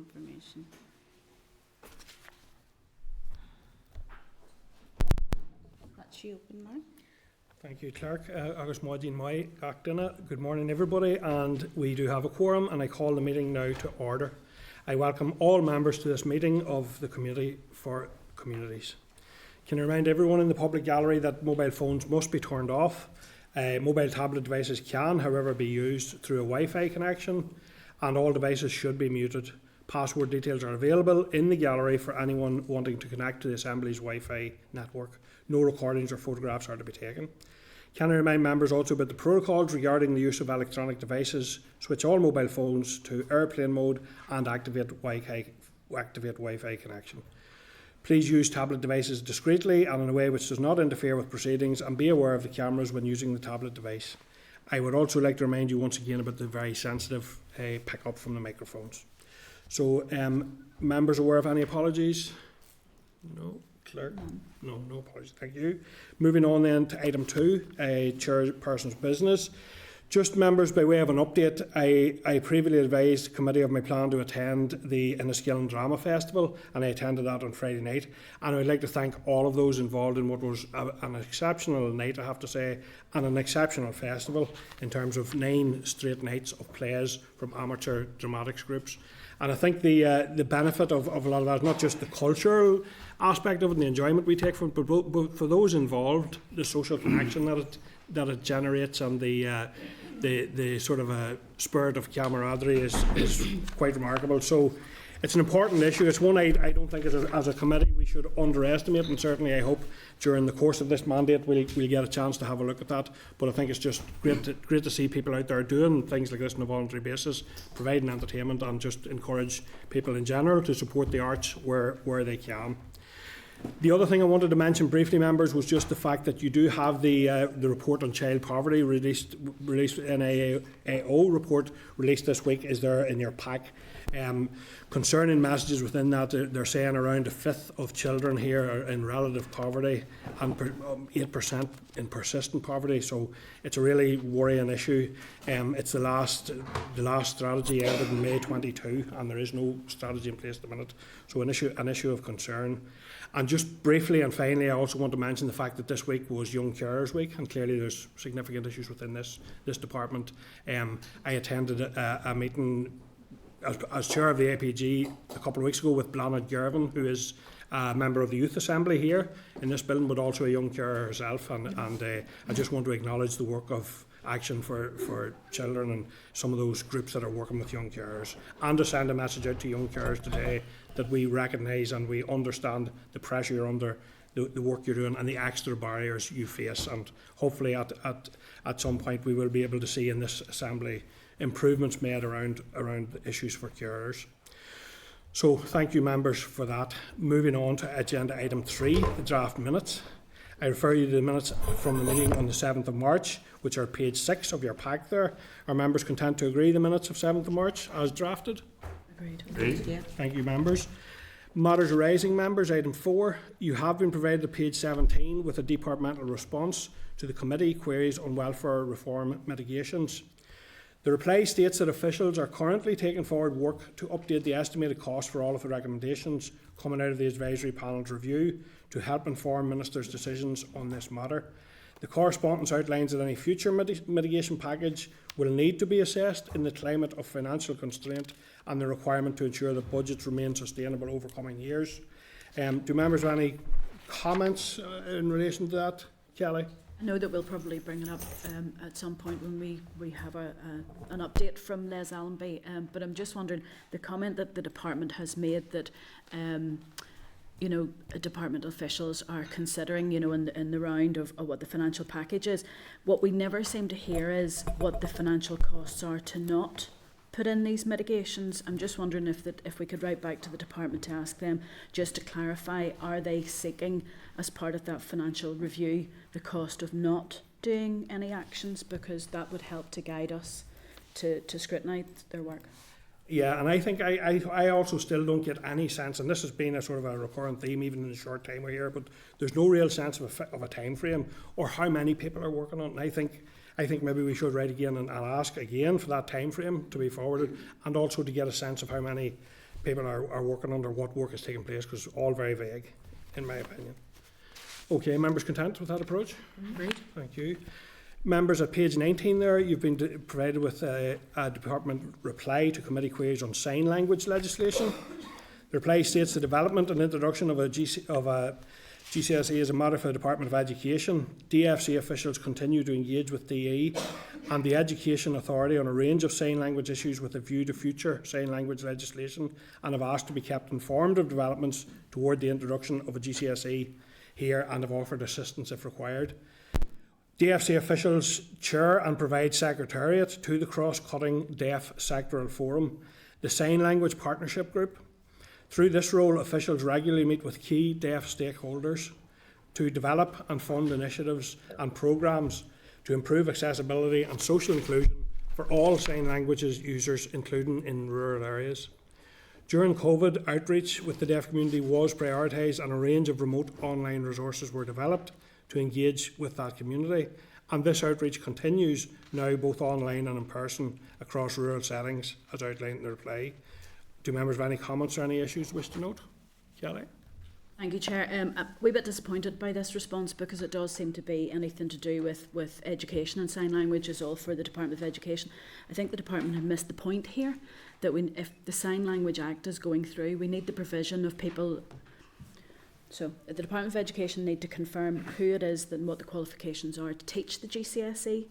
information. That's you open, Mark. Thank you, Clerk. Agus Maudine Mai Actina. Good morning, everybody, and we do have a quorum, and I call the meeting now to order. I welcome all members to this meeting of the Committee for Communities. Can I remind everyone in the public gallery that mobile phones must be turned off. Mobile tablet devices can, however, be used through a Wi-Fi connection, and all devices should be muted. Password details are available in the gallery for anyone wanting to connect to the Assembly's Wi-Fi network. No recordings or photographs are to be taken. Can I remind members also about the protocols regarding the use of electronic devices? Switch all mobile phones to airplane mode and activate Wi-Fi connection. Please use tablet devices discreetly and in a way which does not interfere with proceedings, and be aware of the cameras when using the tablet device. I would also like to remind you once again about the very sensitive pick-up from the microphones. So, members aware of any apologies? No. Clerk? No apologies. Thank you. Moving on then to item 2, Chairperson's business. Just members, by way of an update, I previously advised the committee of my plan to attend the Enniskillen Drama Festival, and I attended that on Friday night. And I would like to thank all of those involved in what was an exceptional night, I have to say, and an exceptional festival in terms of 9 straight nights of plays from amateur dramatics groups. And I think the benefit of a lot of that is not just the cultural aspect of it and the enjoyment we take from it, but for those involved, the social connection that it generates, and the sort of a spirit of camaraderie is quite remarkable. So it's an important issue. It's one I don't think as a committee we should underestimate, and certainly I hope during the course of this mandate we'll get a chance to have a look at that. But I think it's just great to see people out there doing things like this on a voluntary basis, providing entertainment, and just encourage people in general to support the arts where they can. The other thing I wanted to mention briefly, members, was just the fact that you do have the report on child poverty released NAAO report released this week is there in your pack. Concerning messages within that, they're saying around a fifth of children here are in relative poverty and 8% in persistent poverty. So it's a really worrying issue. It's the last strategy ended in May 22, and there is no strategy in place at the minute. So an issue of concern. And just briefly and finally, I also want to mention the fact that this week was Young Carers Week, and clearly there's significant issues within this department. I attended a meeting as chair of the APG a couple of weeks ago with Blanad Gervin, who is a member of the Youth Assembly here in this building, but also a young carer herself. And I just want to acknowledge the work of Action for Children and some of those groups that are working with young carers, and to send a message out to young carers today that we recognise and we understand the pressure you're under, the work you're doing, and the extra barriers you face. And hopefully at some point we will be able to see in this Assembly improvements made around the issues for carers. So thank you, members, for that. Moving on to agenda item 3, the draft minutes. I refer you to the minutes from the meeting on the 7th of March, which are page 6 of your pack there. Are members content to agree the minutes of 7th of March as drafted? Agreed. Yeah. Thank you, members. Matters arising, members, item 4. You have been provided at page 17 with a departmental response to the committee queries on welfare reform mitigations. The reply states that officials are currently taking forward work to update the estimated cost for all of the recommendations coming out of the advisory panel's review to help inform ministers' decisions on this matter. The correspondence outlines that any future mitigation package will need to be assessed in the climate of financial constraint and the requirement to ensure that budgets remain sustainable over coming years. Do members have any comments in relation to that? Kelly? I know that we'll probably bring it up at some point when we have an update from Les Allenby, but I'm just wondering, the comment that the department has made that department officials are considering, in the round of what the financial package is. What we never seem to hear is what the financial costs are to not put in these mitigations. I'm just wondering if we could write back to the department to ask them just to clarify, are they seeking as part of that financial review the cost of not doing any actions, because that would help to guide us to scrutinise their work. Yeah, and I think I also still don't get any sense, and this has been a sort of a recurrent theme even in the short time we're here, but there's no real sense of a time frame or how many people are working on it. And I think maybe we should write again and ask again for that time frame to be forwarded, and also to get a sense of how many people are working under, what work is taking place, because it's all very vague, in my opinion. Okay, members content with that approach? Great. Thank you. Members, at page 19 there, you've been provided with a department reply to committee queries on sign language legislation. The reply states the development and introduction of a GCSE as a matter for the Department of Education. DFC officials continue to engage with DE and the Education Authority on a range of sign language issues with a view to future sign language legislation, and have asked to be kept informed of developments toward the introduction of a GCSE here, and have offered assistance if required. DFC officials chair and provide secretariat to the cross-cutting deaf sectoral forum, the Sign Language Partnership Group. Through this role, officials regularly meet with key deaf stakeholders to develop and fund initiatives and programmes to improve accessibility and social inclusion for all sign languages users, including in rural areas. During COVID, outreach with the deaf community was prioritised, and a range of remote online resources were developed to engage with that community, and this outreach continues now both online and in person across rural settings, as outlined in the reply. Do members have any comments or any issues wish to note? Kelly? Thank you, Chair. A wee bit disappointed by this response, because it does seem to be anything to do with education, and sign language is all for the Department of Education. I think the department have missed the point here, that if the Sign Language Act is going through, we need the provision of people. So the Department of Education need to confirm who it is and what the qualifications are to teach the GCSE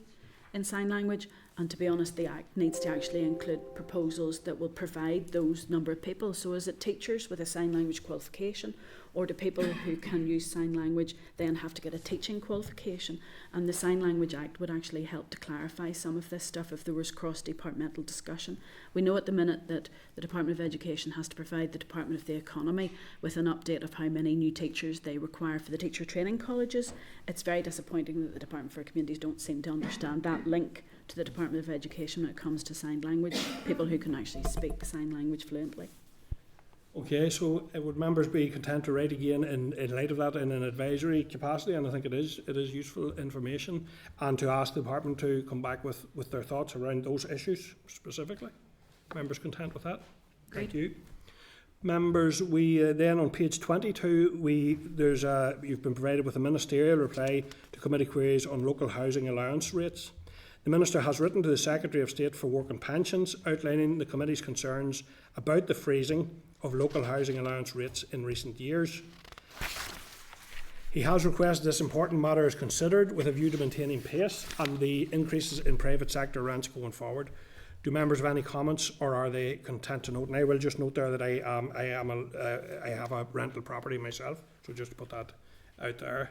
in sign language, and to be honest, the Act needs to actually include proposals that will provide those number of people. So is it teachers with a sign language qualification, or do people who can use sign language then have to get a teaching qualification? And the Sign Language Act would actually help to clarify some of this stuff if there was cross-departmental discussion. We know at the minute that the Department of Education has to provide the Department of the Economy with an update of how many new teachers they require for the teacher training colleges. It's very disappointing that the Department for Communities don't seem to understand that link to the Department of Education when it comes to sign language, people who can actually speak sign language fluently. Okay, so would members be content to write again in light of that in an advisory capacity? And I think it is useful information, and to ask the department to come back with their thoughts around those issues specifically. Members content with that? Great. Thank you. Members, we then on page 22, you've been provided with a ministerial reply to committee queries on local housing allowance rates. The Minister has written to the Secretary of State for Work and Pensions, outlining the committee's concerns about the freezing of local housing allowance rates in recent years. He has requested this important matter is considered with a view to maintaining pace and the increases in private sector rents going forward. Do members have any comments, or are they content to note? And I will just note there that I have a rental property myself, so just to put that out there.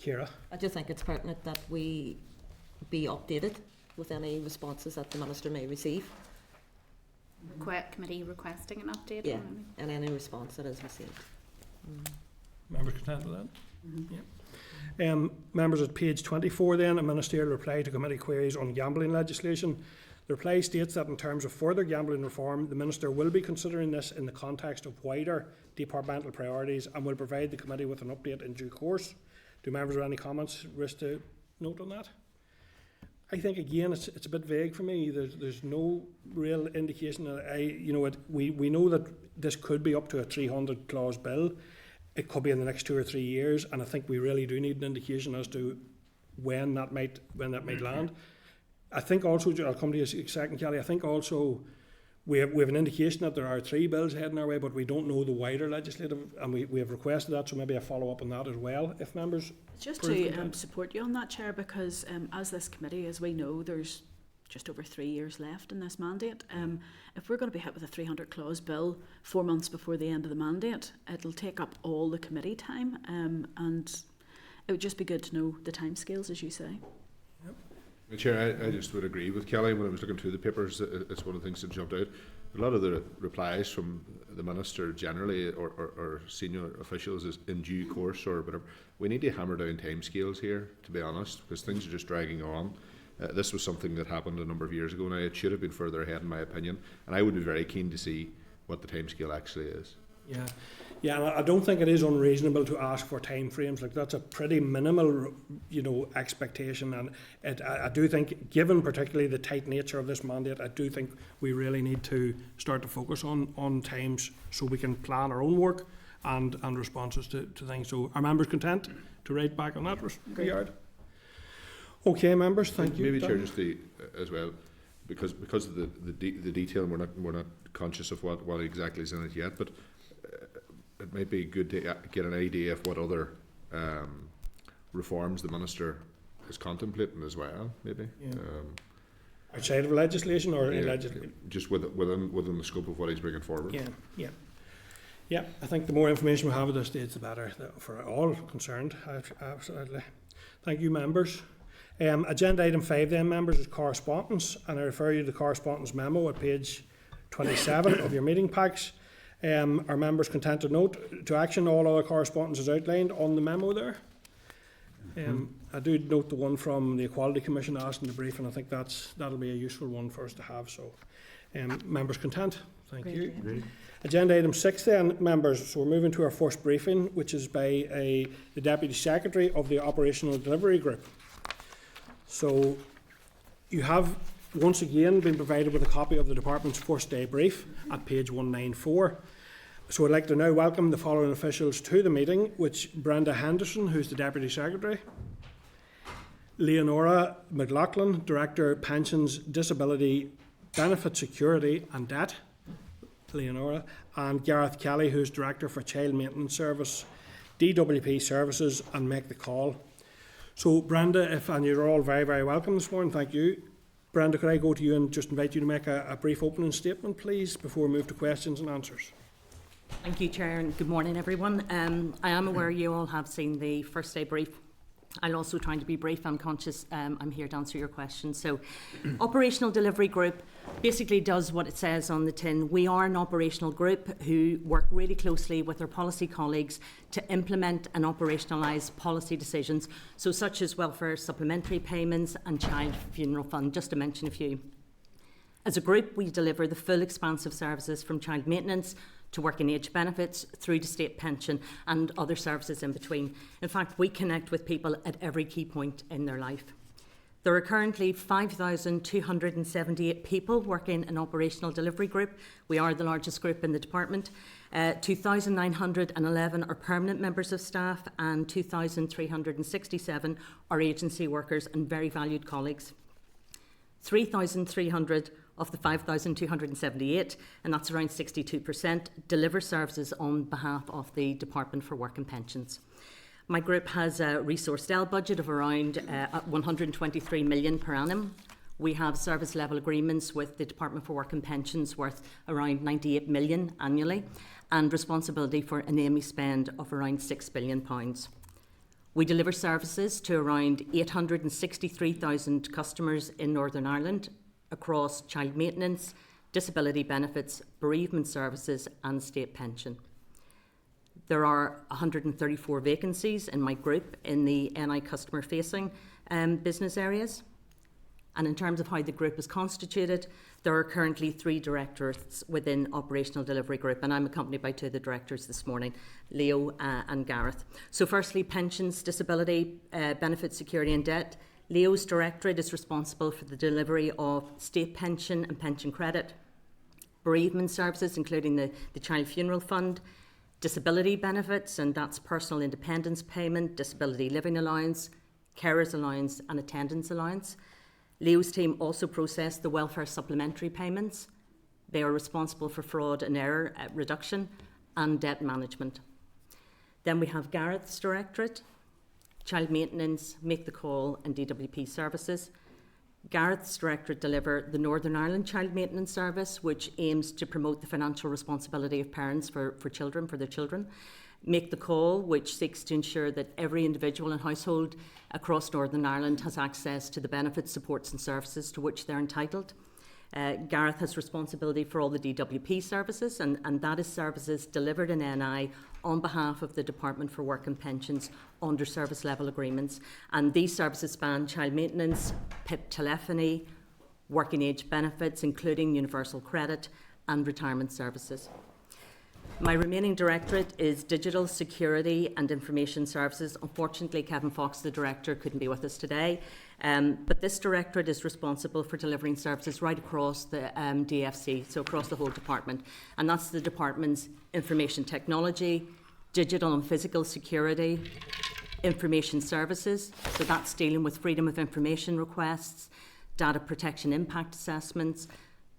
Ciara? I just think it's pertinent that we be updated with any responses that the Minister may receive. Committee requesting an update? Yeah, and any response that is received. Members content with that? Yeah. Members, at page 24 then, a ministerial reply to committee queries on gambling legislation. The reply states that in terms of further gambling reform, the Minister will be considering this in the context of wider departmental priorities, and will provide the committee with an update in due course. Do members have any comments wish to note on that? I think again it's a bit vague for me. There's no real indication that we know that this could be up to a 300 clause bill. It could be in the next 2 or 3 years, and I think we really do need an indication as to when that might land. I think also, I'll come to you in a second, Kelly. I think also we have an indication that there are 3 bills heading our way, but we don't know the wider legislative, and we have requested that, so maybe a follow up on that as well, if members. Just to support you on that, Chair, because as this committee, as we know, there's just over 3 years left in this mandate. If we're going to be hit with a 300 clause bill 4 months before the end of the mandate, it'll take up all the committee time, and it would just be good to know the timescales, as you say. Chair, I just would agree with Kelly. When I was looking through the papers, it's one of the things that jumped out. A lot of the replies from the Minister generally, or senior officials, is in due course or whatever. We need to hammer down timescales here, to be honest, because things are just dragging on. This was something that happened a number of years ago now. It should have been further ahead, in my opinion, and I would be very keen to see what the timescale actually is. Yeah, yeah, and I don't think it is unreasonable to ask for timeframes. Like, that's a pretty minimal, expectation, and I do think, given particularly the tight nature of this mandate, I do think we really need to start to focus on times so we can plan our own work and responses to things. So, are members content to write back on that regard? Okay, members, thank you. Maybe Chair, just as well, because of the detail, and we're not conscious of what exactly is in it yet, but it might be good to get an idea of what other reforms the Minister is contemplating as well, maybe. Yeah. Outside of legislation or just within the scope of what he's bringing forward. Yeah, I think the more information we have at this stage, the better for all concerned. Absolutely. Thank you, members. Agenda item 5 then, members, is correspondence, and I refer you to the correspondence memo at page 27 of your meeting packs. Are members content to note to action all other correspondence is outlined on the memo there? I do note the one from the Equality Commission asking the brief, and I think that'll be a useful one for us to have. So, members content? Thank you. Great. Agenda item 6 then, members. So we're moving to our first briefing, which is by the Deputy Secretary of the Operational Delivery Group. So you have once again been provided with a copy of the Department's first day brief at page 194. So I'd like to now welcome the following officials to the meeting, which Brenda Henderson, who's the Deputy Secretary, Leonora McLaughlin, Director, Pensions, Disability, Benefit Security and Debt, Leonora, and Gareth Kelly, who's Director for Child Maintenance Service, DWP Services, and Make the Call. So Brenda, and you're all very, very welcome this morning, thank you. Brenda, could I go to you and just invite you to make a brief opening statement, please, before we move to questions and answers? Thank you, Chair, and good morning, everyone. I am aware you all have seen the first day brief. I'll also try to be brief. I'm conscious I'm here to answer your questions. So, Operational Delivery Group basically does what it says on the tin. We are an operational group who work really closely with our policy colleagues to implement and operationalise policy decisions, so such as welfare supplementary payments and child funeral fund, just to mention a few. As a group, we deliver the full expanse of services from child maintenance to working age benefits through to state pension and other services in between. In fact, we connect with people at every key point in their life. There are currently 5,278 people working in Operational Delivery Group. We are the largest group in the department. 2,911 are permanent members of staff and 2,367 are agency workers and very valued colleagues. 3,300 of the 5,278, and that's around 62%, deliver services on behalf of the Department for Work and Pensions. My group has a resourced L budget of around 123 million per annum. We have service level agreements with the Department for Work and Pensions worth around 98 million annually, and responsibility for an AME spend of around £6 billion. We deliver services to around 863,000 customers in Northern Ireland across child maintenance, disability benefits, bereavement services and state pension. There are 134 vacancies in my group in the NI customer facing business areas. And in terms of how the group is constituted, there are currently 3 directorates within Operational Delivery Group, and I'm accompanied by 2 of the directors this morning, Leo and Gareth. So firstly, pensions, disability, benefit security and debt. Leo's directorate is responsible for the delivery of state pension and pension credit, bereavement services, including the child funeral fund, disability benefits, and that's personal independence payment, disability living allowance, carers allowance and attendance allowance. Leo's team also process the welfare supplementary payments. They are responsible for fraud and error reduction and debt management. Then we have Gareth's directorate, child maintenance, Make the Call and DWP services. Gareth's directorate deliver the Northern Ireland Child Maintenance Service, which aims to promote the financial responsibility of parents for their children. Make the Call, which seeks to ensure that every individual and household across Northern Ireland has access to the benefits, supports and services to which they're entitled. Gareth has responsibility for all the DWP services, and that is services delivered in NI on behalf of the Department for Work and Pensions under service level agreements. And these services span child maintenance, PIP telephony, working age benefits, including universal credit and retirement services. My remaining directorate is Digital Security and Information Services. Unfortunately, Kevin Fox, the director, couldn't be with us today. But this directorate is responsible for delivering services right across the DFC, so across the whole department. And that's the department's information technology, digital and physical security, information services. So that's dealing with freedom of information requests, data protection impact assessments,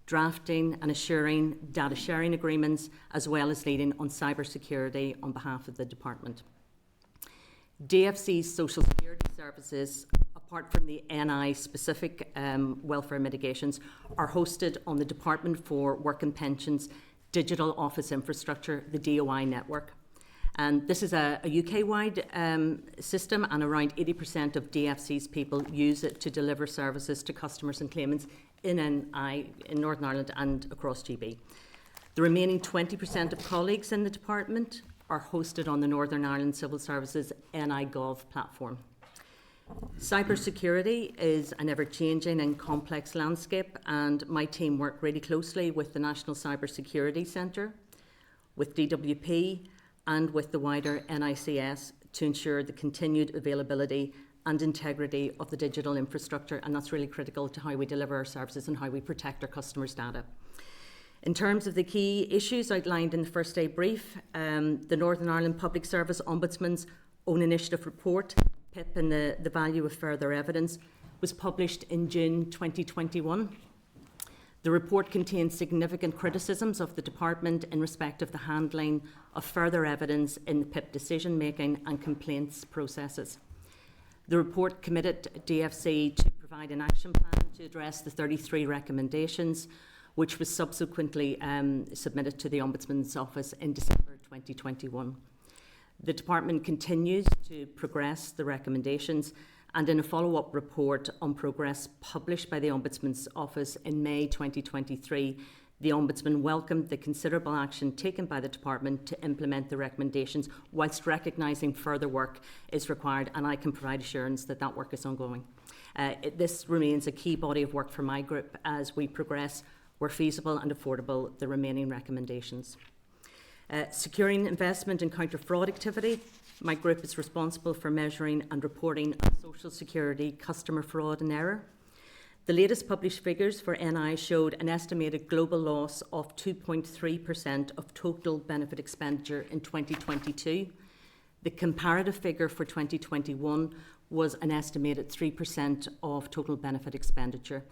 drafting and assuring data sharing agreements, as well as leading on cybersecurity on behalf of the department. DFC's social security services, apart from the NI-specific welfare mitigations, are hosted on the Department for Work and Pensions Digital Office Infrastructure, the DOI network. And this is a UK-wide system, and around 80% of DFC's people use it to deliver services to customers and claimants in NI, in Northern Ireland and across GB. The remaining 20% of colleagues in the department are hosted on the Northern Ireland Civil Services NI.gov platform. Cybersecurity is an ever-changing and complex landscape, and my team work really closely with the National Cybersecurity Centre, with DWP, and with the wider NICS to ensure the continued availability and integrity of the digital infrastructure, and that's really critical to how we deliver our services and how we protect our customers' data. In terms of the key issues outlined in the first day brief, the Northern Ireland Public Service Ombudsman's own initiative report, PIP and the value of further evidence, was published in June 2021. The report contains significant criticisms of the department in respect of the handling of further evidence in the PIP decision-making and complaints processes. The report committed DFC to provide an action plan to address the 33 recommendations, which was subsequently submitted to the Ombudsman's Office in December 2021. The department continues to progress the recommendations, and in a follow-up report on progress published by the Ombudsman's Office in May 2023, the Ombudsman welcomed the considerable action taken by the department to implement the recommendations, whilst recognising further work is required, and I can provide assurance that that work is ongoing. This remains a key body of work for my group as we progress, where feasible and affordable, the remaining recommendations. Securing investment in counter-fraud activity. My group is responsible for measuring and reporting on social security customer fraud and error. The latest published figures for NI showed an estimated global loss of 2.3% of total benefit expenditure in 2022. The comparative figure for 2021 was an estimated 3% of total benefit expenditure.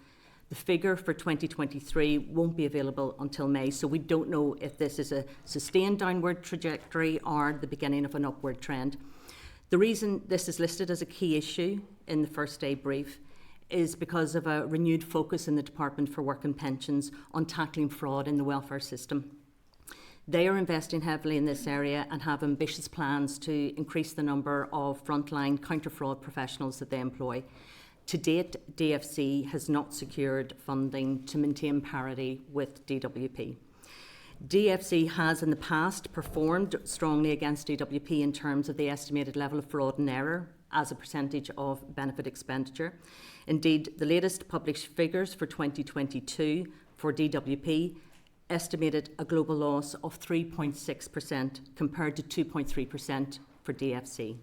The figure for 2023 won't be available until May, so we don't know if this is a sustained downward trajectory or the beginning of an upward trend. The reason this is listed as a key issue in the first day brief is because of a renewed focus in the Department for Work and Pensions on tackling fraud in the welfare system. They are investing heavily in this area and have ambitious plans to increase the number of frontline counter-fraud professionals that they employ. To date, DFC has not secured funding to maintain parity with DWP. DFC has in the past performed strongly against DWP in terms of the estimated level of fraud and error as a percentage of benefit expenditure. Indeed, the latest published figures for 2022 for DWP estimated a global loss of 3.6% compared to 2.3% for DFC.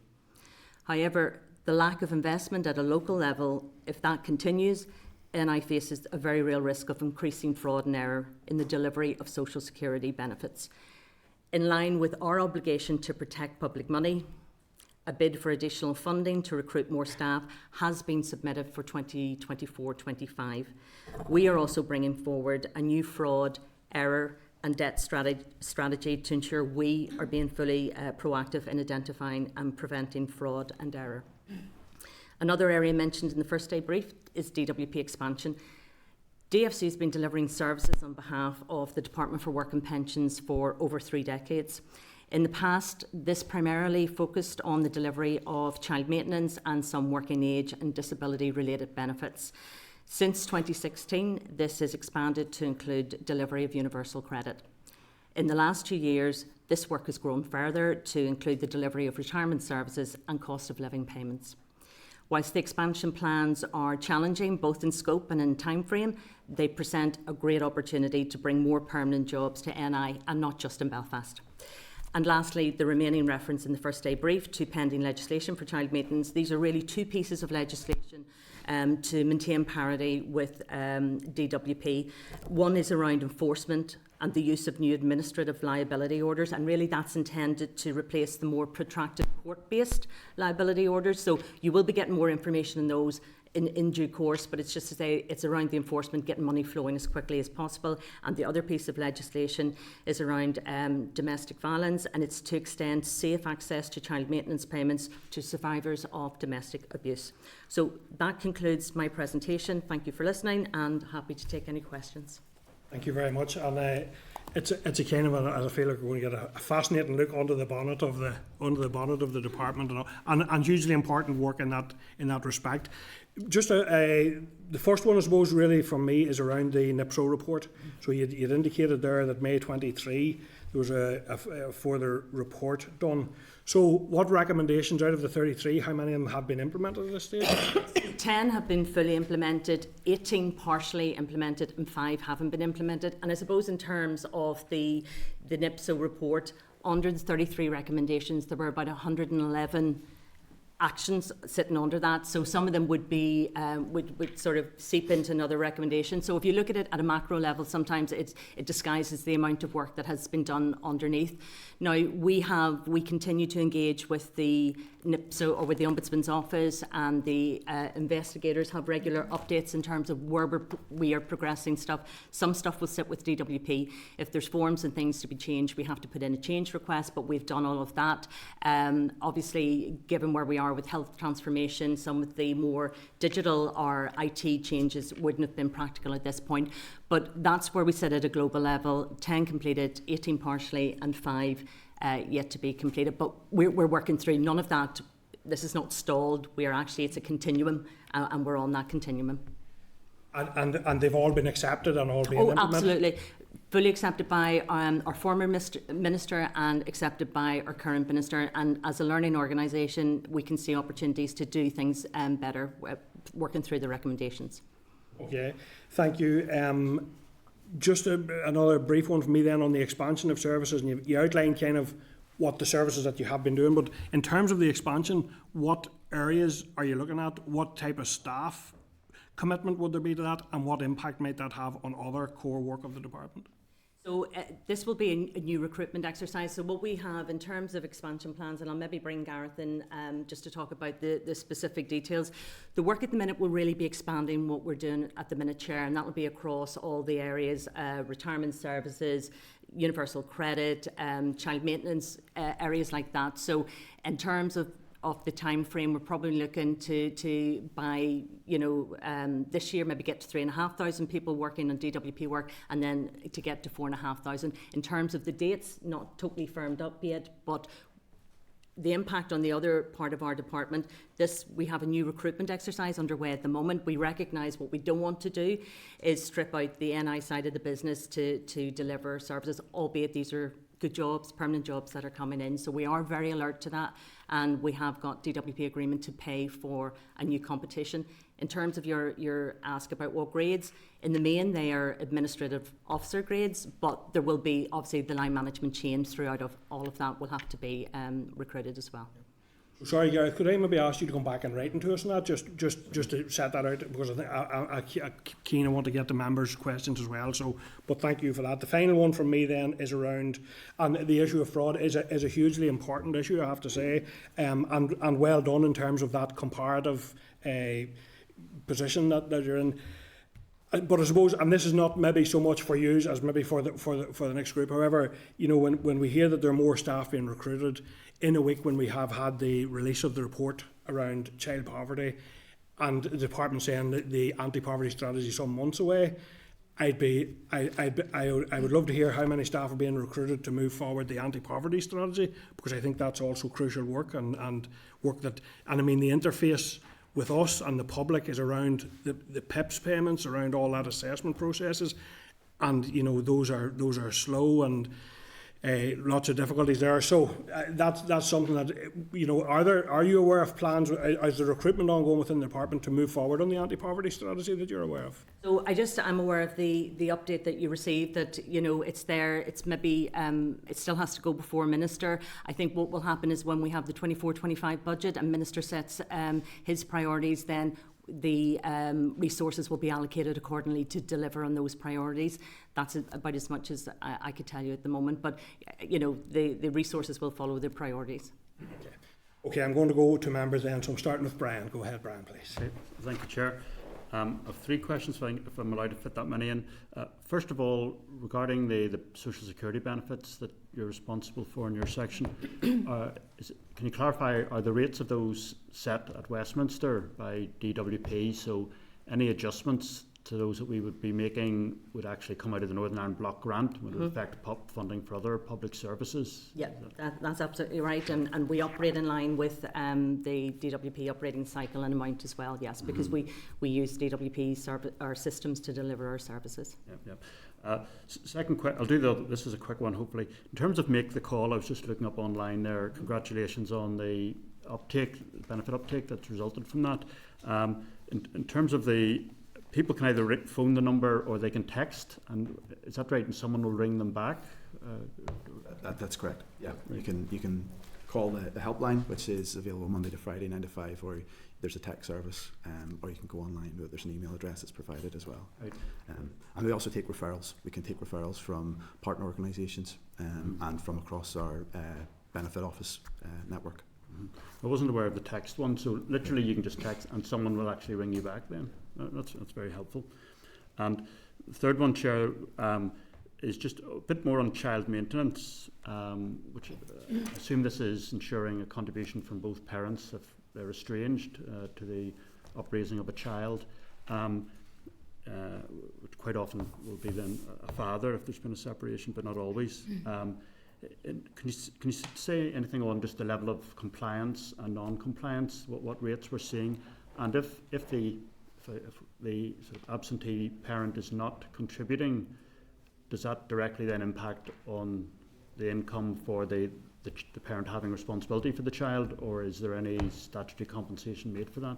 However, the lack of investment at a local level, if that continues, NI faces a very real risk of increasing fraud and error in the delivery of social security benefits. In line with our obligation to protect public money, a bid for additional funding to recruit more staff has been submitted for 2024-25. We are also bringing forward a new fraud, error and debt strategy to ensure we are being fully proactive in identifying and preventing fraud and error. Another area mentioned in the first day brief is DWP expansion. DFC has been delivering services on behalf of the Department for Work and Pensions for over 3 decades. In the past, this primarily focused on the delivery of child maintenance and some working age and disability-related benefits. Since 2016, this has expanded to include delivery of universal credit. In the last 2 years, this work has grown further to include the delivery of retirement services and cost of living payments. Whilst the expansion plans are challenging, both in scope and in time frame, they present a great opportunity to bring more permanent jobs to NI and not just in Belfast. And lastly, the remaining reference in the first day brief to pending legislation for child maintenance. These are really two pieces of legislation to maintain parity with DWP. One is around enforcement and the use of new administrative liability orders, and really that's intended to replace the more protracted court-based liability orders. So you will be getting more information on those in due course, but it's just to say it's around the enforcement, getting money flowing as quickly as possible. And the other piece of legislation is around domestic violence, and it's to extend safe access to child maintenance payments to survivors of domestic abuse. So that concludes my presentation. Thank you for listening, and happy to take any questions. Thank you very much. And it's a kind of I feel like we're going to get a fascinating look under the bonnet of the department, and hugely important work in that respect. Just the first one, I suppose, really from me is around the NIPSO report. So you'd indicated there that May 23 there was a further report done. So what recommendations out of the 33, how many of them have been implemented at this stage? 10 have been fully implemented, 18 partially implemented, and 5 haven't been implemented. And I suppose in terms of the NIPSO report, under the 33 recommendations, there were about 111 actions sitting under that. So some of them would be would sort of seep into another recommendation. So if you look at it at a macro level, sometimes it disguises the amount of work that has been done underneath. Now we continue to engage with the NIPSO or with the Ombudsman's office, and the investigators have regular updates in terms of where we are progressing stuff. Some stuff will sit with DWP. If there's forms and things to be changed, we have to put in a change request, but we've done all of that. Obviously, given where we are with health transformation, some of the more digital or IT changes wouldn't have been practical at this point. But that's where we sit at a global level. 10 completed, 18 partially, and 5 yet to be completed. But we're working through none of that. This is not stalled. It's a continuum, and we're on that continuum. And they've all been accepted and all been implemented? Absolutely. Fully accepted by our former minister and accepted by our current minister. And as a learning organisation, we can see opportunities to do things better, working through the recommendations. Okay, thank you. Just another brief one from me then on the expansion of services, and you outlined kind of what the services that you have been doing, but in terms of the expansion, what areas are you looking at? What type of staff commitment would there be to that, and what impact might that have on other core work of the department? So this will be a new recruitment exercise. So what we have in terms of expansion plans, and I'll maybe bring Gareth in just to talk about the specific details. The work at the minute will really be expanding what we're doing at the minute, Chair, and that will be across all the areas, retirement services, universal credit, child maintenance, areas like that. So in terms of the time frame, we're probably looking to by this year maybe get to 3,500 people working on DWP work, and then to get to 4,500. In terms of the dates, not totally firmed up yet, but the impact on the other part of our department, we have a new recruitment exercise underway at the moment. We recognise what we don't want to do is strip out the NI side of the business to deliver services, albeit these are good jobs, permanent jobs that are coming in. So we are very alert to that, and we have got DWP agreement to pay for a new competition. In terms of your ask about what grades, in the main they are administrative officer grades, but there will be obviously the line management chain throughout of all of that will have to be recruited as well. Sorry, Gareth, could I maybe ask you to come back and write into us on that, just to set that out, because I keen I want to get the members' questions as well. So, but thank you for that. The final one from me then is around, and the issue of fraud is a hugely important issue, I have to say, and well done in terms of that comparative position that you're in. But I suppose, and this is not maybe so much for you as maybe for the next group. However, when we hear that there are more staff being recruited in a week when we have had the release of the report around child poverty, and the department saying that the anti-poverty strategy is some months away, I would love to hear how many staff are being recruited to move forward the anti-poverty strategy, because I think that's also crucial work and work that, and I mean the interface with us and the public is around the PIPS payments, around all that assessment processes, and those are slow, and lots of difficulties there. So that's something that, are you aware of plans? Is the recruitment ongoing within the department to move forward on the anti-poverty strategy that you're aware of? So I'm aware of the update that you received, that it's there. It's maybe it still has to go before Minister. I think what will happen is when we have the 24-25 budget and Minister sets his priorities, then the resources will be allocated accordingly to deliver on those priorities. That's about as much as I could tell you at the moment, but the resources will follow the priorities. Okay, I'm going to go to members then, so I'm starting with Brian. Go ahead, Brian, please. Okay, thank you, Chair. I have 3 questions, if I'm allowed to fit that many in. First of all, regarding the social security benefits that you're responsible for in your section, can you clarify, are the rates of those set at Westminster by DWP? So any adjustments to those that we would be making would actually come out of the Northern Ireland Block Grant, would affect funding for other public services? Yeah, that's absolutely right, and we operate in line with the DWP operating cycle and amount as well, yes, because we use DWP our systems to deliver our services. Second question, this is a quick one hopefully. In terms of Make the Call, I was just looking up online there. Congratulations on the benefit uptake that's resulted from that. In terms of the people can either phone the number or they can text, and is that right? And someone will ring them back? That's correct. Yeah, you can call the helpline, which is available Monday to Friday, 9 to 5, or there's a text service, or you can go online. There's an email address that's provided as well. Right. And we also take referrals. We can take referrals from partner organisations and from across our benefit office network. I wasn't aware of the text one, so literally you can just text and someone will actually ring you back then. That's very helpful. And the third one, Chair, is just a bit more on child maintenance, which I assume this is ensuring a contribution from both parents if they're estranged to the upraising of a child, which quite often will be then a father if there's been a separation, but not always. Can you say anything on just the level of compliance and non-compliance, what rates we're seeing, and if the sort of absentee parent is not contributing, does that directly then impact on the income for the parent having responsibility for the child, or is there any statutory compensation made for that?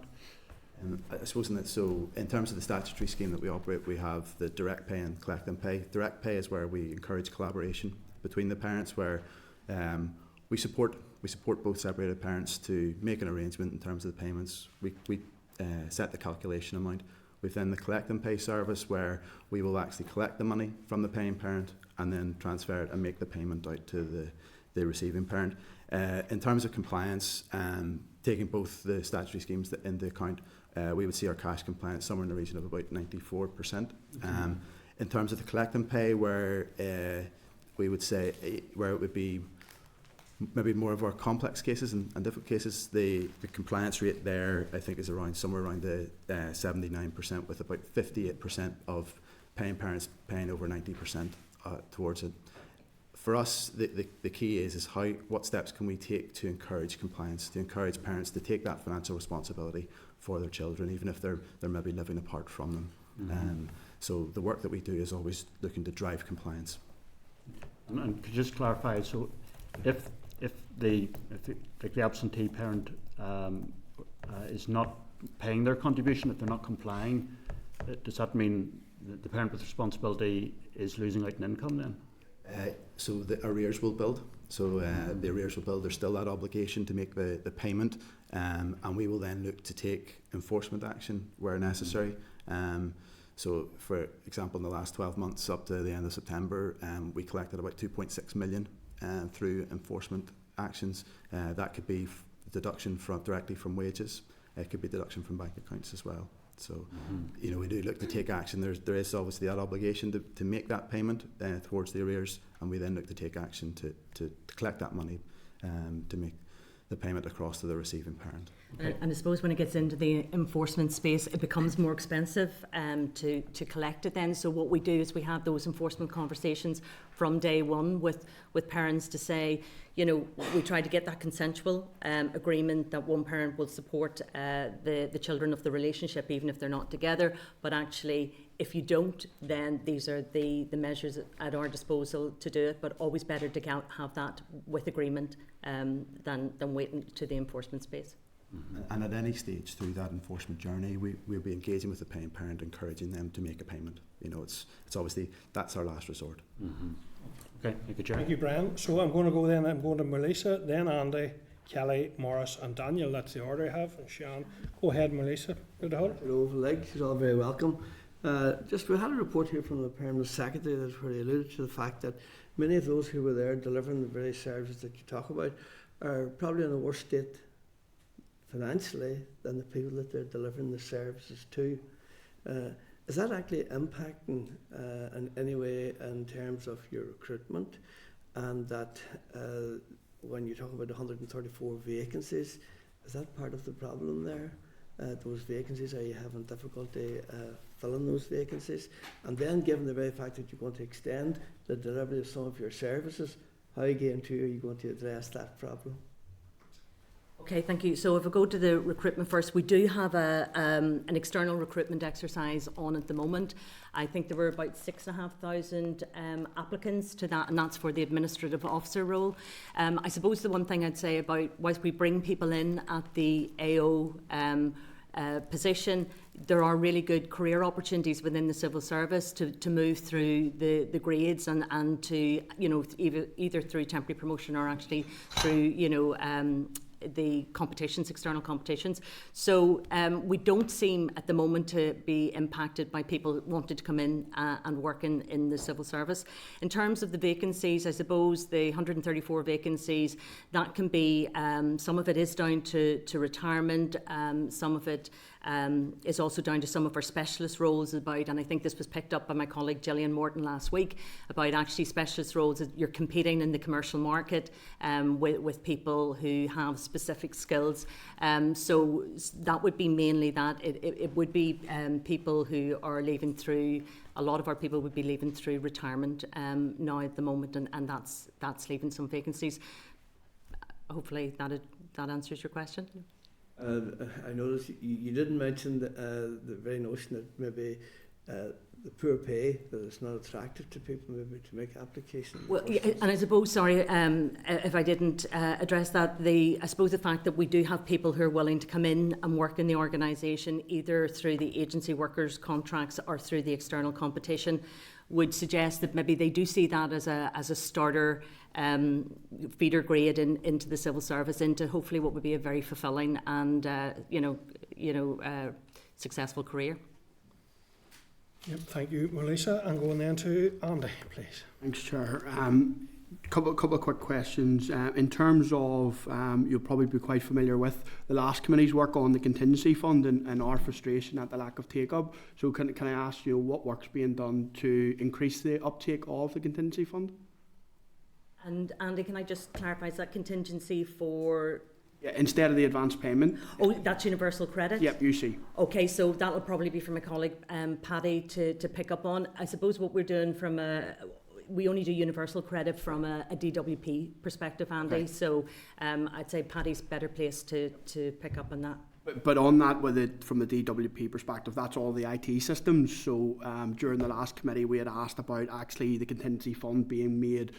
I suppose in terms of the statutory scheme that we operate, we have the direct pay and collect and pay. Direct pay is where we encourage collaboration between the parents, where we support both separated parents to make an arrangement in terms of the payments. We set the calculation amount. Within the collect and pay service, where we will actually collect the money from the paying parent and then transfer it and make the payment out to the receiving parent. In terms of compliance, taking both the statutory schemes into account, we would see our cash compliance somewhere in the region of about 94%. In terms of the collect and pay, where we would say where it would be maybe more of our complex cases and difficult cases, the compliance rate there I think is somewhere around the 79%, with about 58% of paying parents paying over 90% towards it. For us, the key is what steps can we take to encourage compliance, to encourage parents to take that financial responsibility for their children, even if they're maybe living apart from them. So the work that we do is always looking to drive compliance. And could you just clarify, so if the absentee parent is not paying their contribution, if they're not complying, does that mean that the parent with responsibility is losing out in income then? So the arrears will build. So the arrears will build. There's still that obligation to make the payment, and we will then look to take enforcement action where necessary. So, for example, in the last 12 months up to the end of September, we collected about 2.6 million through enforcement actions. That could be deduction directly from wages. It could be deduction from bank accounts as well. So, we do look to take action. There is obviously that obligation to make that payment towards the arrears, and we then look to take action to collect that money to make the payment across to the receiving parent. And I suppose when it gets into the enforcement space, it becomes more expensive to collect it then. So what we do is we have those enforcement conversations from day one with parents to say, we try to get that consensual agreement that one parent will support the children of the relationship, even if they're not together. But actually, If you don't, then these are the measures at our disposal to do it, but always better to have that with agreement than waiting to the enforcement space. And at any stage through that enforcement journey, we'll be engaging with the paying parent, encouraging them to make a payment. You know, it's obviously, that's our last resort. Okay, thank you, Chair. Thank you, Brian. So I'm going to go then, I'm going to Melissa, then Andy, Kelly, Morris and Daniel. That's the order I have. And Sean, go ahead, Melissa. Good to hold. Hello, like, she's all very welcome. Just we had a report here from the Permanent Secretary that where he alluded to the fact that many of those who were there delivering the very services that you talk about are probably in a worse state financially than the people that they're delivering the services to. Is that actually impacting in any way in terms of your recruitment? And that when you talk about 134 vacancies, is that part of the problem there? Those vacancies, are you having difficulty filling those vacancies? And then given the very fact that you're going to extend the delivery of some of your services, how again too are you going to address that problem? Okay, thank you. So if I go to the recruitment first, we do have an external recruitment exercise on at the moment. I think there were about 6,500 applicants to that, and that's for the administrative officer role. I suppose the one thing I'd say about, whilst we bring people in at the AO position, there are really good career opportunities within the civil service to move through the grades and to, you know, either through temporary promotion or actually through, you know, the competitions, external competitions. So we don't seem at the moment to be impacted by people wanting to come in and work in the civil service. In terms of the vacancies, I suppose the 134 vacancies, that can be, some of it is down to retirement, some of it is also down to some of our specialist roles about, and I think this was picked up by my colleague Gillian Morton last week, about actually specialist roles that you're competing in the commercial market with people who have specific skills. So that would be mainly that. It would be people who are leaving through, a lot of our people would be leaving through retirement now at the moment, and that's leaving some vacancies. Hopefully that answers your question. I noticed you didn't mention the very notion that maybe the poor pay, that it's not attractive to people maybe to make applications. Well, yeah, and I suppose, sorry, if I didn't address that, I suppose the fact that we do have people who are willing to come in and work in the organisation, either through the agency workers' contracts or through the external competition, would suggest that maybe they do see that as a starter feeder grade into the civil service, into hopefully what would be a very fulfilling and successful career. Yep, thank you, Melissa. And going then to Andy, please. Thanks, Chair. Couple of quick questions. In terms of, you'll probably be quite familiar with the last committee's work on the contingency fund and our frustration at the lack of take-up. So can I ask you what work's being done to increase the uptake of the contingency fund? And Andy, can I just clarify, is that contingency for... Yeah, instead of the advance payment. Oh, that's universal credit? Yep, you see. Okay, so that'll probably be for my colleague Paddy to pick up on. I suppose what we're doing from we only do universal credit from a DWP perspective, Andy. Right. So I'd say Paddy's better placed to pick up on that. But on that, with it from the DWP perspective, that's all the IT systems. So during the last committee, we had asked about actually the contingency fund being made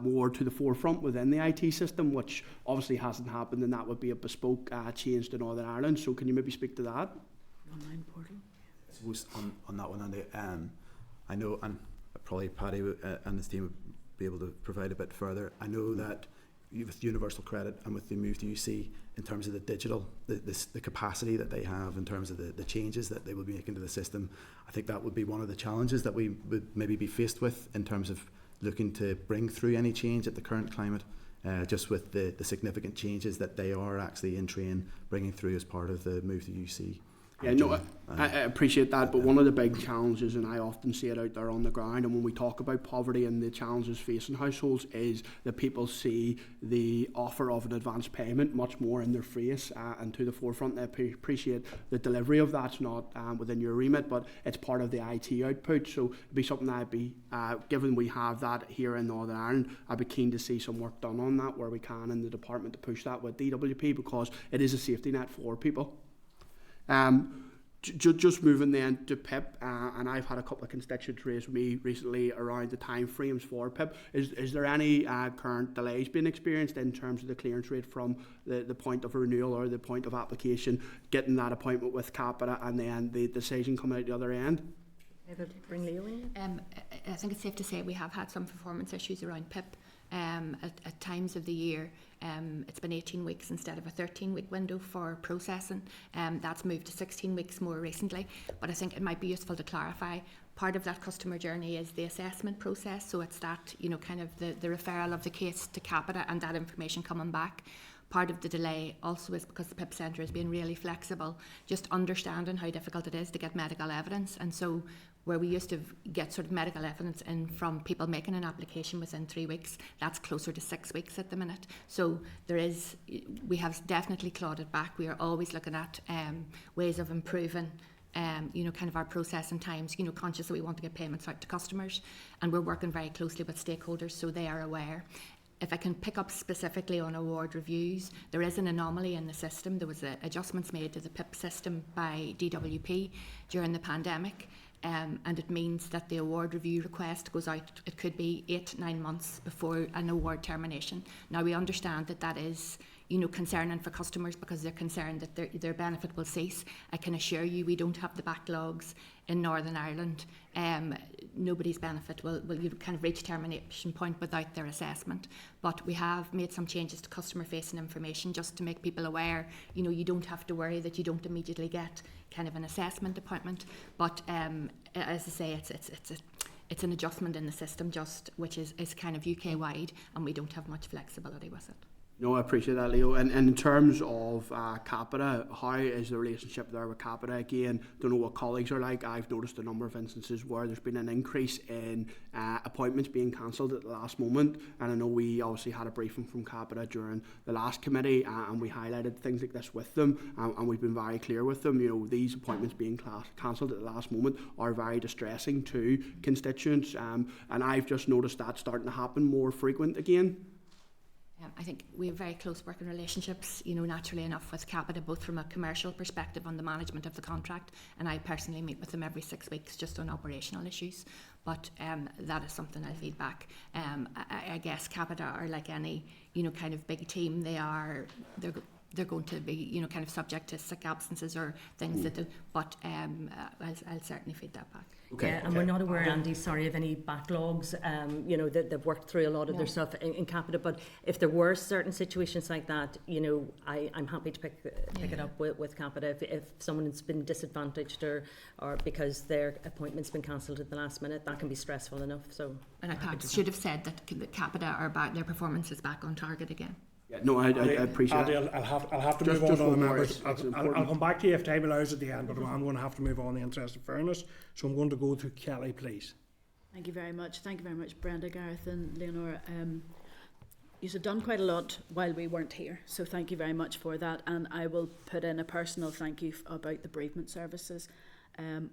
more to the forefront within the IT system, which obviously hasn't happened, and that would be a bespoke change to Northern Ireland. So can you maybe speak to that? Online portal. I suppose on that one, Andy, I know, and probably Paddy and his team would be able to provide a bit further. I know that with universal credit and with the move to UC, in terms of the digital, the capacity that they have in terms of the changes that they will be making to the system, I think that would be one of the challenges that we would maybe be faced with in terms of looking to bring through any change at the current climate, just with the significant changes that they are actually in train bringing through as part of the move to UC. Yeah, no, I appreciate that, but one of the big challenges, and I often see it out there on the ground, and when we talk about poverty and the challenges facing households, is that people see the offer of an advance payment much more in their face and to the forefront. They appreciate the delivery of that's not within your remit, but it's part of the IT output, so it'd be something I'd be, given we have that here in Northern Ireland, I'd be keen to see some work done on that where we can in the department to push that with DWP, because it is a safety net for people. Just moving then to PIP, and I've had a couple of constituents raise with me recently around the time frames for PIP. Is there any current delays being experienced in terms of the clearance rate from the point of renewal or the point of application, getting that appointment with Capita and then the decision coming out the other end? Bring Leo in. I think it's safe to say we have had some performance issues around PIP. At times of the year, it's been 18 weeks instead of a 13-week window for processing. That's moved to 16 weeks more recently, but I think it might be useful to clarify. Part of that customer journey is the assessment process, so it's that, kind of the referral of the case to Capita and that information coming back. Part of the delay also is because the PIP Centre has been really flexible, just understanding how difficult it is to get medical evidence. And so where we used to get sort of medical evidence in from people making an application within 3 weeks, that's closer to 6 weeks at the minute. So we have definitely clawed it back. We are always looking at ways of improving kind of our processing times, conscious that we want to get payments out to customers, and we're working very closely with stakeholders so they are aware. If I can pick up specifically on award reviews, there is an anomaly in the system. There was adjustments made to the PIP system by DWP during the pandemic, and it means that the award review request goes out, it could be 8-9 months before an award termination. Now we understand that is concerning for customers because they're concerned that their benefit will cease. I can assure you we don't have the backlogs in Northern Ireland. Nobody's benefit will kind of reach termination point without their assessment. But we have made some changes to customer facing information just to make people aware, you don't have to worry that you don't immediately get kind of an assessment appointment. But as I say, it's an adjustment in the system which is kind of UK wide, and we don't have much flexibility with it. No, I appreciate that, Leo. And in terms of Capita, how is the relationship there with Capita? Again, don't know what colleagues are like. I've noticed a number of instances where there's been an increase in appointments being cancelled at the last moment. And I know we obviously had a briefing from Capita during the last committee, and we highlighted things like this with them, and we've been very clear with them. These appointments being cancelled at the last moment are very distressing to constituents, and I've just noticed that starting to happen more frequent again. I think we have very close working relationships, naturally enough with Capita, both from a commercial perspective on the management of the contract, and I personally meet with them every 6 weeks just on operational issues. But that is something I feed back. I guess Capita are like any, kind of big team. They're going to be, kind of subject to sick absences or things that do. But I'll certainly feed that back. Okay. Yeah, and we're not aware, Andy, sorry, of any backlogs. That they've worked through a lot of their stuff in Capita. But if there were certain situations like that, I'm happy to pick it up with Capita. If someone's been disadvantaged or because their appointment's been cancelled at the last minute, that can be stressful enough. So, and I should have said that Capita are back. Their performance is back on target again. Yeah, no, I appreciate it. I'll have to move on to the members. I'll come back to you if time allows at the end, but I'm going to have to move on in the interest of fairness. So I'm going to go to Kelly, please. Thank you very much. Thank you very much, Brenda, Gareth and Leonora. You've done quite a lot while we weren't here, so thank you very much for that. And I will put in a personal thank you about the bereavement services.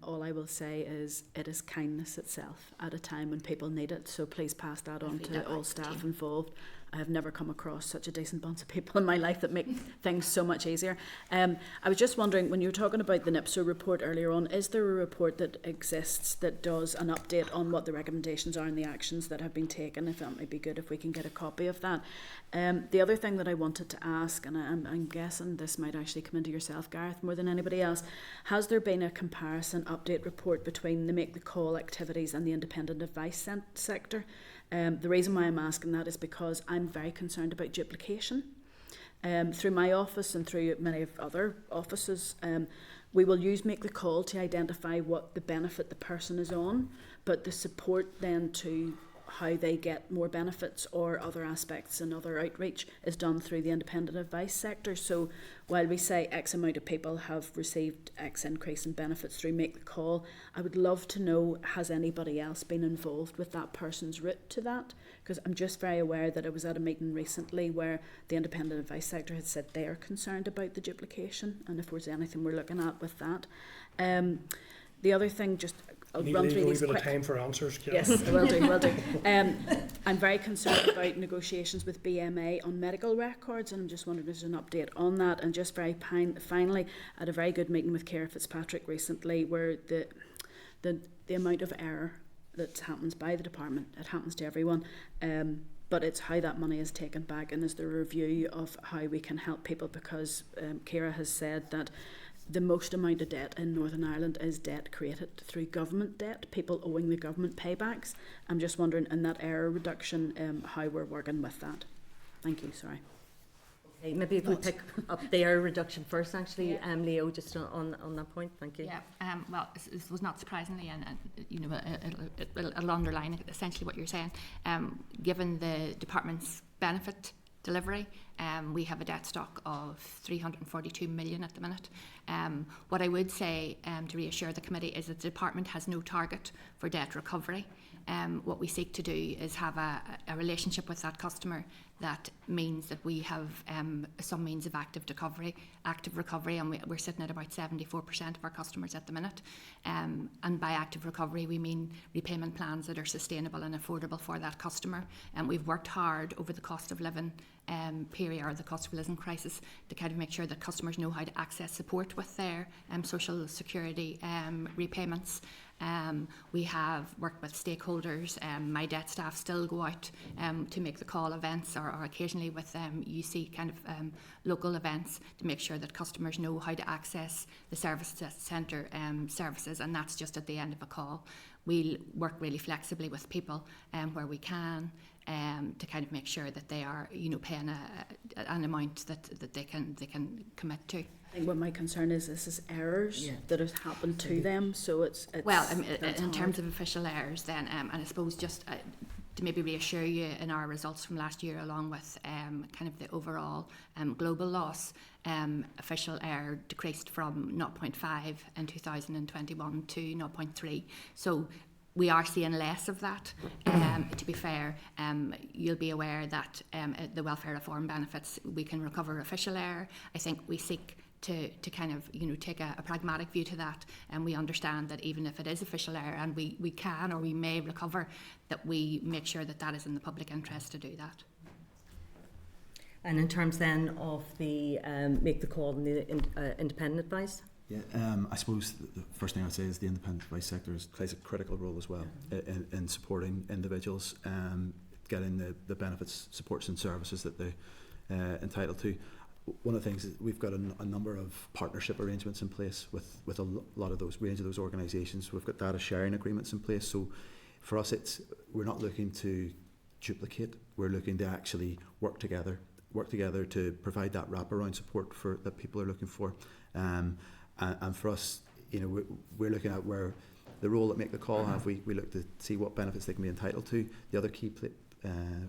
All I will say is it is kindness itself at a time when people need it, so please pass that on to all staff involved. I have never come across such a decent bunch of people in my life that make things so much easier. I was just wondering, when you were talking about the NIPSO report earlier on, is there a report that exists that does an update on what the recommendations are and the actions that have been taken? If that might be good, if we can get a copy of that. The other thing that I wanted to ask, and I'm guessing this might actually come into yourself, Gareth, more than anybody else, has there been a comparison update report between the Make the Call activities and the independent advice sector? The reason why I'm asking that is because I'm very concerned about duplication. Through my office and through many of other offices, we will use Make the Call to identify what the benefit the person is on, but the support then to how they get more benefits or other aspects and other outreach is done through the independent advice sector. So while we say X amount of people have received X increase in benefits through Make the Call, I would love to know, has anybody else been involved with that person's route to that? Because I'm just very aware that I was at a meeting recently where the independent advice sector had said they are concerned about the duplication, and if there's anything we're looking at with that. The other thing, just I'll You run need through a wee these bit of quick. time for answers, Kelly. Yes, I will do. I'm very concerned about negotiations with BMA on medical records, and I'm just wondering if there's an update on that. And just very finally, I had a very good meeting with Ciara Fitzpatrick recently, where the amount of error that happens by the department, it happens to everyone, but it's how that money is taken back, and is the review of how we can help people, because Ciara has said that the most amount of debt in Northern Ireland is debt created through government debt, people owing the government paybacks. I'm just wondering, in that error reduction, how we're working with that. Thank you, sorry. Okay, maybe if we pick up the error reduction first, actually, Leo, just on that point. Thank you. Yeah, well, this was not surprisingly, and you know, it'll underline essentially what you're saying. Given the department's benefit delivery, we have a debt stock of 342 million at the minute. What I would say, to reassure the committee, is that the department has no target for debt recovery. What we seek to do is have a relationship with that customer that means that we have some means of active recovery, and we're sitting at about 74% of our customers at the minute. And by active recovery, we mean repayment plans that are sustainable and affordable for that customer. And we've worked hard over the cost of living period, or the cost of living crisis, to kind of make sure that customers know how to access support with their social security repayments. We have worked with stakeholders. My debt staff still go out to make the call events, or occasionally with UC kind of local events, to make sure that customers know how to access the service centre services, and that's just at the end of a call. We'll work really flexibly with people where we can, to kind of make sure that they are, you know, paying an amount that they can commit to. I think what my concern is, this is errors that have happened to them, so it's well, in terms of official errors then, and I suppose just to maybe reassure you, in our results from last year, along with kind of the overall global loss, official error decreased from 0.5 in 2021 to 0.3. So we are seeing less of that. To be fair, you'll be aware that the welfare reform benefits, we can recover official error. I think we seek to kind of, you know, take a pragmatic view to that, and we understand that even if it is official error and we can or we may recover, that we make sure that that is in the public interest to do that. And in terms then of the make the call and the independent advice? Yeah, I suppose the first thing I'd say is the independent advice sector plays a critical role as well in supporting individuals, getting the benefits, supports and services that they're entitled to. One of the things is we've got a number of partnership arrangements in place with a lot of those range of those organisations. We've got data sharing agreements in place. So for us, we're not looking to duplicate. We're looking to actually work together to provide that wraparound support that people are looking for. And for us, you know, we're looking at where the role that Make the Call have. We look to see what benefits they can be entitled to. The other key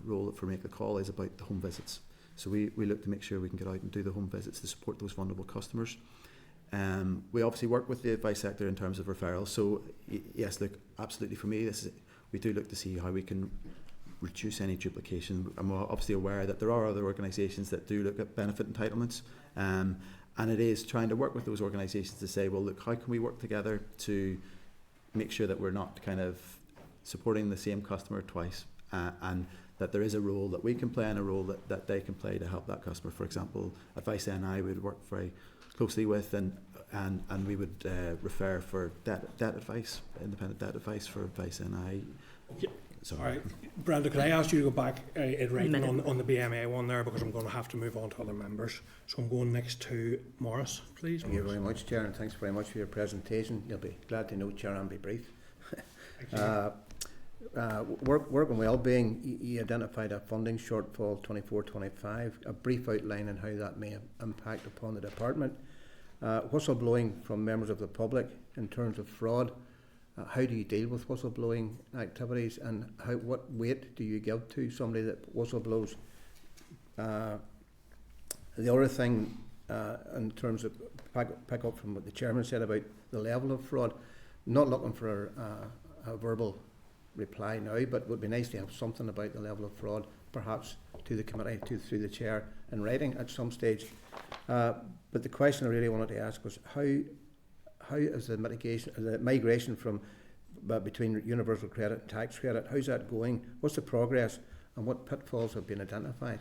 role for Make the Call is about the home visits. So we look to make sure we can get out and do the home visits to support those vulnerable customers. We obviously work with the advice sector in terms of referrals. So yes, look, absolutely for me, we do look to see how we can reduce any duplication. I'm obviously aware that there are other organisations that do look at benefit entitlements. And it is trying to work with those organisations to say, well, look, how can we work together to make sure that we're not kind of supporting the same customer twice, and that there is a role that we can play and a role that they can play to help that customer. For example, Advice NI would work very closely with, and we would refer for debt advice, independent debt advice for Advice NI. Yeah. Sorry. All right, Brenda, could I ask you to go back in writing on the BMA one there, because I'm going to have to move on to other members. So I'm going next to Morris, please. Thank you very much, Chair, and thanks very much for your presentation. You'll be glad to know, Chair, I'll be brief. Work and wellbeing, you identified a funding shortfall 24-25, a brief outline on how that may impact upon the department. Whistleblowing from members of the public in terms of fraud. How do you deal with whistleblowing activities, and what weight do you give to somebody that whistleblows? The other thing, in terms of pick up from what the chairman said about the level of fraud, not looking for a verbal reply now, but it would be nice to have something about the level of fraud, perhaps to the committee, through the chair, in writing at some stage. But the question I really wanted to ask was how is the migration from between universal credit and tax credit. How's that going? What's the progress, and what pitfalls have been identified?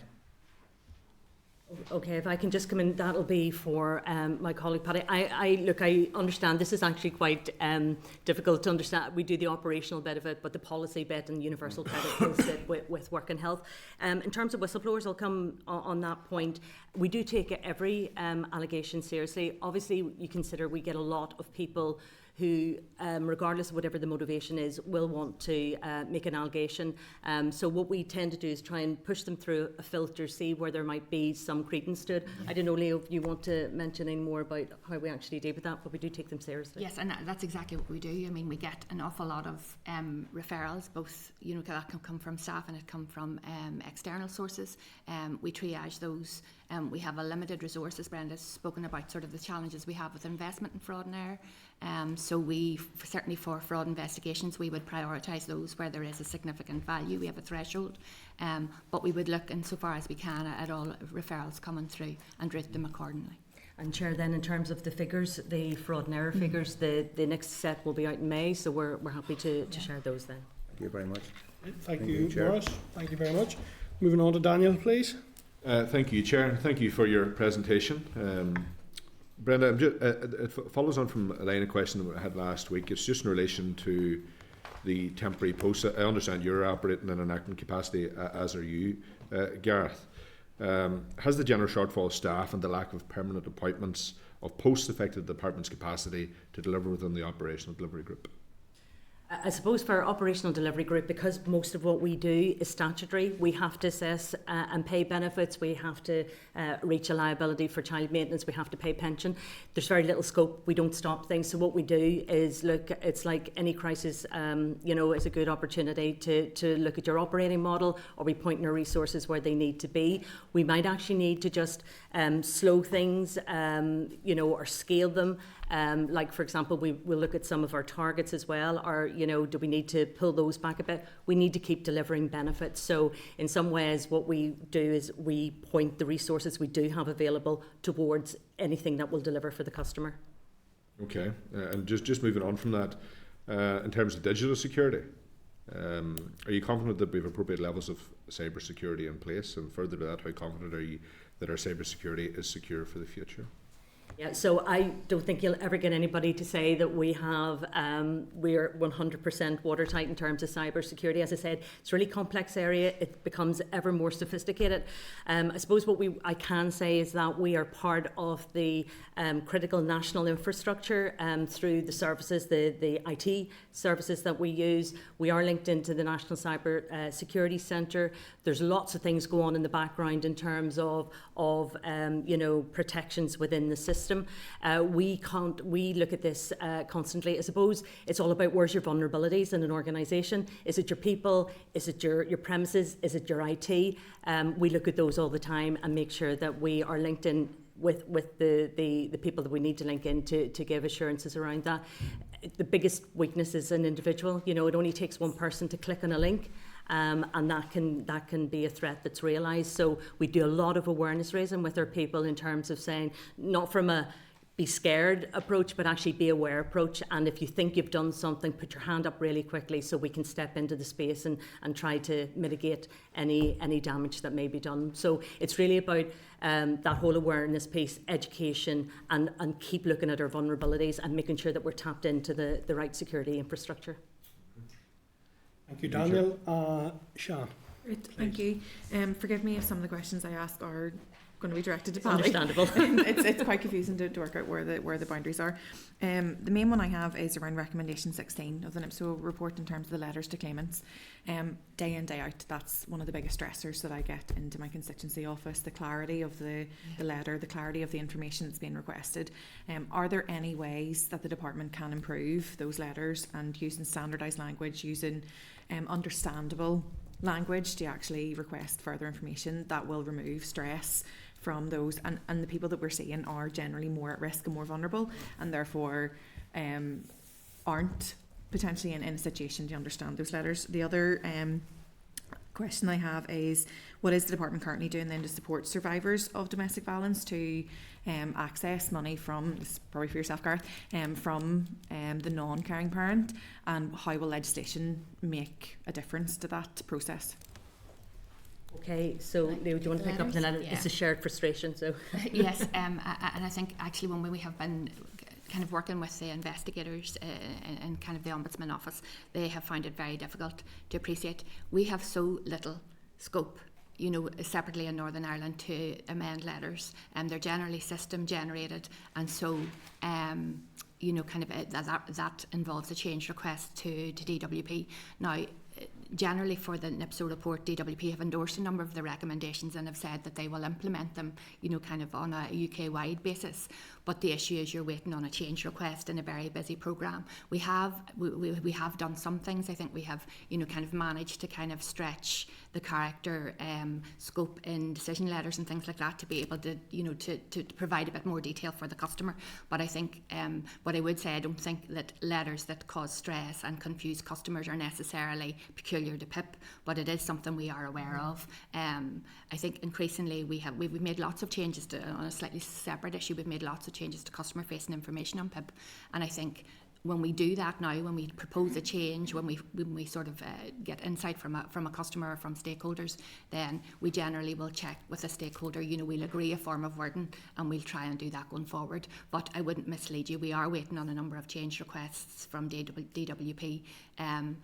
Okay, if I can just come in, that'll be for my colleague Paddy. I understand this is actually quite difficult to understand. We do the operational bit of it, but the policy bit and universal credit will sit with work and health. In terms of whistleblowers, I'll come on that point. We do take every allegation seriously. Obviously, you consider we get a lot of people who, regardless of whatever the motivation is, will want to make an allegation. So what we tend to do is try and push them through a filter, see where there might be some credence to it. I don't know, Leo, if you want to mention any more about how we actually deal with that, but we do take them seriously. Yes, and that's exactly what we do. I mean, we get an awful lot of referrals, both, that can come from staff and it come from external sources. We triage those. We have a limited resource, as Brenda's spoken about, sort of the challenges we have with investment in fraud and error. So we, certainly for fraud investigations, we would prioritise those where there is a significant value. We have a threshold, but we would look insofar as we can at all referrals coming through and route them accordingly. And Chair, then in terms of the figures, the fraud and error figures, the next set will be out in May, so we're happy to share those then. Thank you very much. Thank you, Maurice. Thank you very much. Moving on to Daniel, please. Thank you, Chair. Thank you for your presentation. Brenda, it follows on from a line of question that we had last week. It's just in relation to the temporary posts. I understand you're operating in an acting capacity, as are you, Gareth. Has the general shortfall of staff and the lack of permanent appointments of posts affected the department's capacity to deliver within the operational delivery group? I suppose for our operational delivery group, because most of what we do is statutory, we have to assess and pay benefits, we have to reach a liability for child maintenance, we have to pay pension. There's very little scope, we don't stop things. So what we do is look, it's like any crisis, it's a good opportunity to look at your operating model, or we point our resources where they need to be. We might actually need to just slow things, or scale them. Like, for example, we'll look at some of our targets as well, or, do we need to pull those back a bit? We need to keep delivering benefits. So in some ways, what we do is we point the resources we do have available towards anything that will deliver for the customer. Okay, and just moving on from that, in terms of digital security, are you confident that we have appropriate levels of cyber security in place? And further to that, how confident are you that our cyber security is secure for the future? Yeah, so I don't think you'll ever get anybody to say that we're 100% watertight in terms of cyber security. As I said, it's a really complex area. It becomes ever more sophisticated. I suppose what I can say is that we are part of the critical national infrastructure through the services, the IT services that we use. We are linked into the National Cyber Security Centre. There's lots of things go on in the background in terms of protections within the system. We look at this constantly. I suppose it's all about where's your vulnerabilities in an organisation. Is it your people? Is it your premises? Is it your IT? We look at those all the time and make sure that we are linked in with the people that we need to link in to give assurances around that. The biggest weakness is an individual. It only takes one person to click on a link. And that can be a threat that's realised. So we do a lot of awareness raising with our people in terms of saying, not from a be scared approach, but actually be aware approach. And if you think you've done something, put your hand up really quickly so we can step into the space and try to mitigate any damage that may be done. So it's really about that whole awareness piece, education, and keep looking at our vulnerabilities and making sure that we're tapped into the right security infrastructure. Thank you, Daniel. Sian. Great, thank you. Forgive me if some of the questions I ask are going to be directed to Paddy. Understandable. It's quite confusing to work out where the boundaries are. The main one I have is around recommendation 16 of the NIPSO report in terms of the letters to claimants. Day in, day out, that's one of the biggest stressors that I get into my constituency office, the clarity of the letter, the clarity of the information that's being requested. Are there any ways that the department can improve those letters and using standardised language, using understandable language to actually request further information that will remove stress from those, and the people that we're seeing are generally more at risk and more vulnerable, and therefore aren't potentially in a situation to understand those letters. The other question I have is, what is the department currently doing then to support survivors of domestic violence to access money from, this is probably for yourself, Gareth, from the non-caring parent, and how will legislation make a difference to that process? Okay, so Leo, do you want to pick up the letter? Yeah. It's a shared frustration, so. Yes, and I think actually when we have been kind of working with the investigators and kind of the Ombudsman office, they have found it very difficult to appreciate. We have so little scope, you know, separately in Northern Ireland to amend letters, and they're generally system generated, and so you know, kind of that involves a change request to DWP. Now, generally for the NIPSO report, DWP have endorsed a number of the recommendations and have said that they will implement them, you know, kind of on a UK-wide basis. But the issue is you're waiting on a change request in a very busy programme. We have done some things. I think we have, you know, kind of managed to kind of stretch the character scope in decision letters and things like that to be able to, you know, to provide a bit more detail for the customer. But I think, what I would say, I don't think that letters that cause stress and confuse customers are necessarily peculiar to PIP, but it is something we are aware of. I think increasingly we've made lots of changes to, on a slightly separate issue, we've made lots of changes to customer facing information on PIP, and I think when we do that now, when we propose a change, when we sort of get insight from a customer or from stakeholders, then we generally will check with a stakeholder, you know, we'll agree a form of wording and we'll try and do that going forward. But I wouldn't mislead you, we are waiting on a number of change requests from DWP, and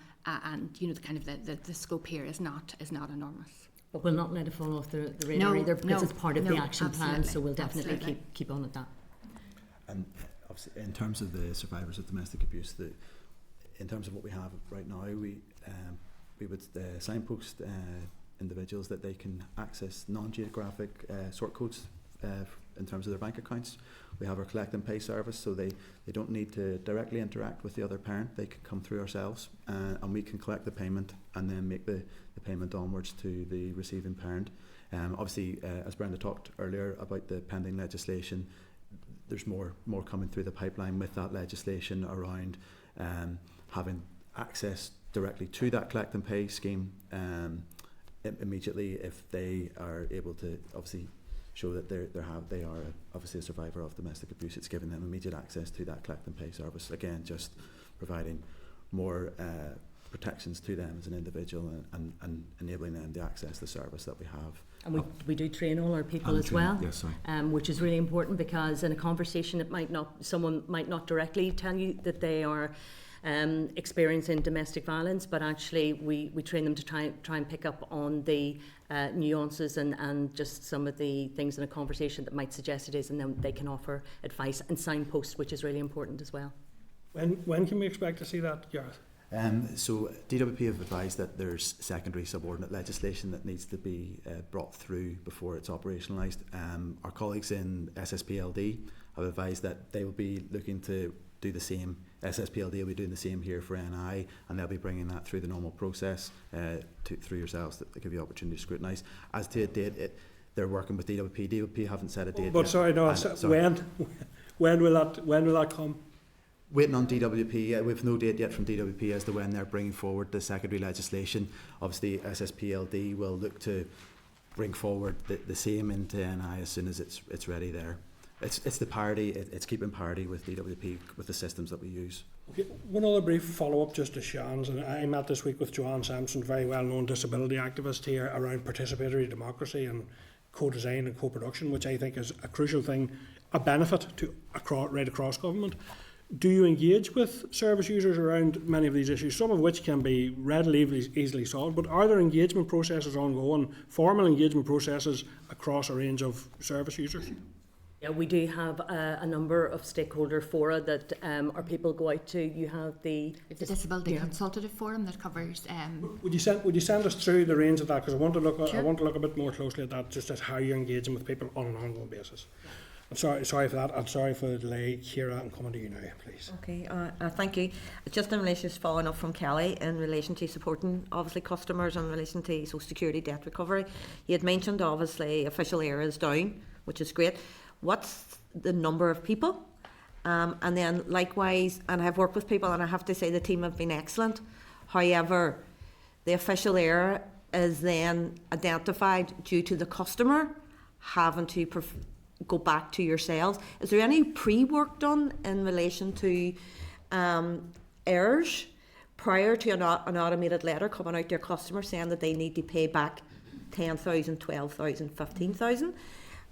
you know, the kind of the scope here is not enormous. But we'll not let it fall off the radar either, because it's part of the action plan, absolutely, so we'll definitely absolutely. keep on at that. And obviously, in terms of the survivors of domestic abuse, in terms of what we have right now, we would signpost individuals that they can access non-geographic sort codes in terms of their bank accounts. We have our collect and pay service, so they don't need to directly interact with the other parent. They can come through ourselves, and we can collect the payment and then make the payment onwards to the receiving parent. Obviously, as Brenda talked earlier about the pending legislation, there's more coming through the pipeline with that legislation around having access directly to that collect and pay scheme immediately if they are able to obviously show that they are obviously a survivor of domestic abuse. It's giving them immediate access to that collect and pay service. Again, just providing more protections to them as an individual and enabling them to access the service that we have. And we do train all our people as well, yes, sorry. Which is really important, because in a conversation someone might not directly tell you that they are experiencing domestic violence, but actually we train them to try and pick up on the nuances and just some of the things in a conversation that might suggest it is, and then they can offer advice and signpost, which is really important as well. When can we expect to see that, Gareth? So DWP have advised that there's secondary subordinate legislation that needs to be brought through before it's operationalised. Our colleagues in SSPLD have advised that they will be looking to do the same. SSPLD will be doing the same here for NI, and they'll be bringing that through the normal process through yourselves to give you the opportunity to scrutinise. As to a date, they're working with DWP. DWP haven't set a date But yet. sorry, no, when will that come? Waiting on DWP. We've no date yet from DWP as to when they're bringing forward the secondary legislation. Obviously, SSPLD will look to bring forward the same into NI as soon as it's ready there. It's the parity. It's keeping parity with DWP with the systems that we use. Okay, one other brief follow-up just to Sean's, and I met this week with Joanne Sampson, very well-known disability activist here, around participatory democracy and co-design and co-production, which I think is a crucial thing, a benefit to right across government. Do you engage with service users around many of these issues, some of which can be readily easily solved, but are there engagement processes ongoing, formal engagement processes across a range of service users? Yeah, we do have a number of stakeholder fora that our people go out to. You have the Disability Consultative Forum that covers. Would you send us through the range of that, because I want to look Sure. I want to look a bit more closely at that, just as how you're engaging with people on an ongoing basis. I'm sorry for that. I'm sorry for the delay. Ciara, I'm coming to you now, please. Okay, thank you. Just in relation to following up from Kelly in relation to supporting obviously customers in relation to social security debt recovery, you had mentioned obviously official area is down, which is great. What's the number of people? And then likewise, and I've worked with people and I have to say the team have been excellent. However, the official area is then identified due to the customer having to go back to yourselves. Is there any pre-work done in relation to errors prior to an automated letter coming out to your customer saying that they need to pay back 10,000, 12,000, 15,000?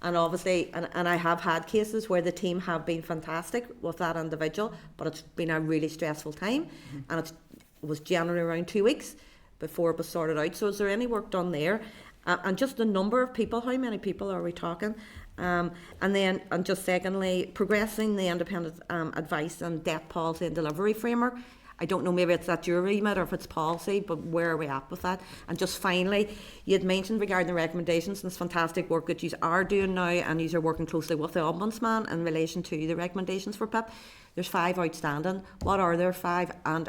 And obviously, and I have had cases where the team have been fantastic with that individual, but it's been a really stressful time, and it was generally around 2 weeks before it was sorted out. So is there any work done there? And just the number of people, how many people are we talking? And just secondly, progressing the independent advice and debt policy and delivery framework. I don't know, maybe it's at your remit or if it's policy, but where are we at with that? And just finally, you had mentioned regarding the recommendations and this fantastic work that you are doing now, and you are working closely with the Ombudsman in relation to the recommendations for PIP. There's 5 outstanding. What are there 5? And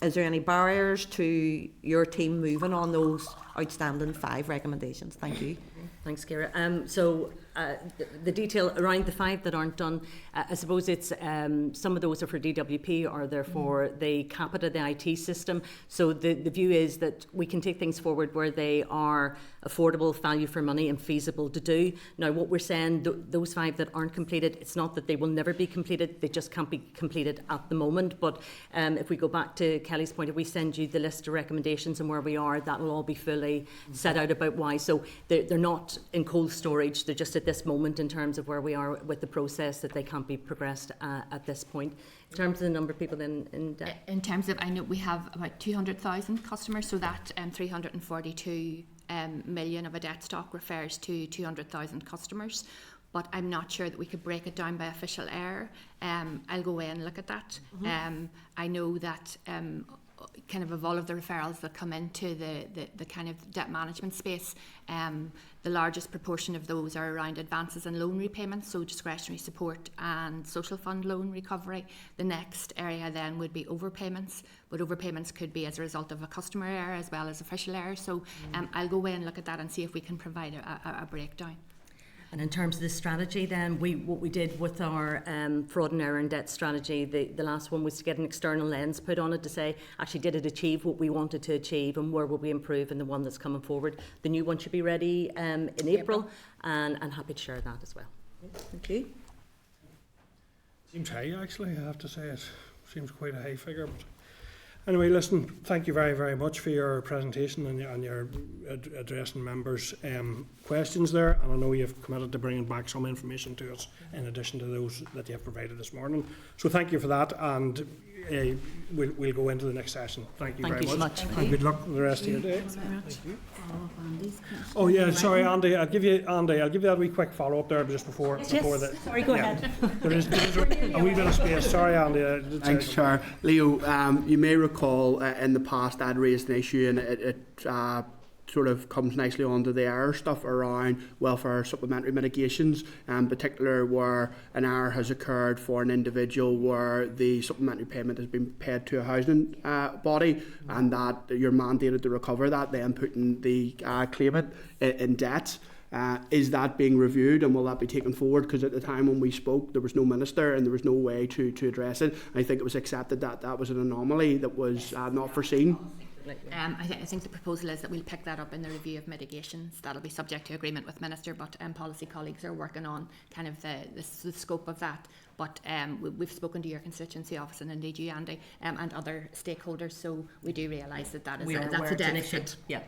is there any barriers to your team moving on those outstanding 5 recommendations? Thank you. Thanks, Ciara. The detail around the 5 that aren't done, I suppose it's some of those are for DWP or they're for the capita, the IT system. So the view is that we can take things forward where they are affordable, value for money and feasible to do. Now what we're saying, those 5 that aren't completed, it's not that they will never be completed, they just can't be completed at the moment. But if we go back to Kelly's point, if we send you the list of recommendations and where we are, that will all be fully set out about why. So they're not in cold storage, they're just at this moment in terms of where we are with the process, that they can't be progressed at this point. In terms of the number of people in debt? In terms of, I know we have about 200,000 customers, so that 342 million of a debt stock refers to 200,000 customers. But I'm not sure that we could break it down by official error. I'll go away and look at that. I know that kind of all of the referrals that come into the kind of debt management space, the largest proportion of those are around advances and loan repayments, so discretionary support and social fund loan recovery. The next area then would be overpayments, but overpayments could be as a result of a customer error as well as official error. So I'll go away and look at that and see if we can provide a breakdown. And in terms of the strategy then, what we did with our fraud and error and debt strategy, the last one was to get an external lens put on it to say, actually, did it achieve what we wanted to achieve and where will we improve in the one that's coming forward? The new one should be ready in April, and I'm happy to share that as well. Thank you. Seems high, actually, I have to say. It seems quite a high figure. But anyway, listen, thank you very, very much for your presentation and your addressing members' questions there. And I know you've committed to bringing back some information to us in addition to those that you have provided this morning. So thank you for that, and we'll go into the next session. Thank you very much. And good luck with the rest of your day. Thank you. Oh yeah, sorry, Andy. I'll give you that wee quick follow up there just before. Sorry, go ahead. There is a wee bit of space. Sorry, Andy. Thanks, Chair. Leo, you may recall in the past I'd raised an issue, and it sort of comes nicely onto the error stuff around welfare supplementary mitigations, in particular where an error has occurred for an individual where the supplementary payment has been paid to a housing body, and that you're mandated to recover that, then putting the claimant in debt. Is that being reviewed, and will that be taken forward? Because at the time when we spoke, there was no minister and there was no way to address it. I think it was accepted that that was an anomaly that was not foreseen. I think the proposal is that we'll pick that up in the review of mitigations. That'll be subject to agreement with Minister, but policy colleagues are working on kind of the scope of that. But we've spoken to your constituency office and indeed you, Andy, and other stakeholders, so we do realise that that's a deficit. Yeah.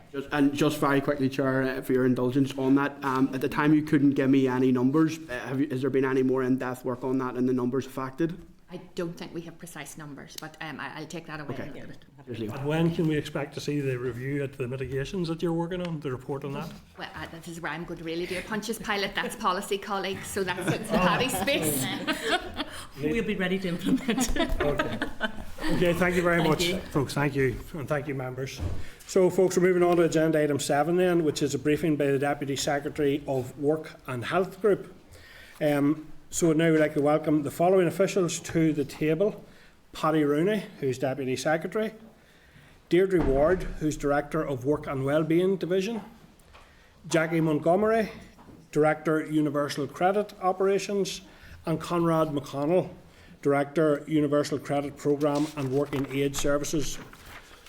Just very quickly, Chair, for your indulgence on that, at the time you couldn't give me any numbers. Has there been any more in-depth work on that and the numbers affected? I don't think we have precise numbers, but I'll take that away. Okay. And when can we expect to see the review at the mitigations that you're working on, the report on that? Well, this is where I'm going to really do a Pontius Pilate. That's policy colleagues, so that's the Paddy space. We'll be ready to implement. Okay, thank you very much, folks. Thank you, and thank you, members. So, folks, we're moving on to agenda item 7 then, which is a briefing by the Deputy Secretary of Work and Health Group. So now we'd like to welcome the following officials to the table: Paddy Rooney, who's Deputy Secretary; Deirdre Ward, who's Director of Work and Wellbeing Division; Jackie Montgomery, Director Universal Credit Operations; and Conrad McConnell, Director Universal Credit Programme and Working Age Services.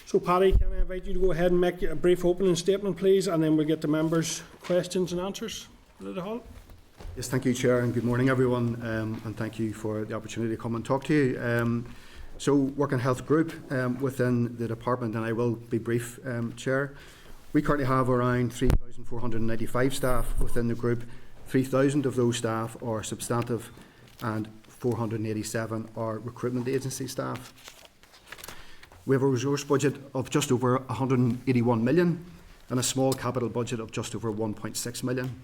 So Paddy, can I invite invite you to go ahead and make a brief opening statement, please, and then we'll get to members' questions and answers. Hall. Yes, thank you, Chair, and good morning, everyone, and thank you for the opportunity to come and talk to you. So, Work and Health Group within the department, and I will be brief, Chair. We currently have around 3,495 staff within the group. 3,000 of those staff are substantive and 487 are recruitment agency staff. We have a resource budget of just over 181 million and a small capital budget of just over 1.6 million.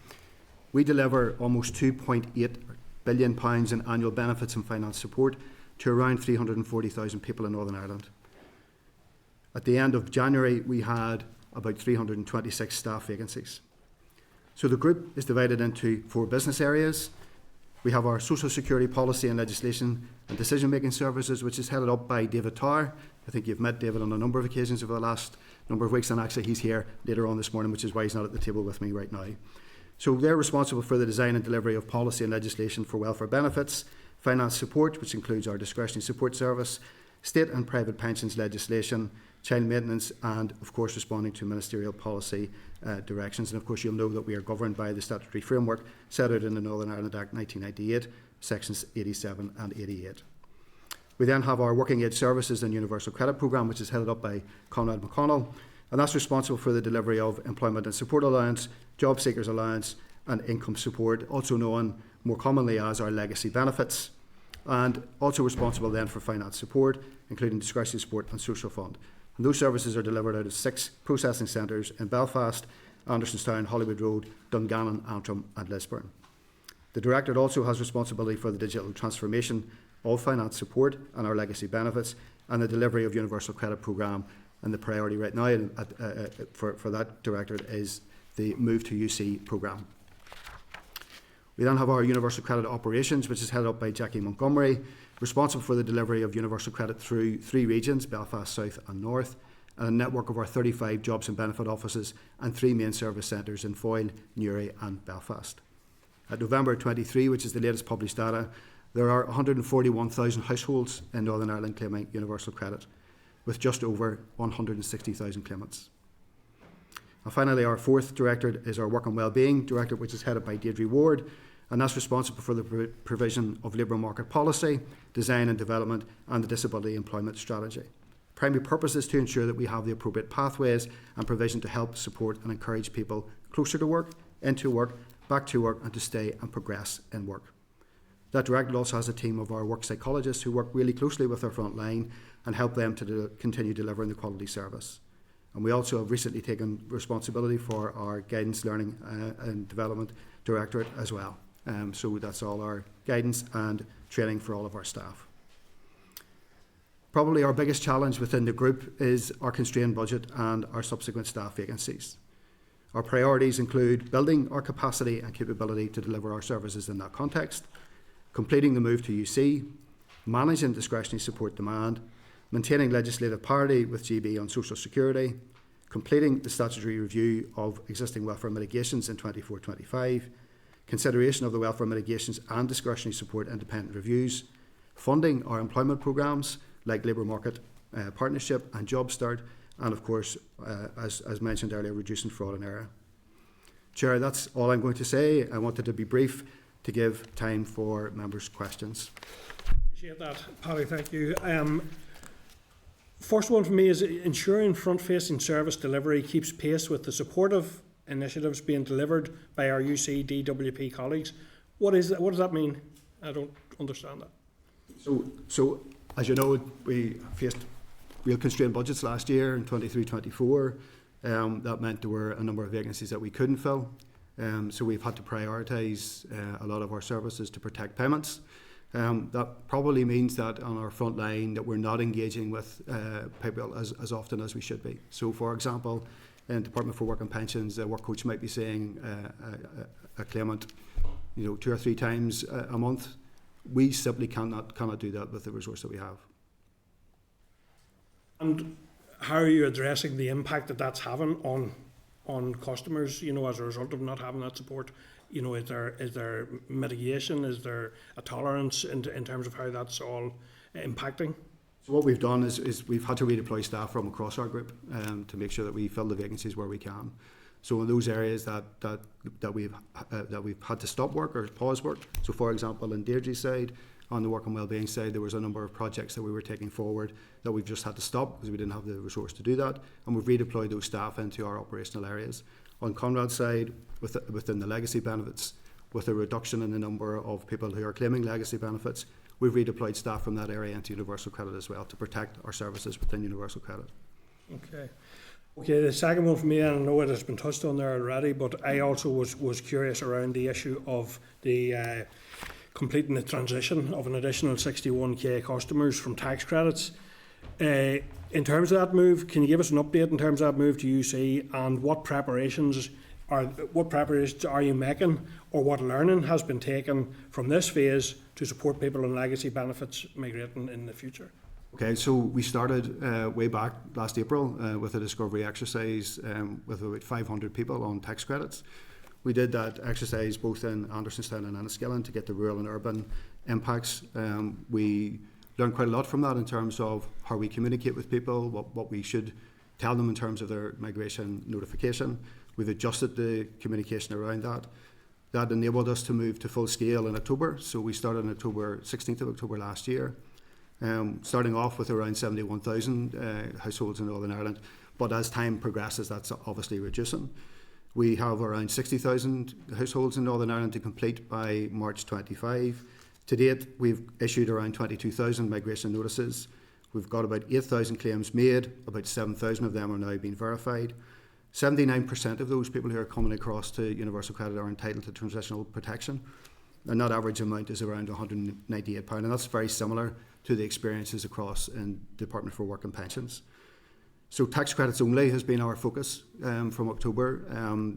We deliver almost £2.8 billion in annual benefits and finance support to around 340,000 people in Northern Ireland. At the end of January, we had about 326 staff vacancies. So the group is divided into 4 business areas. We have our Social Security Policy and Legislation and Decision-Making Services, which is headed up by David Tower. I think you've met David on a number of occasions over the last number of weeks, and actually he's here later on this morning, which is why he's not at the table with me right now. So they're responsible for the design and delivery of policy and legislation for welfare benefits, finance support, which includes our discretionary support service, state and private pensions legislation, child maintenance, and of course responding to ministerial policy directions. And of course you'll know that we are governed by the statutory framework set out in the Northern Ireland Act 1998, sections 87 and 88. We then have our Working Age Services and Universal Credit Programme, which is headed up by Conrad McConnell, and that's responsible for the delivery of Employment and Support Allowance, Job Seekers Allowance and Income Support, also known more commonly as our legacy benefits, and also responsible then for finance support, including discretionary support and social fund. And those services are delivered out of 6 processing centres in Belfast, Andersonstown, Hollywood Road, Dungannon, Antrim and Lisburn. The Directorate also has responsibility for the digital transformation of finance support and our legacy benefits and the delivery of Universal Credit Programme, and the priority right now for that Directorate is the Move to UC programme. We then have our Universal Credit Operations, which is headed up by Jackie Montgomery, responsible for the delivery of Universal Credit through 3 regions, Belfast South and North, and a network of our 35 jobs and benefit offices and 3 main service centres in Foyle, Newry and Belfast. At November 23, which is the latest published data, there are 141,000 households in Northern Ireland claiming Universal Credit, with just over 160,000 claimants. And finally, our 4th Directorate is our Work and Wellbeing Directorate, which is headed by Deirdre Ward, and that's responsible for the provision of labour market policy, design and development, and the disability employment strategy. Primary purpose is to ensure that we have the appropriate pathways and provision to help, support and encourage people closer to work, into work, back to work, and to stay and progress in work. That Directorate also has a team of our work psychologists who work really closely with our front line and help them to continue delivering the quality service. And we also have recently taken responsibility for our Guidance, Learning and Development Directorate as well. So that's all our guidance and training for all of our staff. Probably our biggest challenge within the group is our constrained budget and our subsequent staff vacancies. Our priorities include building our capacity and capability to deliver our services in that context, completing the move to UC, managing discretionary support demand, maintaining legislative parity with GB on social security, completing the statutory review of existing welfare mitigations in 24-25, consideration of the welfare mitigations and discretionary support independent reviews, funding our employment programmes like Labour Market Partnership and Job Start, and of course, as mentioned earlier, reducing fraud and error. Chair, that's all I'm going to say. I wanted to be brief to give time for members' questions. Appreciate that, Paddy, thank you. First one for me is ensuring front-facing service delivery keeps pace with the supportive initiatives being delivered by our UC DWP colleagues. What does that mean? I don't understand that. So as you know, we faced real constrained budgets last year in 23-24. That meant there were a number of vacancies that we couldn't fill. So we've had to prioritise a lot of our services to protect payments. That probably means that on our front line that we're not engaging with people as often as we should be. So for example, in Department for Work and Pensions, a work coach might be seeing a claimant 2 or 3 times a month. We simply cannot do that with the resource that we have. And how are you addressing the impact that that's having on customers, as a result of not having that support? Is there mitigation? Is there a tolerance in terms of how that's all impacting? So what we've done is we've had to redeploy staff from across our group to make sure that we fill the vacancies where we can. So in those areas that we've had to stop work or pause work, so for example in Deirdre's side, on the work and wellbeing side, there was a number of projects that we were taking forward that we've just had to stop because we didn't have the resource to do that, and we've redeployed those staff into our operational areas. On Conrad's side, within the legacy benefits, with a reduction in the number of people who are claiming legacy benefits, we've redeployed staff from that area into universal credit as well to protect our services within universal credit. Okay, the second one for me, and I know it has been touched on there already, but I also was curious around the issue of the completing the transition of an additional 61k customers from tax credits. In terms of that move, can you give us an update in terms of that move to UC, and what preparations are you making, or what learning has been taken from this phase to support people on legacy benefits migrating in the future? Okay, so we started way back last April with a discovery exercise with about 500 people on tax credits. We did that exercise both in Andersonstown and Enniskillen to get the rural and urban impacts. We learned quite a lot from that in terms of how we communicate with people, what we should tell them in terms of their migration notification. We've adjusted the communication around that. That enabled us to move to full scale in October. So we started on 16th of October last year. Starting off with around 71,000 households in Northern Ireland, but as time progresses that's obviously reducing. We have around 60,000 households in Northern Ireland to complete by March 25. To date we've issued around 22,000 migration notices. We've got about 8,000 claims made, about 7,000 of them are now being verified. 79% of those people who are coming across to universal credit are entitled to transitional protection, and that average amount is around £198, and that's very similar to the experiences across in Department for Work and Pensions. So tax credits only has been our focus from October.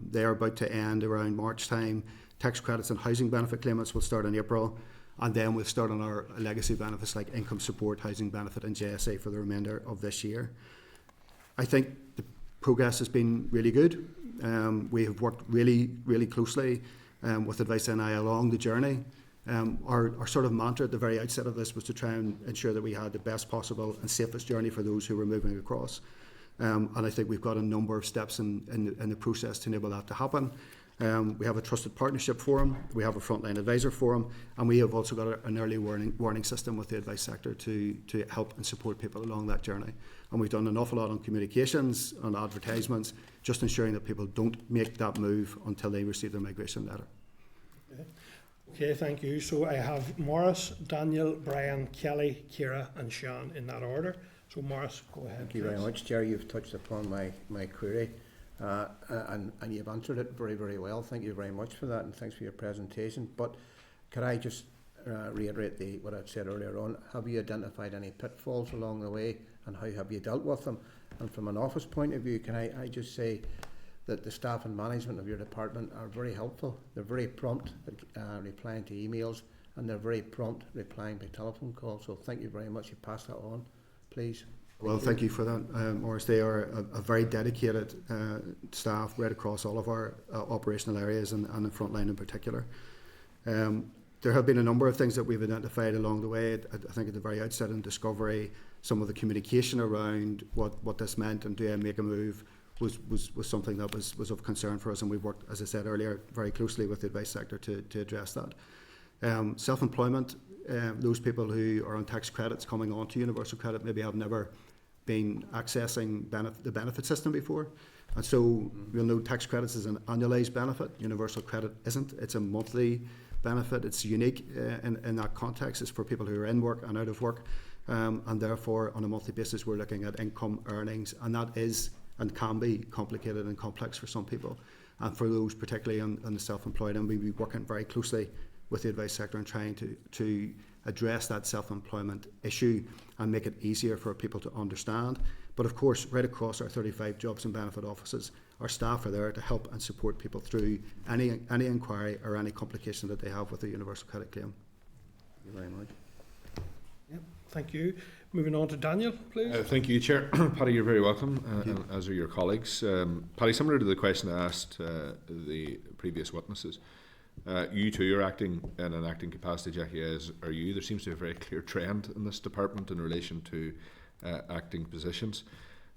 They are about to end around March time. Tax credits and housing benefit claimants will start in April, and then we'll start on our legacy benefits like income support, housing benefit and JSA for the remainder of this year. I think the progress has been really good. We have worked really closely with Advice NI along the journey. Our sort of mantra at the very outset of this was to try and ensure that we had the best possible and safest journey for those who were moving across. And I think we've got a number of steps in the process to enable that to happen. We have a trusted partnership forum, we have a frontline advisor forum, and we have also got an early warning system with the advice sector to help and support people along that journey. And we've done an awful lot on communications, on advertisements, just ensuring that people don't make that move until they receive their migration letter. Okay, thank you. So I have Maurice, Daniel, Brian, Kelly, Ciara and Sean in that order. So Maurice, go ahead. Thank you very much, Chair. You've touched upon my query and you've answered it very well. Thank you very much for that, and thanks for your presentation. But could I just reiterate what I'd said earlier on? Have you identified any pitfalls along the way, and how have you dealt with them? And from an office point of view, can I just say that the staff and management of your department are very helpful. They're very prompt at replying to emails, and they're very prompt replying by telephone calls. So thank you very much. You pass that on, please. Well, thank you for that, Maurice. They are a very dedicated staff right across all of our operational areas and the front line in particular. There have been a number of things that we've identified along the way. I think at the very outset in discovery, some of the communication around what this meant and do I make a move was something that was of concern for us, and we've worked, as I said earlier, very closely with the advice sector to address that. Self-employment, those people who are on tax credits coming on to universal credit maybe have never been accessing the benefit system before, and so we'll know tax credits is an annualised benefit. Universal credit isn't. It's a monthly benefit. It's unique in that context. It's for people who are in work and out of work, and therefore on a monthly basis we're looking at income earnings, and that is and can be complicated and complex for some people, and for those particularly on the self-employed, and we'll be working very closely with the advice sector and trying to address that self-employment issue and make it easier for people to understand. But of course, right across our 35 jobs and benefit offices, our staff are there to help and support people through any inquiry or any complication that they have with a universal credit claim. Thank you very much. Yep, thank you. Moving on to Daniel, please. Thank you, Chair. Paddy, you're very welcome, as are your colleagues. Paddy, similar to the question I asked the previous witnesses, You too are acting in an acting capacity, Jackie, as are you. There seems to be a very clear trend in this department in relation to acting positions.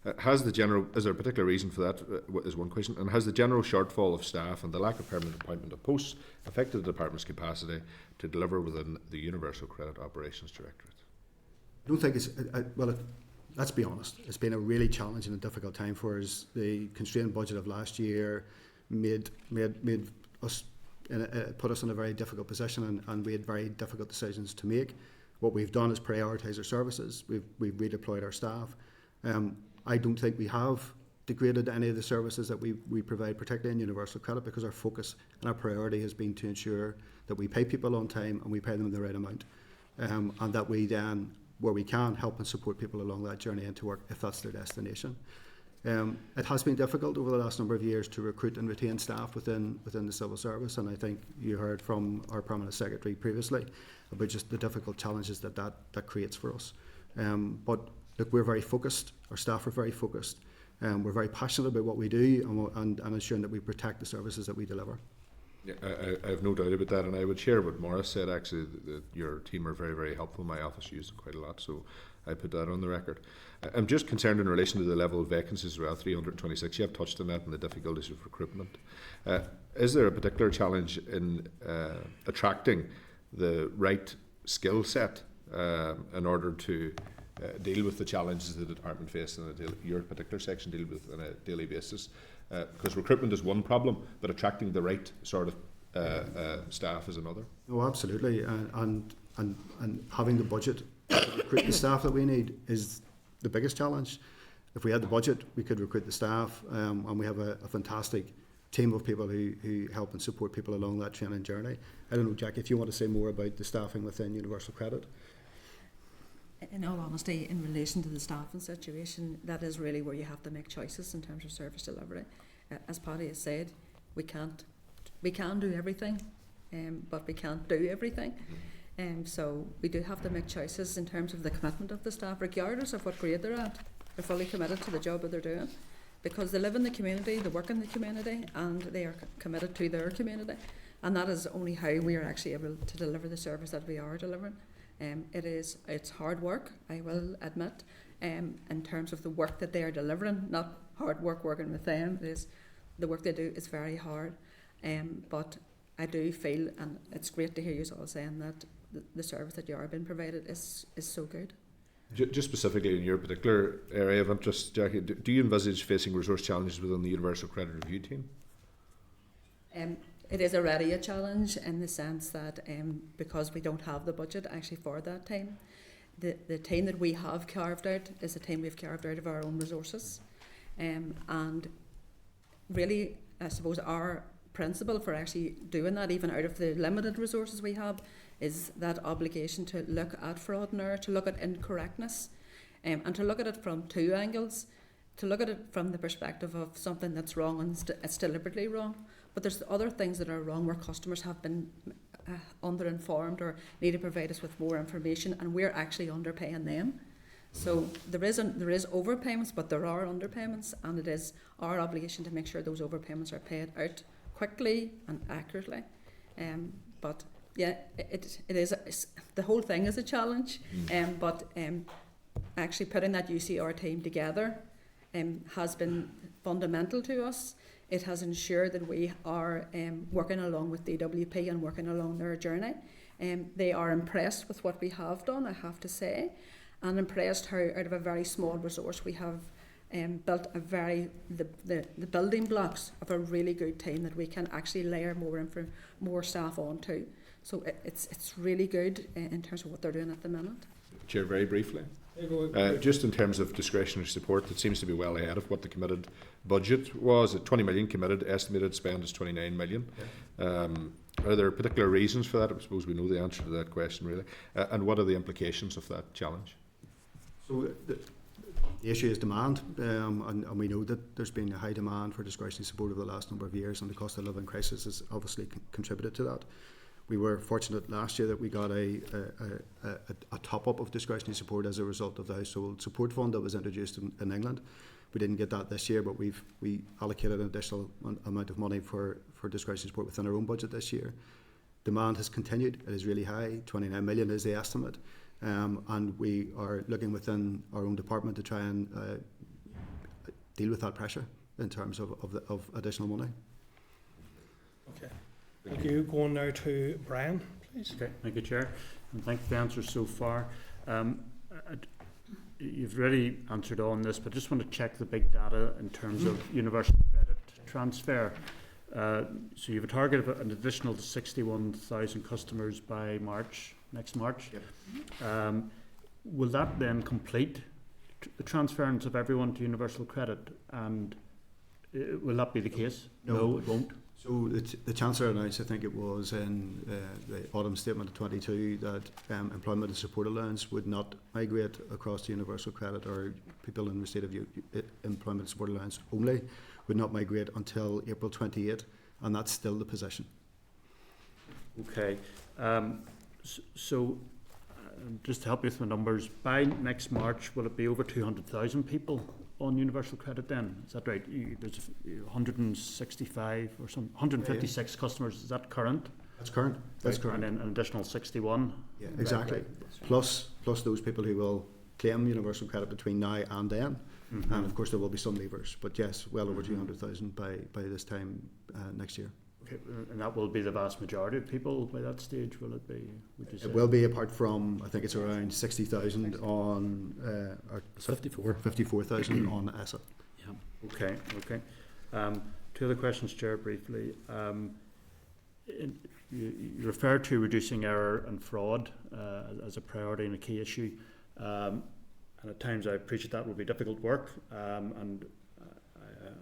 Is there a particular reason for that, is one question, and has the general shortfall of staff and the lack of permanent appointment of posts affected the department's capacity to deliver within the Universal Credit Operations Directorate? I don't think it's, let's be honest, it's been a really challenging and difficult time for us. The constrained budget of last year made us, put us in a very difficult position, and we had very difficult decisions to make. What we've done is prioritise our services. We've redeployed our staff. I don't think we have degraded any of the services that we provide, particularly in Universal Credit, because our focus and our priority has been to ensure that we pay people on time and we pay them the right amount, and that we then, where we can, help and support people along that journey into work if that's their destination. It has been difficult over the last number of years to recruit and retain staff within the civil service, and I think you heard from our Permanent Secretary previously about just the difficult challenges that creates for us. But look, we're very focused, our staff are very focused, we're very passionate about what we do and ensuring that we protect the services that we deliver. Yeah, I have no doubt about that, and I would share what Maurice said actually, that your team are very, very helpful. My office used them quite a lot, so I put that on the record. I'm just concerned in relation to the level of vacancies as well, 326. You have touched on that and the difficulties of recruitment. Is there a particular challenge in attracting the right skill set in order to deal with the challenges the department faces and your particular section deal with on a daily basis? Because recruitment is one problem, but attracting the right sort of staff is another. Oh, absolutely, and having the budget to recruit the staff that we need is the biggest challenge. If we had the budget, we could recruit the staff, and we have a fantastic team of people who help and support people along that training journey. I don't know, Jack, if you want to say more about the staffing within Universal Credit. In all honesty, in relation to the staffing situation, that is really where you have to make choices in terms of service delivery. As Paddy has said, we can do everything, but we can't do everything. So we do have to make choices in terms of the commitment of the staff, regardless of what grade they're at. They're fully committed to the job that they're doing, because they live in the community, they work in the community, and they are committed to their community. And that is only how we are actually able to deliver the service that we are delivering. It's hard work, I will admit, in terms of the work that they are delivering, not hard work working with them. It is, the work they do is very hard, but I do feel, and it's great to hear you all saying that the service that you are being provided is so good. Just specifically in your particular area of interest, Jackie, do you envisage facing resource challenges within the Universal Credit Review team? It is already a challenge in the sense that because we don't have the budget actually for that team, the team that we have carved out is a team we've carved out of our own resources, and really I suppose our principle for actually doing that, even out of the limited resources we have, is that obligation to look at fraud and error, to look at incorrectness, and to look at it from two angles. To look at it from the perspective of something that's wrong and it's deliberately wrong, but there's other things that are wrong where customers have been under-informed or need to provide us with more information, and we're actually underpaying them. So there is overpayments, but there are underpayments, and it is our obligation to make sure those overpayments are paid out quickly and accurately. But yeah, it is the whole thing is a challenge. But actually putting that UCR team together has been fundamental to us. It has ensured that we are working along with DWP and working along their journey. They are impressed with what we have done, I have to say, and impressed how out of a very small resource we have built the building blocks of a really good team that we can actually layer more staff onto. So it's really good in terms of what they're doing at the minute. Chair, very briefly. Just in terms of discretionary support, it seems to be well ahead of what the committed budget was. At 20 million committed, estimated spend is 29 million. Are there particular reasons for that? I suppose we know the answer to that question, really. And what are the implications of that challenge? So the issue is demand, and we know that there's been a high demand for discretionary support over the last number of years, and the cost of living crisis has obviously contributed to that. We were fortunate last year that we got a top-up of discretionary support as a result of the Household Support Fund that was introduced in England. We didn't get that this year, but we allocated an additional amount of money for discretionary support within our own budget this year. Demand has continued. It is really high. 29 million is the estimate. And we are looking within our own department to try and deal with that pressure in terms of additional money. Okay. Thank you. Going now to Brian, please. Okay, thank you, Chair, and thank you for the answers so far. You've already answered on this, but I just want to check the big data in terms of universal credit transfer. So you have a target of an additional 61,000 customers by next March. Yep. Will that then complete the transference of everyone to universal credit? And will that be the case? No, it won't. So the Chancellor announced, I think it was in the autumn statement of 22, that employment and support allowance would not migrate across to universal credit, or people in receipt of employment and support allowance only would not migrate until April 28, and that's still the position. Okay. So just to help you with the numbers, by next March, will it be over 200,000 people on universal credit then? Is that right? There's 165 or some 156 customers. Is that current? That's current. That's current. And then an additional 61. Yeah, exactly. Right. Plus those people who will claim universal credit between now and then. Mm-hmm. And of course there will be some leavers. But yes, well over 200,000 by this time next year. Okay, and that will be the vast majority of people by that stage, will it be? Would you say? It will be, apart from, I think it's around 60,000 on, or 54,000 on ESSA. Yeah. Okay. Two other questions, Chair, briefly. You refer to reducing error and fraud as a priority and a key issue. And at times I appreciate that will be difficult work, and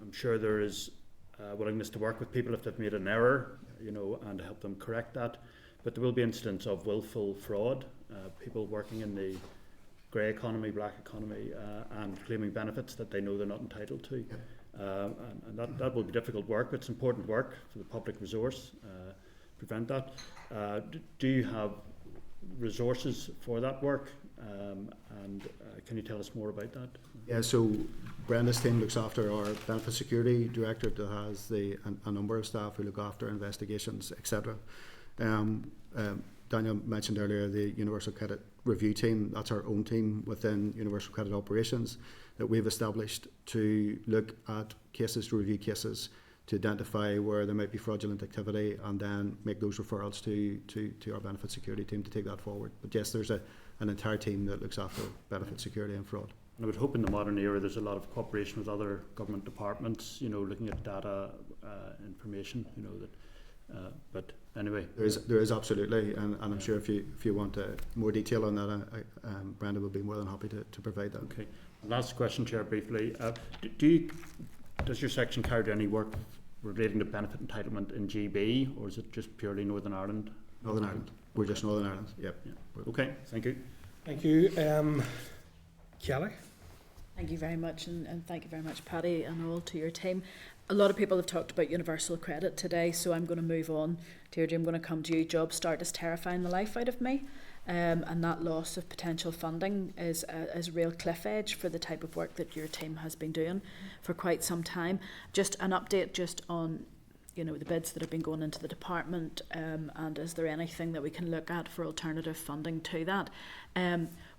I'm sure there is willingness to work with people if they've made an error, and to help them correct that. But there will be incidents of willful fraud, people working in the grey economy, black economy, and claiming benefits that they know they're not entitled to. And that will be difficult work. It's important work for the public resource, prevent that. Do you have resources for that work? And can you tell us more about that? Yeah, so Brenda's team looks after our benefit security directorate that has a number of staff who look after investigations, etc. Daniel mentioned earlier the Universal Credit Review team. That's our own team within Universal Credit Operations that we've established to look at cases, to review cases, to identify where there might be fraudulent activity, and then make those referrals to our benefit security team to take that forward. But yes, there's an entire team that looks after benefit security and fraud. And I would hope in the modern era there's a lot of cooperation with other government departments, looking at data, information, but anyway. There is absolutely, and I'm sure if you want more detail on that, Brenda would be more than happy to provide that. Okay. Last question, Chair, briefly. Does your section carry any work relating to benefit entitlement in GB, or is it just purely Northern Ireland? Northern Ireland. We're just Northern Ireland. Yep. Yeah. Okay. Thank you. Thank you. Kelly? Thank you very much, and thank you very much, Paddy, and all to your team. A lot of people have talked about universal credit today, so I'm going to move on. Deirdre, I'm going to come to you. Job start is terrifying the life out of me, and that loss of potential funding is a real cliff edge for the type of work that your team has been doing for quite some time. Just an update just on the bids that have been going into the department, and is there anything that we can look at for alternative funding to that?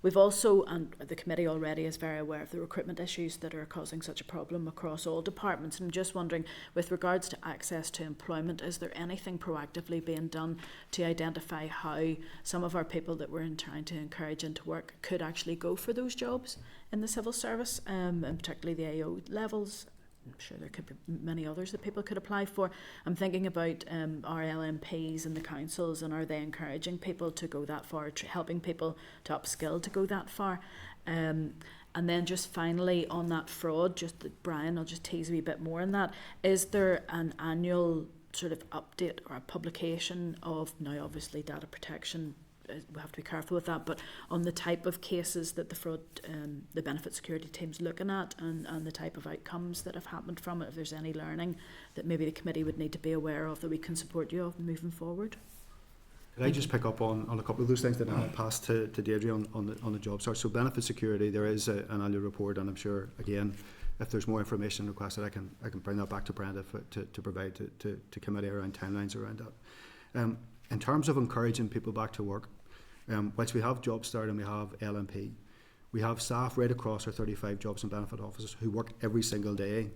We've also, and the committee already is very aware of the recruitment issues that are causing such a problem across all departments. And I'm just wondering, with regards to access to employment, is there anything proactively being done to identify how some of our people that we're trying to encourage into work could actually go for those jobs in the civil service, and particularly the AO levels? I'm sure there could be many others that people could apply for. I'm thinking about our LMPs and the councils, and are they encouraging people to go that far, helping people to upskill to go that far? And then just finally on that fraud, Brian, I'll just tease a wee bit more on that. Is there an annual sort of update or a publication of, now obviously data protection, we have to be careful with that, but on the type of cases that the fraud, the benefit security team's looking at, and the type of outcomes that have happened from it, if there's any learning that maybe the committee would need to be aware of that we can support you of moving forward. Could I just pick up on a couple of those things that I'll pass to Deirdre on the job search? So benefit security, there is an annual report, and I'm sure, again, if there's more information requested, I can bring that back to Brenda to provide to committee around timelines around that. In terms of encouraging people back to work, whilst we have Job Start and we have LMP, we have staff right across our 35 jobs and benefit offices who work every single day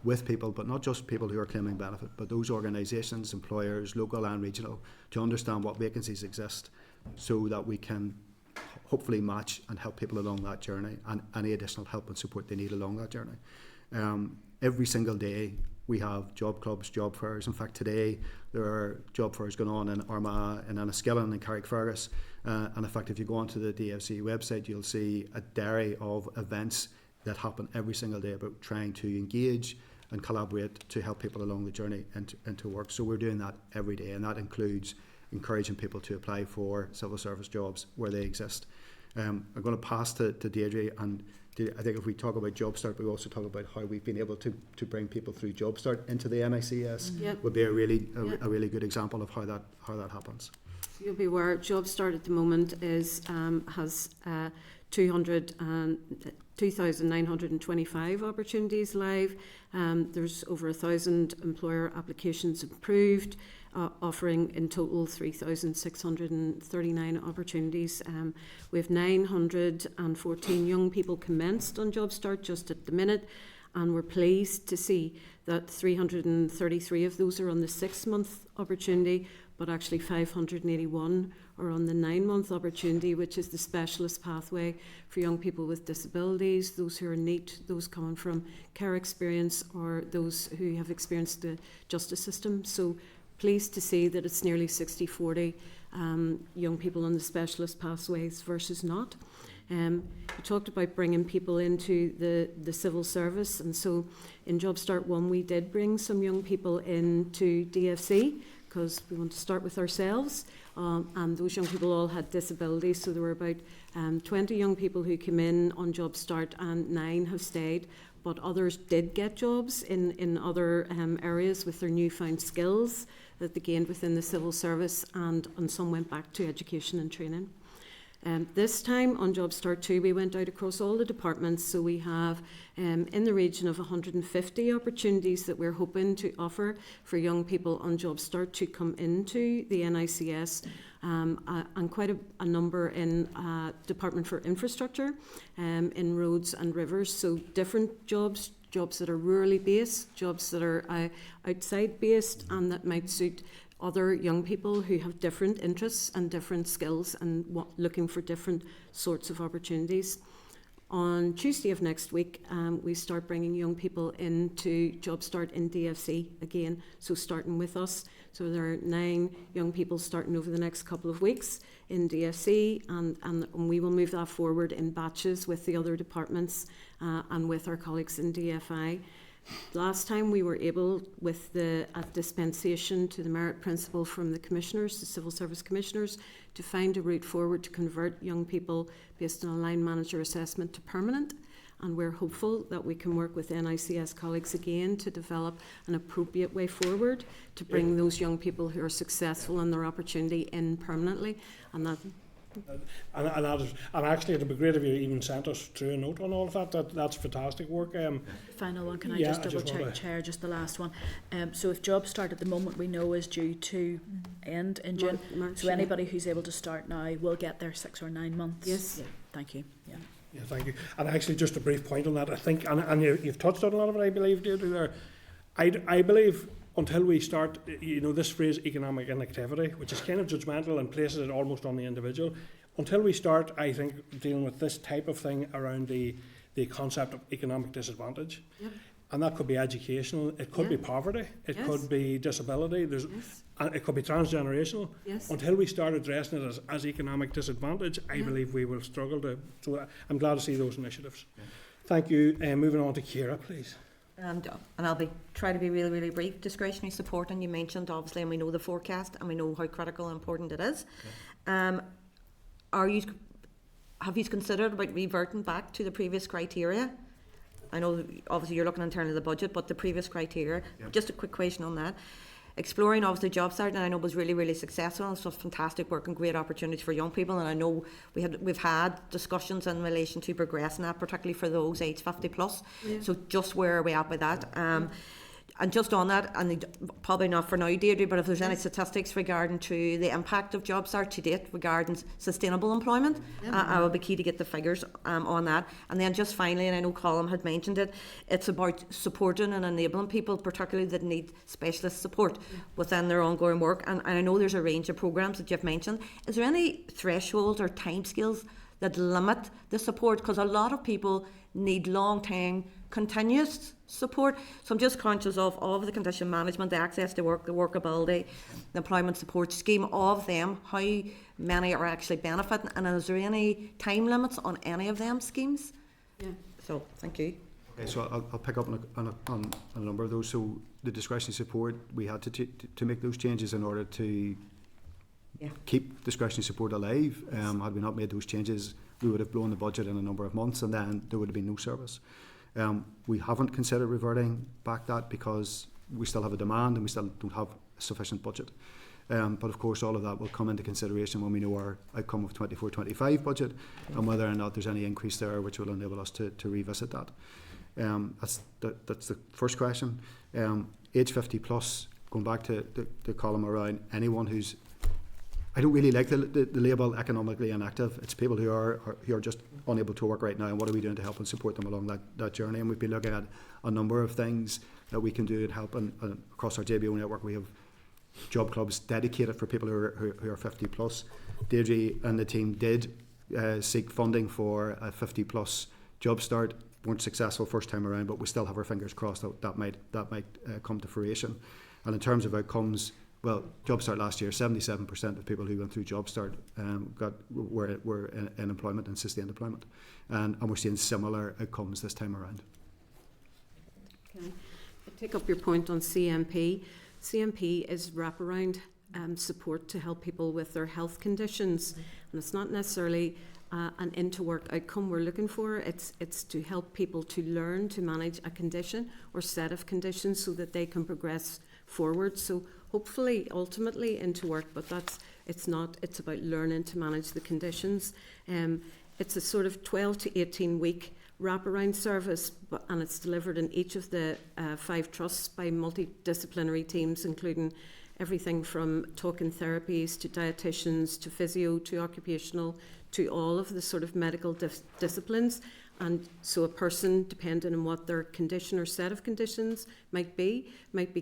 with people, but not just people who are claiming benefit, but those organisations, employers, local and regional, to understand what vacancies exist so that we can hopefully match and help people along that journey and any additional help and support they need along that journey. Every single day we have job clubs, job fairs. In fact, today there are job fairs going on in Armagh, in Enniskillen and Carrickfergus. And in fact, if you go onto the DFC website, you'll see a diary of events that happen every single day about trying to engage and collaborate to help people along the journey into work. So we're doing that every day, and that includes encouraging people to apply for civil service jobs where they exist. I'm going to pass to Deirdre, and I think if we talk about Job Start, we also talk about how we've been able to bring people through Job Start into the NICS. Would be a really good example of how that happens. So you'll be aware Job Start at the moment has 2,925 opportunities live. There's over 1,000 employer applications approved, offering in total 3,639 opportunities. We have 914 young people commenced on Job Start just at the minute, and we're pleased to see that 333 of those are on the 6-month opportunity, but actually 581 are on the 9-month opportunity, which is the specialist pathway for young people with disabilities, those who are NEET, those coming from care experience, or those who have experienced the justice system. So pleased to see that it's nearly 60-40 young people on the specialist pathways versus not. We talked about bringing people into the civil service, and so in Job Start 1 we did bring some young people into DFC because we want to start with ourselves, and those young people all had disabilities, so there were about 20 young people who came in on Job Start and 9 have stayed, but others did get jobs in other areas with their newfound skills that they gained within the civil service, and some went back to education and training. This time on Job Start 2 we went out across all the departments, so we have in the region of 150 opportunities that we're hoping to offer for young people on Job Start to come into the NICS, and quite a number in Department for Infrastructure, in roads and rivers, so different jobs that are rurally based, jobs that are outside based, and that might suit other young people who have different interests and different skills and looking for different sorts of opportunities. On Tuesday of next week, we start bringing young people into Job Start in DFC again, so starting with us. So there are 9 young people starting over the next couple of weeks in DFC, and we will move that forward in batches with the other departments and with our colleagues in DFI. Last time we were able, with a dispensation to the merit principle from the commissioners, the civil service commissioners, to find a route forward to convert young people based on a line manager assessment to permanent. And we're hopeful that we can work with NICS colleagues again to develop an appropriate way forward to bring those young people who are successful in their opportunity in permanently. And that. And actually it'd be great if you even sent us through a note on all of that. That's fantastic work. Final one, can I just double check, Chair, just the last one. So if Job Start at the moment we know is due to end in June, March, so anybody who's able to start now will get their 6 or 9 months. Yes. Yeah, thank you. Yeah. Yeah, thank you. And actually just a brief point on that, I think, and you've touched on a lot of it, I believe, Deirdre, there. I believe until we start, this phrase economic inactivity, which is kind of judgmental and places it almost on the individual, until we start, I think, dealing with this type of thing around the concept of economic disadvantage. Yep. And that could be educational, it could be poverty, it could be disability, and it could be transgenerational. Yes. Until we start addressing it as economic disadvantage, I believe we will struggle to. So I'm glad to see those initiatives. Thank you. Moving on to Ciara, please. And I'll try to be really, really brief. Discretionary support, and you mentioned obviously, and we know the forecast, and we know how critical and important it is. Have you considered about reverting back to the previous criteria? I know obviously you're looking internally at the budget, but the previous criteria. Just a quick question on that. exploring obviously Job Start, and I know was really, really successful, and it's just fantastic work and great opportunities for young people, and I know we've had discussions in relation to progressing that, particularly for those age 50 plus. So just where are we at with that? And just on that, and probably not for now, Deirdre, but if there's any statistics regarding to the impact of Job Start to date regarding sustainable employment, I would be key to get the figures on that. And then just finally, and I know Colin had mentioned it, it's about supporting and enabling people, particularly that need specialist support within their ongoing work. And I know there's a range of programmes that you've mentioned. Is there any thresholds or timescales that limit the support? Because a lot of people need long-term continuous support. So I'm just conscious of the condition management, the access to work, the workability, the employment support scheme of them, how many are actually benefiting, and is there any time limits on any of them schemes? So thank you. Okay, so I'll pick up on a number of those. So the discretionary support, we had to make those changes in order to keep discretionary support alive. Had we not made those changes, we would have blown the budget in a number of months, and then there would have been no service. We haven't considered reverting back that because we still have a demand and we still don't have a sufficient budget. But of course all of that will come into consideration when we know our outcome of 24-25 budget and whether or not there's any increase there which will enable us to revisit that. That's the first question. Age 50 plus, going back to the column around anyone who's, I don't really like the label economically inactive. It's people who are just unable to work right now, and what are we doing to help and support them along that journey? And we've been looking at a number of things that we can do to help, and across our JBO network we have job clubs dedicated for people who are 50 plus. Deirdre and the team did seek funding for a 50 plus Job Start. Weren't successful first time around, but we still have our fingers crossed that might come to fruition. And in terms of outcomes, well, Job Start last year, 77% of people who went through Job Start were in employment and sustained employment, and we're seeing similar outcomes this time around. Okay, I take up your point on CMP. CMP is wraparound support to help people with their health conditions, and it's not necessarily an into work outcome we're looking for. It's to help people to learn to manage a condition or set of conditions so that they can progress forward. So hopefully ultimately into work, but it's about learning to manage the conditions. It's a sort of 12 to 18 week wraparound service, and it's delivered in each of the 5 trusts by multidisciplinary teams, including everything from talking therapies to dietitians to physio to occupational to all of the sort of medical disciplines. And so a person, depending on what their condition or set of conditions might be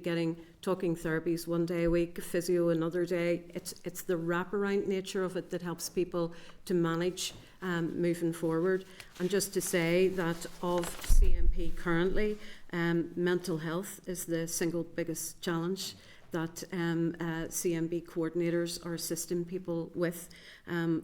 getting talking therapies one day a week, physio another day. It's the wraparound nature of it that helps people to manage moving forward. And just to say that of CMP currently, mental health is the single biggest challenge that CMB coordinators are assisting people with,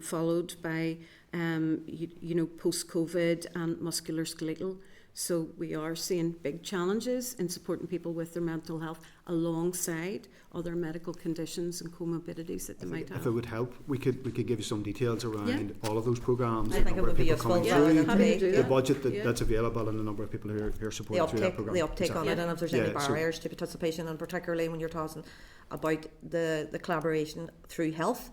followed by post-COVID and musculoskeletal. So we are seeing big challenges in supporting people with their mental health alongside other medical conditions and comorbidities that they might have. If it would help, we could give you some details around all of those programmes. I think it would be useful. The budget that's available and the number of people who are supported through that programme. The uptake on it, and if there's any barriers to participation, and particularly when you're talking about the collaboration through health.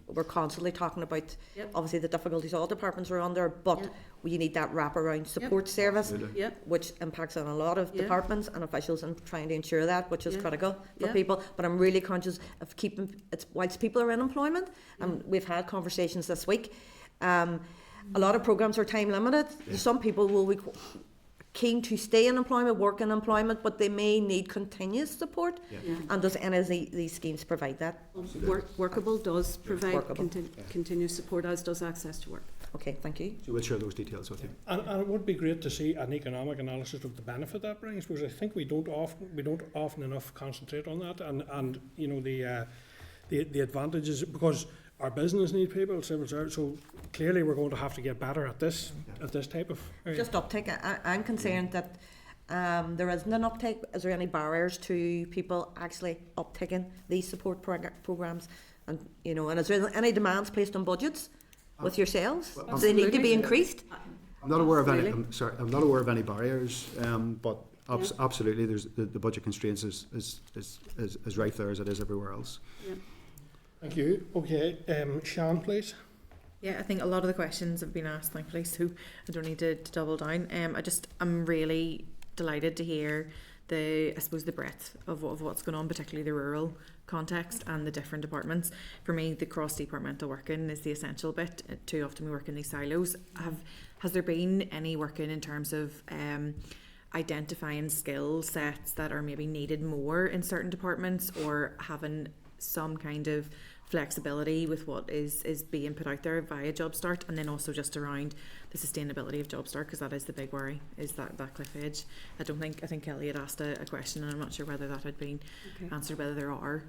We're constantly talking about obviously the difficulties all departments are under, but you need that wraparound support service, which impacts on a lot of departments and officials and trying to ensure that, which is critical for people. But I'm really conscious of keeping it whilst people are in employment, and we've had conversations this week. A lot of programmes are time limited. Some people will be keen to stay in employment, work in employment, but they may need continuous support. And does any of these schemes provide that? Workable does provide continuous support, as does Access to Work. Okay, thank you. So we'll share those details with you. And it would be great to see an economic analysis of the benefit that brings, because I think we don't often enough concentrate on that, and you know the advantages, because our business need people, civil service, so clearly we're going to have to get better at this type of area. Just uptake. I'm concerned that there isn't an uptake. Is there any barriers to people actually uptaking these support programmes? And and is there any demands placed on budgets with yourselves? Do they need to be increased? I'm not aware of any. I'm not aware of any barriers, but Absolutely, there's the budget constraints is right there as it is everywhere else. Yeah. Thank you. Okay, Sian, please. Yeah, I think a lot of the questions have been asked, thankfully, so I don't need to double down. I'm really delighted to hear I suppose the breadth of what's going on, particularly the rural context and the different departments. For me, the cross-departmental working is the essential bit. Too often we work in these silos. Has there been any working in terms of identifying skill sets that are maybe needed more in certain departments, or having some kind of flexibility with what is being put out there via Job Start, and then also just around the sustainability of Job Start, because that is the big worry, is that cliff edge. I think Kelly had asked a question, and I'm not sure whether that had been answered, whether there are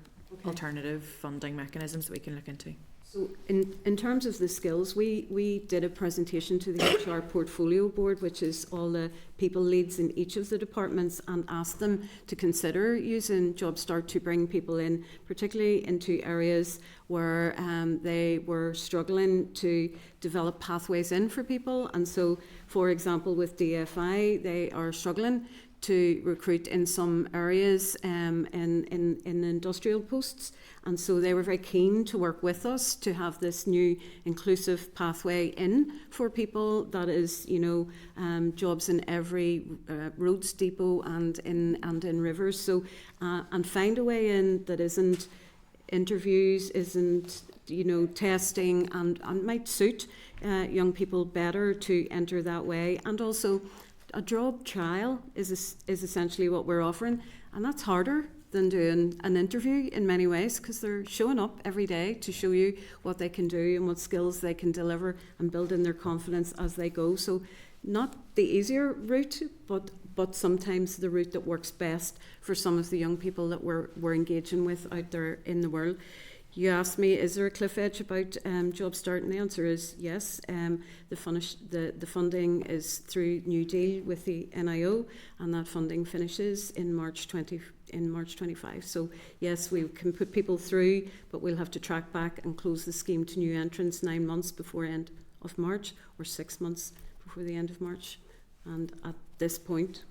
alternative funding mechanisms that we can look into. So in terms of the skills, we did a presentation to the HR Portfolio Board, which is all the people leads in each of the departments, and asked them to consider using Job Start to bring people in, particularly into areas where they were struggling to develop pathways in for people. And so, for example, with DFI, they are struggling to recruit in some areas in industrial posts, and so they were very keen to work with us to have this new inclusive pathway in for people, that is, jobs in every roads depot and in rivers. So and find a way in that isn't interviews, isn't testing, and might suit young people better to enter that way. And also, a job trial is essentially what we're offering, and that's harder than doing an interview in many ways, because they're showing up every day to show you what they can do and what skills they can deliver, and building their confidence as they go. So not the easier route, but sometimes the route that works best for some of the young people that we're engaging with out there in the world. You asked me, is there a cliff edge about Job Start? And the answer is yes. The funding is through New Deal with the NIO, and that funding finishes in March 25. So yes, we can put people through, but we'll have to track back and close the scheme to new entrants 9 months before end of March, or 6 months before the end of March. And at this point,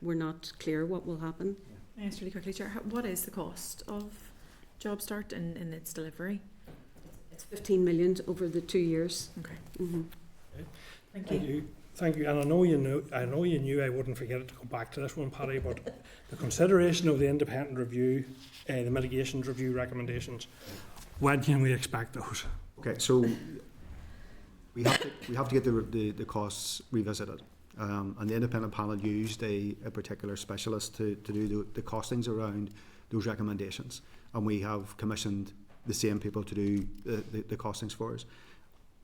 we're not clear what will happen. Can I ask really quickly, Chair, what is the cost of Job Start in its delivery? It's 15 million over the 2 years. Okay. Mm-hmm. Okay. Thank you. And I know you knew I wouldn't forget it to come back to this one, Paddy, but the consideration of the independent review, the mitigations review recommendations, when can we expect those? Okay, so we have to get the costs revisited. And the independent panel used a particular specialist to do the costings around those recommendations, and we have commissioned the same people to do the costings for us.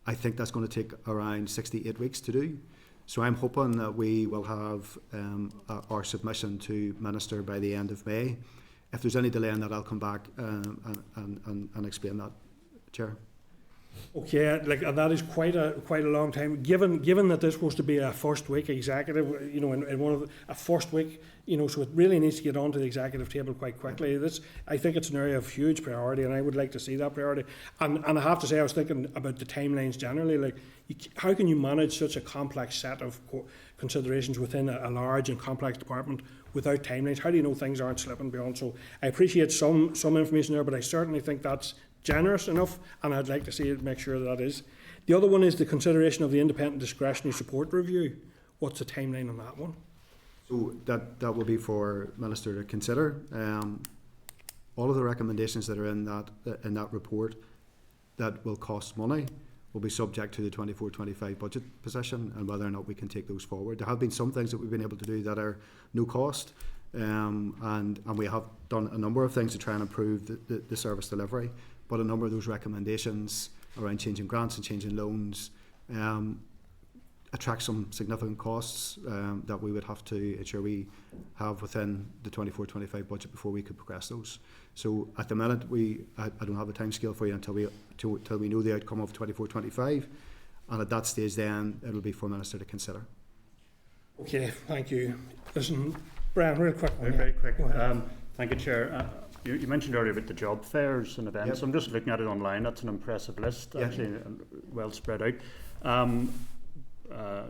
I think that's going to take around 6 to 8 weeks to do. So I'm hoping that we will have our submission to Minister by the end of May. If there's any delay in that, I'll come back and explain that, Chair. Okay, and that is quite a long time. Given that this was to be a first week executive, in one of a first week, so it really needs to get onto the executive table quite quickly. I think it's an area of huge priority, and I would like to see that priority. And I have to say, I was thinking about the timelines generally. How can you manage such a complex set of considerations within a large and complex department without timelines? How do you know things aren't slipping beyond? So I appreciate some information there, but I certainly think that's generous enough, and I'd like to see it, make sure that is. The other one is the consideration of the independent discretionary support review. What's the timeline on that one? So that will be for Minister to consider. All of the recommendations that are in that report that will cost money will be subject to the 24-25 budget position, and whether or not we can take those forward. There have been some things that we've been able to do that are no cost, and we have done a number of things to try and improve the service delivery. But a number of those recommendations around changing grants and changing loans attract some significant costs that we would have to ensure we have within the 24-25 budget before we could progress those. So at the minute, I don't have a time scale for you until we know the outcome of 24-25, and at that stage then it will be for Minister to consider. Okay, thank you. Listen, Brian, real quick. Very quick. Thank you, Chair. You mentioned earlier about the job fairs and events. Yep. I'm just looking at it online. That's an impressive list, actually, well spread out.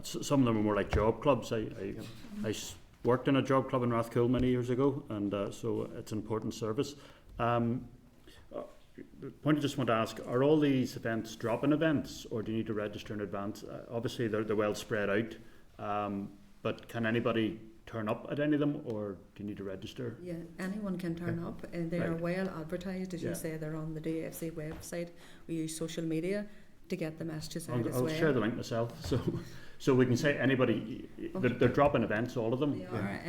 Some of them are more like job clubs. I worked in a job club in Rathcoole many years ago, and so it's an important service. The point I just want to ask, are all these events drop-in events, or do you need to register in advance? Obviously, they're well spread out, but can anybody turn up at any of them, or do you need to register? Yeah, anyone can turn up, and they are well advertised, as you say. They're on the DFC website. We use social media to get the messages out as well. I'll share the link myself, so we can say anybody. They're drop-in events, all of them. They are.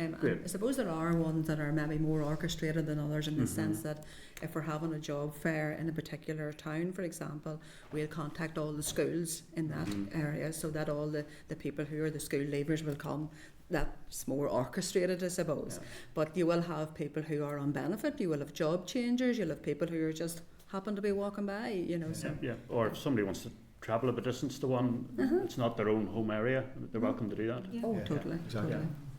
I suppose there are ones that are maybe more orchestrated than others, in the sense that if we're having a job fair in a particular town, for example, we'll contact all the schools in that area, so that all the people who are the school leavers will come. That's more orchestrated, I suppose. But you will have people who are on benefit. You will have job changers. You'll have people who are just happen to be walking by. You know. So. Yeah. Or if somebody wants to travel a bit distance to one, it's not their own home area, they're welcome to do that. Yeah. Oh, totally. Exactly.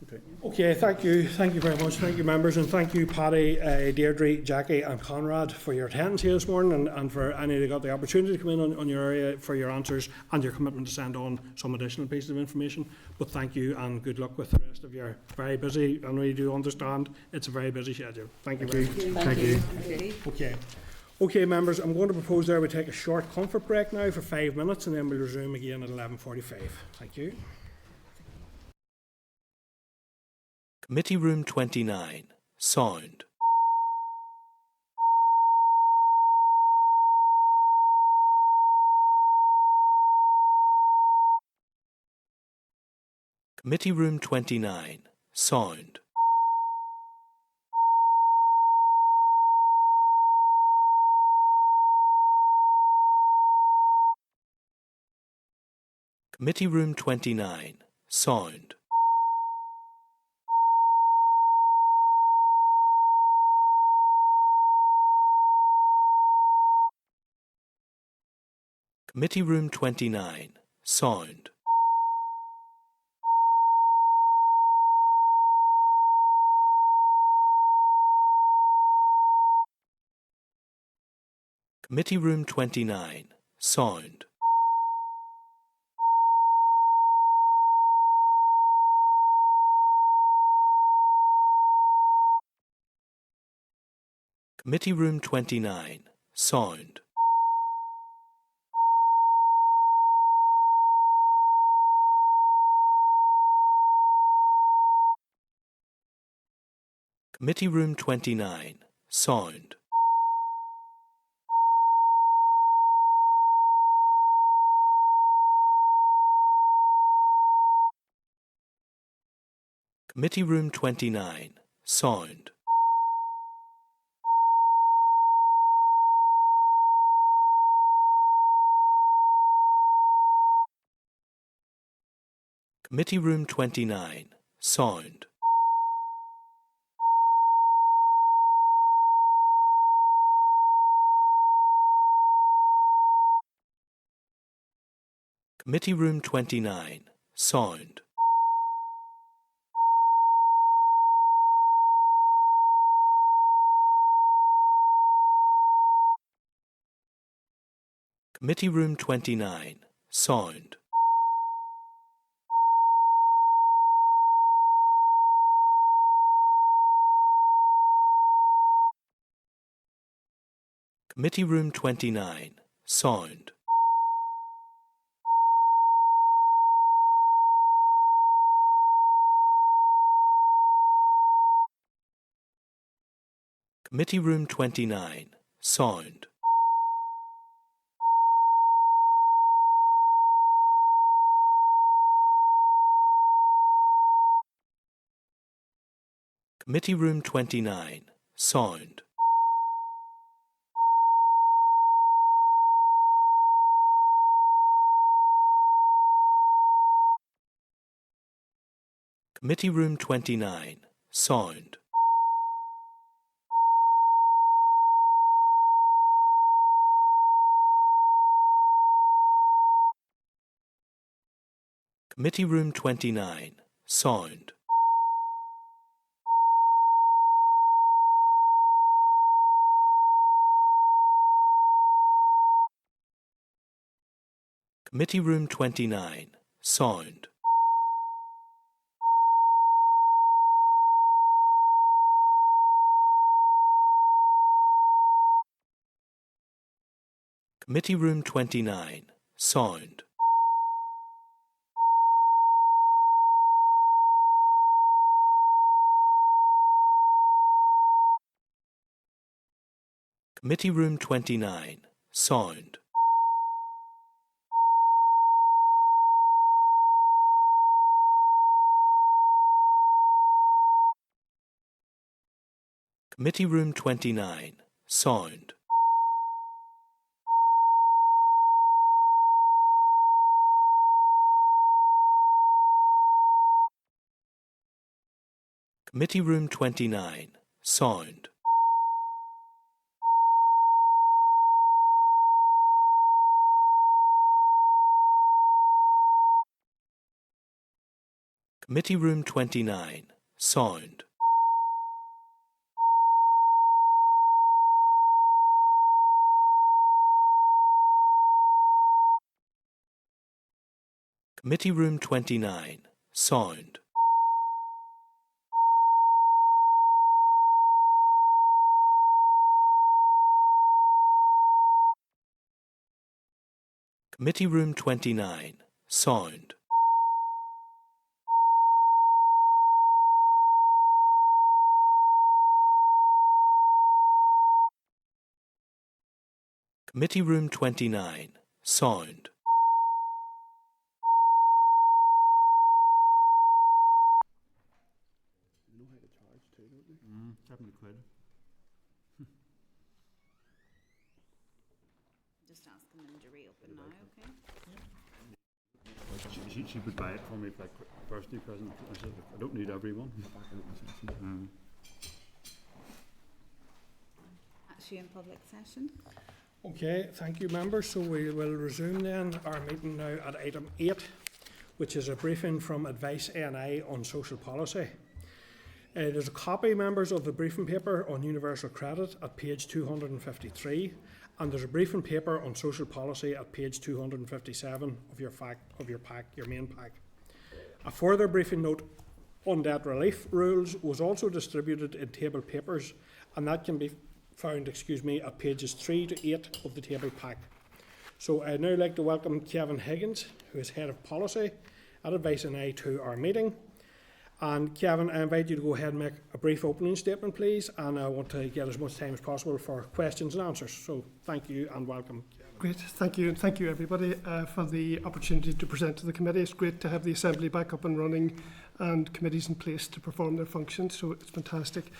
Totally. Okay, thank you very much. Thank you, members, and thank you, Paddy, Deirdre, Jackie and Conrad, for your attendance here this morning, and for any who got the opportunity to come in on your area for your answers and your commitment to send on some additional pieces of information. But thank you, and good luck with the rest of your very busy, I know you do understand, it's a very busy schedule. Thank you very much. Thank you. Okay, members, I'm going to propose there we take a short comfort break now for 5 minutes, and then we'll resume again at 11:45. Thank you. Committee Room 29. Sound. Committee Room 29. Sound. Committee Room 29. Sound. Committee Room 29. Sound. Committee Room 29. Sound. Committee Room 29. Sound. Committee Room 29. Sound. Committee Room 29. Sound. Committee Room 29. Sound. Committee Room 29. Sound. Committee Room 29. Sound. Committee Room 29. Sound. Committee Room 29. Sound. Committee Room 29. Sound. Committee Room 29. Sound. Committee Room 29. Sound. Committee Room 29. Sound. Committee Room 29, Sound. Committee Room 29, Sound. Committee Room 29, Sound. Committee Room 29, Sound. Committee Room 29, Sound. Committee Room 29, Sound. Committee Room 29, Sound. Committee Room 29, Sound. £70. Just ask them to reopen now, okay? She would buy it for me like birthday present. I said, I don't need everyone. Actually in public session. Okay, thank you, members. So we will resume then our meeting now at item 8, which is a briefing from Advice ANI on social policy. There's a copy, members, of the briefing paper on universal credit at page 253, and there's a briefing paper on social policy at page 257 of your main pack. A further briefing note on debt relief rules was also distributed in table papers, and that can be found, at pages 3 to 8 of the table pack. So I'd now like to welcome Kevin Higgins, who is Head of Policy at Advice ANI, to our meeting. And Kevin, I invite you to go ahead and make a brief opening statement, please, and I want to get as much time as possible for questions and answers. So thank you and welcome. Great, thank you, and thank you everybody for the opportunity to present to the committee. It's great to have the Assembly back up and running and committees in place to perform their functions, so it's fantastic.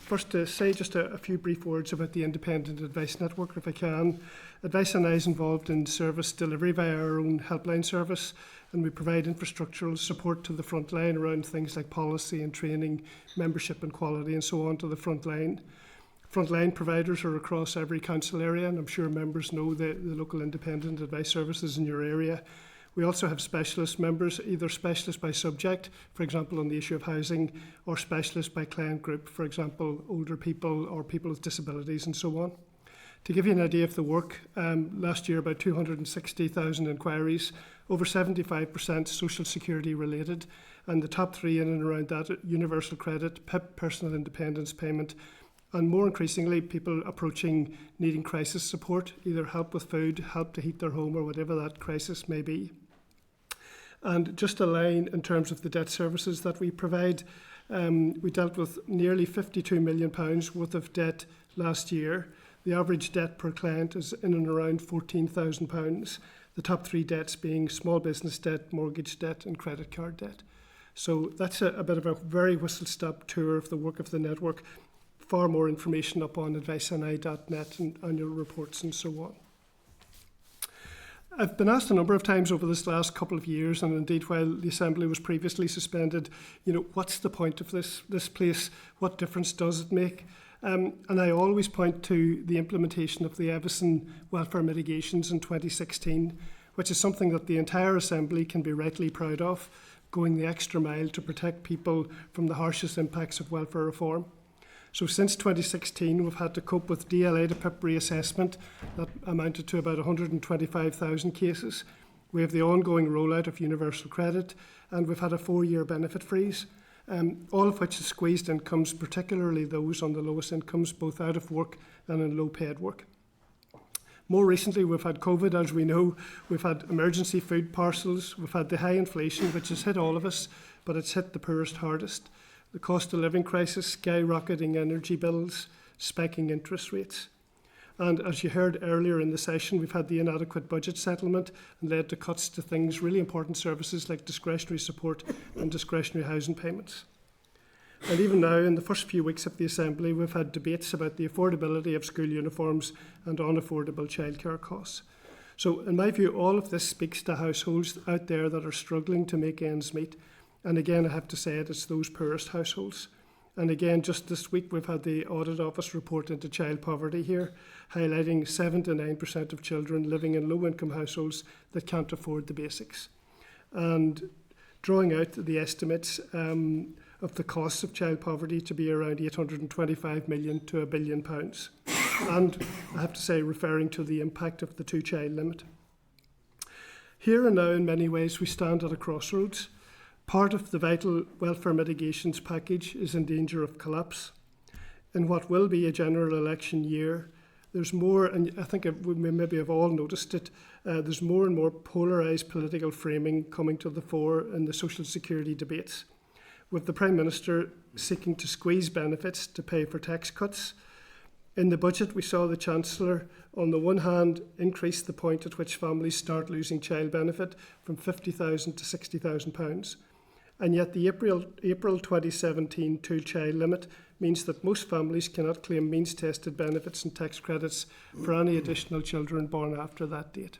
First, to say just a few brief words about the Independent Advice Network, if I can. Advice ANI is involved in service delivery via our own helpline service, and we provide infrastructural support to the front line around things like policy and training, membership and quality, and so on to the front line. Frontline providers are across every council area, and I'm sure members know the local independent advice services in your area. We also have specialist members, either specialist by subject, for example on the issue of housing, or specialist by client group, for example older people or people with disabilities and so on. To give you an idea of the work, last year about 260,000 inquiries, over 75% social security related, and the top 3 in and around that: universal credit, PIP, personal independence payment, and more increasingly people approaching needing crisis support, either help with food, help to heat their home, or whatever that crisis may be. And just a line in terms of the debt services that we provide, we dealt with nearly £52 million worth of debt last year. The average debt per client is in and around £14,000. The top 3 debts being small business debt, mortgage debt and credit card debt. So that's a bit of a very whistle-stop tour of the work of the network. Far more information up on adviceani.net and annual reports and so on. I've been asked a number of times over this last couple of years, and indeed while the Assembly was previously suspended, what's the point of this place? What difference does it make? And I always point to the implementation of the Evison welfare mitigations in 2016, which is something that the entire Assembly can be rightly proud of, going the extra mile to protect people from the harshest impacts of welfare reform. So since 2016, we've had to cope with DLA to PIP reassessment that amounted to about 125,000 cases. We have the ongoing rollout of universal credit, and we've had a 4-year benefit freeze, all of which has squeezed incomes, particularly those on the lowest incomes, both out of work and in low-paid work. More recently, we've had COVID, as we know. We've had emergency food parcels. We've had the high inflation, which has hit all of us, but it's hit the poorest hardest. The cost of living crisis, skyrocketing energy bills, spiking interest rates. And as you heard earlier in the session, we've had the inadequate budget settlement and led to cuts to things, really important services like discretionary support and discretionary housing payments. And even now, in the first few weeks of the Assembly, we've had debates about the affordability of school uniforms and unaffordable childcare costs. So in my view, all of this speaks to households out there that are struggling to make ends meet. And again, I have to say it's those poorest households. And again, just this week, we've had the Audit Office report into child poverty here, highlighting 7 to 9% of children living in low-income households that can't afford the basics. And drawing out the estimates of the costs of child poverty to be around £825 million to £1 billion. And I have to say, referring to the impact of the 2-child limit. Here and now, in many ways, we stand at a crossroads. Part of the vital welfare mitigations package is in danger of collapse. In what will be a general election year, there's more, and I think we maybe have all noticed it, there's more and more polarised political framing coming to the fore in the social security debates, with the Prime Minister seeking to squeeze benefits to pay for tax cuts. In the budget, we saw the Chancellor, on the one hand, increase the point at which families start losing child benefit from £50,000 to £60,000. And yet the April 2017 2-child limit means that most families cannot claim means-tested benefits and tax credits for any additional children born after that date.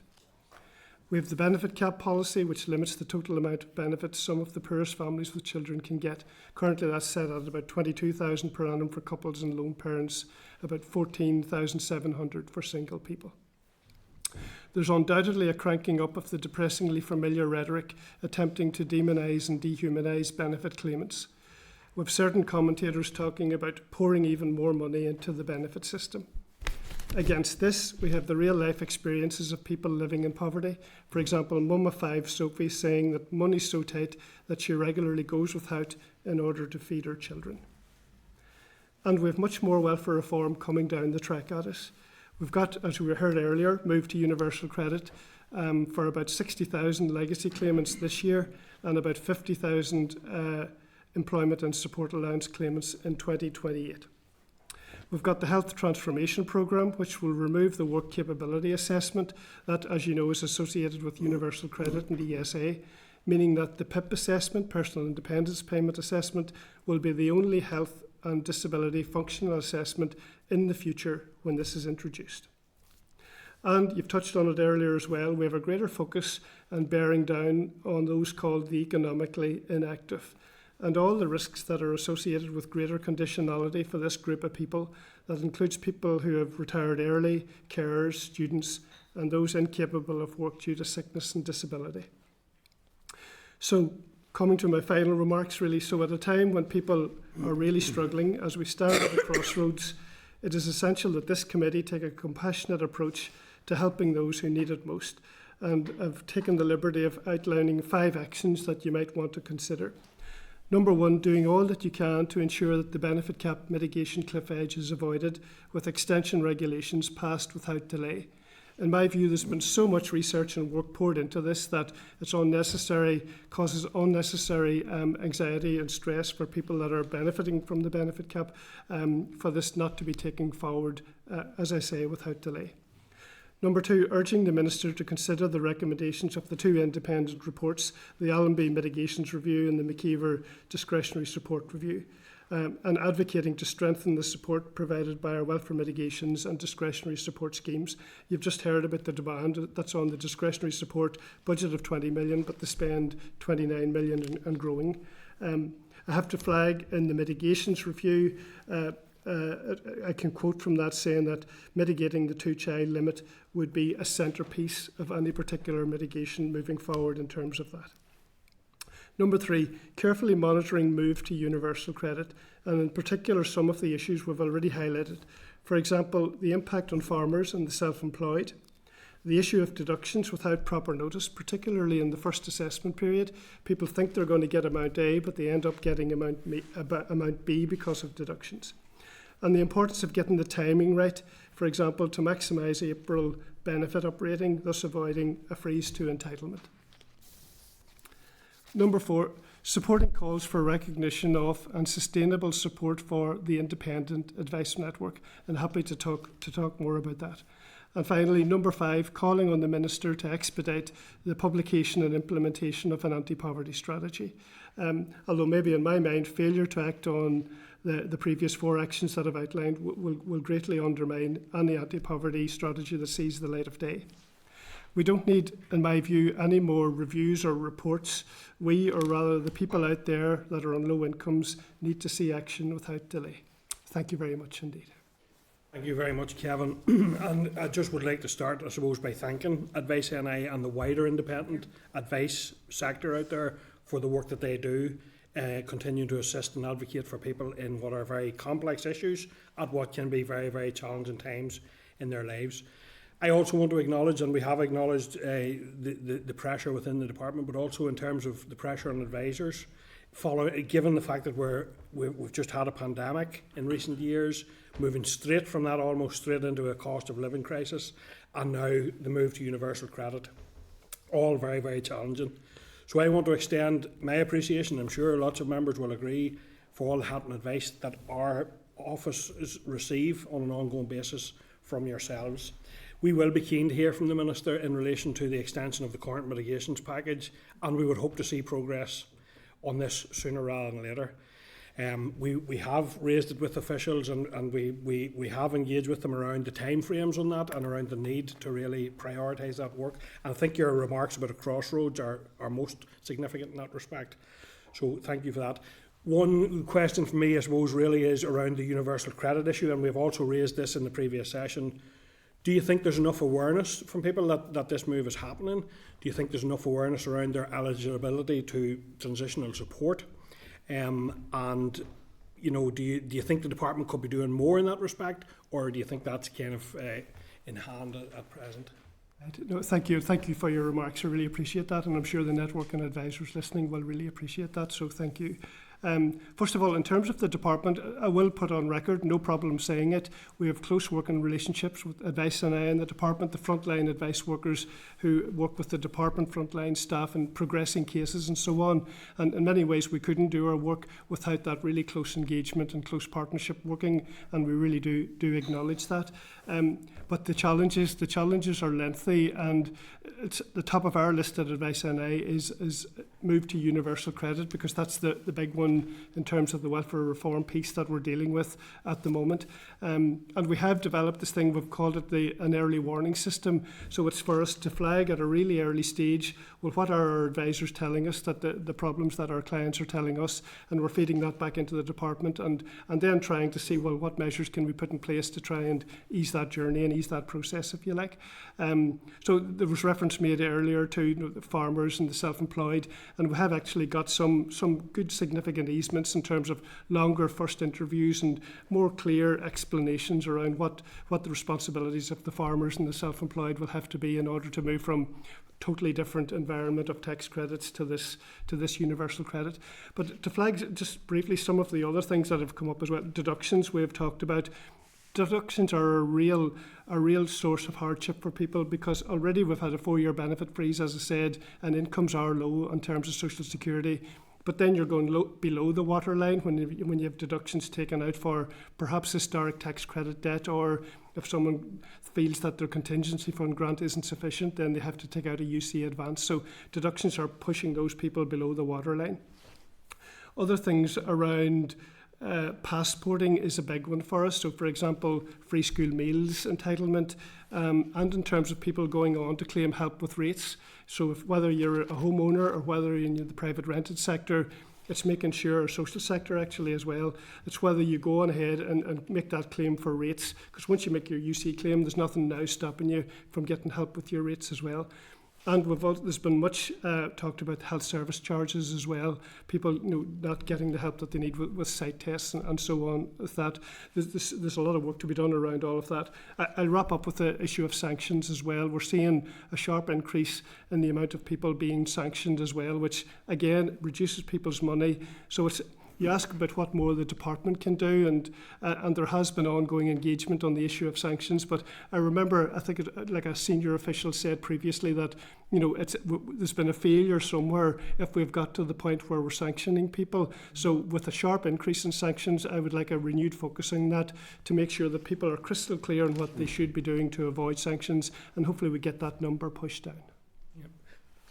We have the benefit cap policy, which limits the total amount of benefits some of the poorest families with children can get. Currently, that's set at about £22,000 per annum for couples and lone parents, about £14,700 for single people. There's undoubtedly a cranking up of the depressingly familiar rhetoric attempting to demonise and dehumanise benefit claimants, with certain commentators talking about pouring even more money into the benefit system. Against this, we have the real-life experiences of people living in poverty. For example, Mum of 5, Sophie, saying that money's so tight that she regularly goes without in order to feed her children. And we have much more welfare reform coming down the track at us. We've got, as we heard earlier, moved to universal credit for about 60,000 legacy claimants this year and about 50,000 employment and support allowance claimants in 2028. We've got the Health Transformation Programme, which will remove the work capability assessment that, as you know, is associated with universal credit and ESA, meaning that the PIP assessment, Personal Independence Payment Assessment, will be the only health and disability functional assessment in the future when this is introduced. And you've touched on it earlier as well, we have a greater focus and bearing down on those called the economically inactive and all the risks that are associated with greater conditionality for this group of people. That includes people who have retired early, carers, students, and those incapable of work due to sickness and disability. So, coming to my final remarks really, so at a time when people are really struggling, as we stand at a crossroads, it is essential that this committee take a compassionate approach to helping those who need it most. And I've taken the liberty of outlining 5 actions that you might want to consider. Number 1, doing all that you can to ensure that the benefit cap mitigation cliff edge is avoided with extension regulations passed without delay. In my view, there's been so much research and work poured into this that it's unnecessary, causes unnecessary anxiety and stress for people that are benefiting from the benefit cap, for this not to be taken forward, as I say, without delay. Number 2, urging the Minister to consider the recommendations of the 2 independent reports, the Allenby Mitigations Review and the McKeever Discretionary Support Review, and advocating to strengthen the support provided by our welfare mitigations and discretionary support schemes. You've just heard about the demand that's on the discretionary support budget of 20 million, but they spend 29 million and growing. I have to flag in the mitigations review, I can quote from that saying that mitigating the 2-child limit would be a centrepiece of any particular mitigation moving forward in terms of that. Number 3, carefully monitoring move to universal credit, and in particular some of the issues we've already highlighted. For example, the impact on farmers and the self-employed, the issue of deductions without proper notice, particularly in the first assessment period. People think they're going to get amount A, but they end up getting amount B because of deductions. And the importance of getting the timing right, for example, to maximise April benefit uprating, thus avoiding a freeze to entitlement. Number 4, supporting calls for recognition of and sustainable support for the independent advice network, and happy to talk more about that. And finally, number 5, calling on the Minister to expedite the publication and implementation of an anti-poverty strategy. Although maybe in my mind, failure to act on the previous 4 actions that I've outlined will greatly undermine any anti-poverty strategy that sees the light of day. We don't need, in my view, any more reviews or reports. We, or rather the people out there that are on low incomes, need to see action without delay. Thank you very much indeed. Thank you very much, Kevin. And I just would like to start, I suppose, by thanking Advice NI and the wider independent advice sector out there for the work that they do, continuing to assist and advocate for people in what are very complex issues at what can be very, very challenging times in their lives. I also want to acknowledge, and we have acknowledged the pressure within the department, but also in terms of the pressure on advisors, given the fact that we've just had a pandemic in recent years, moving straight from that almost straight into a cost of living crisis, and now the move to universal credit, all very, very challenging. So I want to extend my appreciation, I'm sure lots of members will agree, for all the help and advice that our offices receive on an ongoing basis from yourselves. We will be keen to hear from the Minister in relation to the extension of the current mitigations package, and we would hope to see progress on this sooner rather than later. We have raised it with officials, and we have engaged with them around the timeframes on that and around the need to really prioritise that work. And I think your remarks about a crossroads are most significant in that respect. So thank you for that. One question for me, I suppose, really is around the universal credit issue, and we've also raised this in the previous session. Do you think there's enough awareness from people that this move is happening? Do you think there's enough awareness around their eligibility to transitional support? And you know, do you think the department could be doing more in that respect, or do you think that's kind of in hand at present? No, thank you for your remarks. I really appreciate that, and I'm sure the network and advisors listening will really appreciate that. So thank you. First of all, in terms of the department, I will put on record, no problem saying it, we have close working relationships with Advice NI and the department, the frontline advice workers who work with the department frontline staff in progressing cases and so on. And in many ways, we couldn't do our work without that really close engagement and close partnership working, and we really do acknowledge that. But the challenges are lengthy, and it's the top of our list at Advice NI is move to universal credit, because that's the big one in terms of the welfare reform piece that we're dealing with at the moment. And we have developed this thing, we've called it an early warning system. So it's for us to flag at a really early stage, well, what are our advisors telling us, that the problems that our clients are telling us, and we're feeding that back into the department, and then trying to see, well, what measures can we put in place to try and ease that journey and ease that process, if you like. So there was reference made earlier to the farmers and the self-employed, and we have actually got some good significant easements in terms of longer first interviews and more clear explanations around what the responsibilities of the farmers and the self-employed will have to be in order to move from totally different environment of tax credits to this universal credit. But to flag just briefly some of the other things that have come up as well, deductions we have talked about. Deductions are a real source of hardship for people, because already we've had a 4-year benefit freeze, as I said, and incomes are low in terms of social security. But then you're going below the waterline when you have deductions taken out for perhaps historic tax credit debt, or if someone feels that their contingency fund grant isn't sufficient, then they have to take out a UC advance. So deductions are pushing those people below the waterline. Other things around passporting is a big one for us. So, for example, free school meals entitlement, and in terms of people going on to claim help with rates. So whether you're a homeowner or whether you're in the private rented sector, it's making sure, or social sector actually as well, it's whether you go on ahead and make that claim for rates, because once you make your UC claim, there's nothing now stopping you from getting help with your rates as well. And there's been much talked about health service charges as well. People not getting the help that they need with site tests and so on. With that, there's a lot of work to be done around all of that. I'll wrap up with the issue of sanctions as well. We're seeing a sharp increase in the amount of people being sanctioned as well, which again reduces people's money. So you ask about what more the department can do, and there has been ongoing engagement on the issue of sanctions. But I remember, I think, like a senior official said previously, that there's been a failure somewhere if we've got to the point where we're sanctioning people. So with a sharp increase in sanctions, I would like a renewed focus on that to make sure that people are crystal clear on what they should be doing to avoid sanctions, and hopefully we get that number pushed down.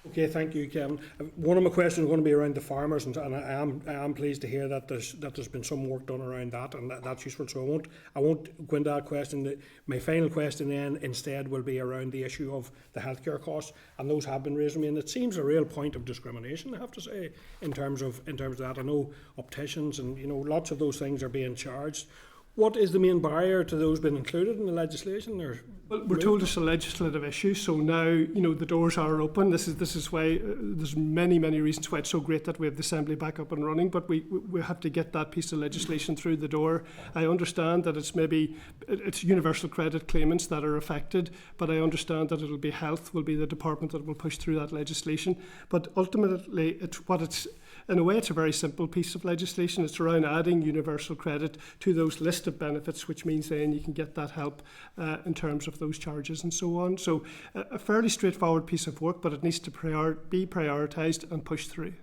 Okay, thank you, Kevin. One of my questions is going to be around the farmers, and I am pleased to hear that there's been some work done around that, and that's useful. So I won't go into that question. My final question then instead will be around the issue of the healthcare costs, and those have been raised to me, and it seems a real point of discrimination, I have to say, in terms of that. I know opticians and lots of those things are being charged. What is the main barrier to those being included in the legislation? Well, we're told it's a legislative issue, so now the doors are open. This is why there's many reasons why it's so great that we have the Assembly back up and running. But we have to get that piece of legislation through the door. I understand that it's universal credit claimants that are affected, but I understand that it'll be health will be the department that will push through that legislation. But ultimately, in a way, it's a very simple piece of legislation. It's around adding universal credit to those list of benefits, which means then you can get that help in terms of those charges and so on. So a fairly straightforward piece of work, but it needs to be prioritised and pushed through.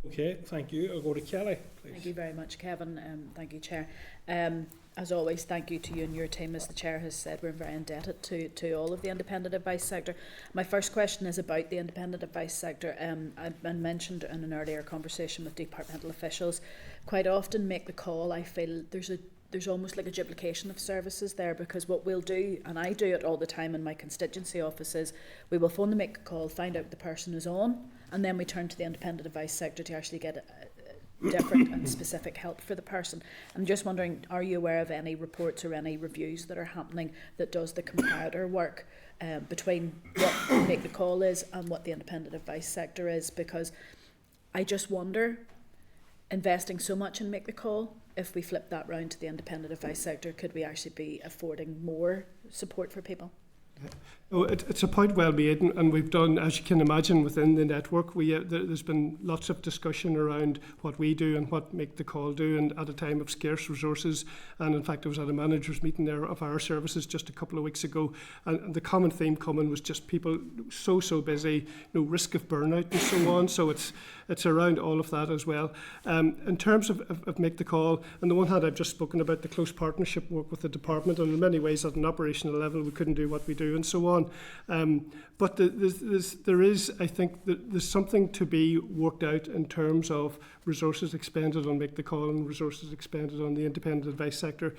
Okay, thank you. I'll go to Kelly, please. Thank you very much, Kevin. Thank you, Chair. As always, thank you to you and your team. As the Chair has said, we're very indebted to all of the independent advice sector. My first question is about the independent advice sector. I've been mentioned in an earlier conversation with departmental officials. Quite often make the call, I feel there's almost like a duplication of services there, because what we'll do, and I do it all the time in my constituency offices, we will phone to make a call, find out the person is on, and then we turn to the independent advice sector to actually get different and specific help for the person. I'm just wondering, are you aware of any reports or any reviews that are happening that does the comparator work between what Make the Call is and what the independent advice sector is? Because I just wonder, investing so much in Make the Call, if we flip that round to the independent advice sector, could we actually be affording more support for people? Oh, it's a point well made, and we've done, as you can imagine, within the network, there's been lots of discussion around what we do and what Make the Call do, and at a time of scarce resources. And in fact, I was at a managers meeting there of our services just a couple of weeks ago, and the common theme coming was just people so busy, risk of burnout and so on. So it's around all of that as well. In terms of Make the Call, on the one hand, I've just spoken about the close partnership work with the department, and in many ways at an operational level we couldn't do what we do and so on. But there is, I think, there's something to be worked out in terms of resources expended on Make the Call and resources expended on the independent advice sector.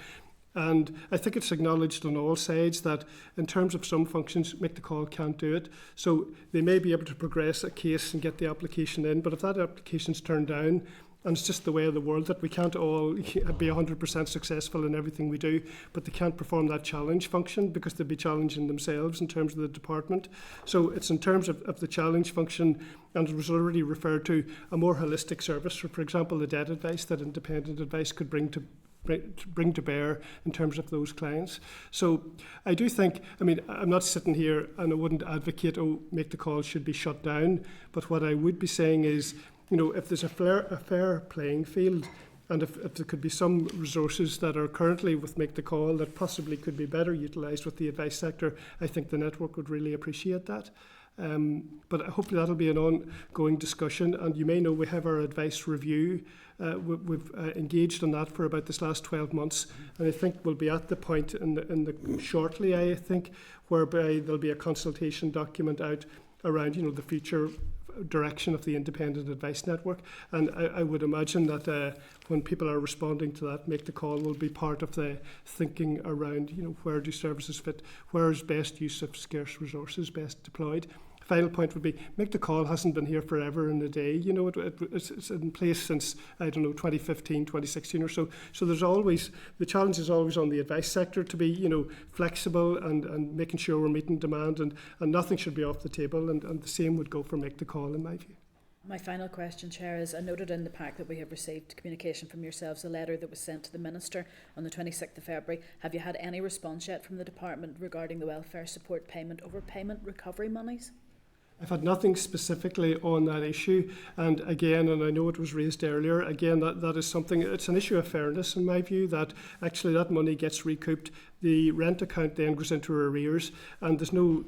And I think it's acknowledged on all sides that in terms of some functions, Make the Call can't do it. So they may be able to progress a case and get the application in, but if that application's turned down, and it's just the way of the world that we can't all be 100% successful in everything we do, but they can't perform that challenge function because they'll be challenging themselves in terms of the department. So it's in terms of the challenge function, and it was already referred to, a more holistic service, for example, the debt advice that independent advice could bring to bear in terms of those clients. So I do think, I'm not sitting here and I wouldn't advocate, Make the Call should be shut down, but what I would be saying is, if there's a fair playing field, and if there could be some resources that are currently with Make the Call that possibly could be better utilised with the advice sector, I think the network would really appreciate that. But hopefully that'll be an ongoing discussion, and you may know we have our advice review. We've engaged on that for about this last 12 months, and I think we'll be at the point shortly, I think, whereby there'll be a consultation document out around the future direction of the independent advice network, and I would imagine that when people are responding to that, Make the Call will be part of the thinking around where do services fit, where is best use of scarce resources best deployed. Final point would be, Make the Call hasn't been here forever in a day. It's in place since, 2015, 2016 or so. So there's always, the challenge is always on the advice sector to be, flexible and making sure we're meeting demand, and nothing should be off the table, and the same would go for Make the Call in my view. My final question, Chair, is I noted in the pack that we have received communication from yourselves, a letter that was sent to the Minister on the 26th of February. Have you had any response yet from the Department regarding the welfare support payment over payment recovery monies? I've had nothing specifically on that issue, and again, and I know it was raised earlier, again, that is something, it's an issue of fairness in my view, that actually that money gets recouped, the rent account then goes into arrears, and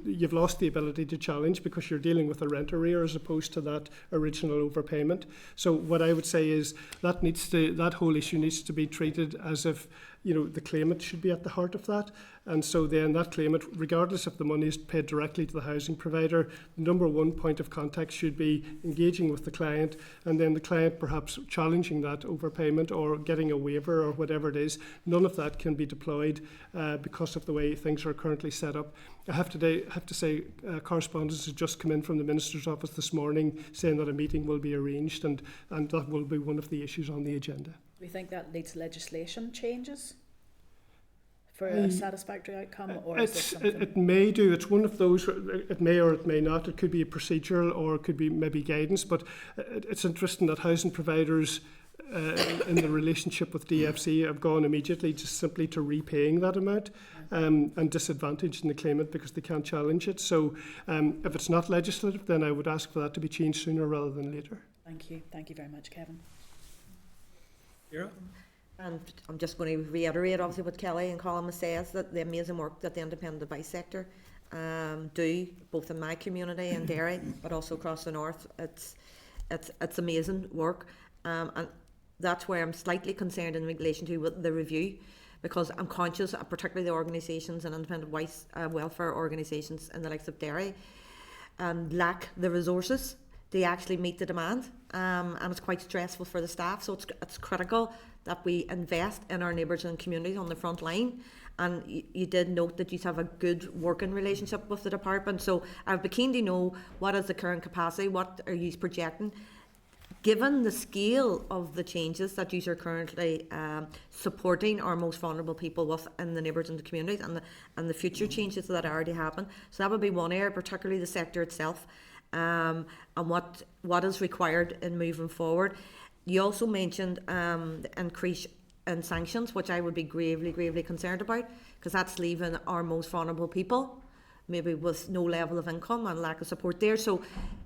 you've lost the ability to challenge because you're dealing with a rent arrear as opposed to that original overpayment. So what I would say is that whole issue needs to be treated as if the claimant should be at the heart of that. And so then that claimant, regardless if the money is paid directly to the housing provider, the number one point of contact should be engaging with the client, and then the client perhaps challenging that overpayment or getting a waiver or whatever it is. None of that can be deployed because of the way things are currently set up. I have to say, correspondence has just come in from the Minister's office this morning saying that a meeting will be arranged, and that will be one of the issues on the agenda. Do we think that needs legislation changes for a satisfactory outcome, or is it something? It may do. It's one of those. It may or it may not. It could be a procedural, or it could be maybe guidance. But it's interesting that housing providers, in the relationship with DFC, have gone immediately just simply to repaying that amount, and disadvantaging the claimant because they can't challenge it. So, if it's not legislative, then I would ask for that to be changed sooner rather than later. Thank you. Thank you very much, Kevin. Yeah. And I'm just going to reiterate, obviously, what Kelly and Colin says, that the amazing work that the independent advice sector do, both in my community and Derry, but also across the north. It's amazing work, and that's where I'm slightly concerned in relation to the review, because I'm conscious, particularly the organisations and independent welfare organisations in the likes of Derry, lack the resources to actually meet the demand, and it's quite stressful for the staff. So it's critical that we invest in our neighbours and communities on the front line. And you did note that you have a good working relationship with the department. So I'd be keen to know, what is the current capacity, what are you projecting, given the scale of the changes that you are currently supporting our most vulnerable people with in the neighbours and the communities, and the future changes that already happen. So that would be one area, particularly the sector itself. And what is required in moving forward. You also mentioned the increase in sanctions, which I would be gravely concerned about, because that's leaving our most vulnerable people maybe with no level of income and lack of support there. So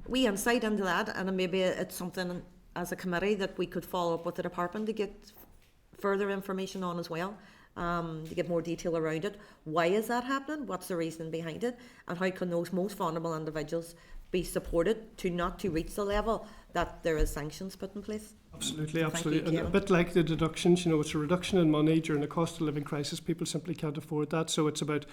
we insight into that, and maybe it's something as a committee that we could follow up with the department to get further information on as well, to get more detail around it. Why is that happening? What's the reason behind it? And how can those most vulnerable individuals be supported to not to reach the level that there is sanctions put in place? Absolutely. You, and a bit like the deductions, it's a reduction in money during a cost of living crisis. People simply can't afford that. So it's about,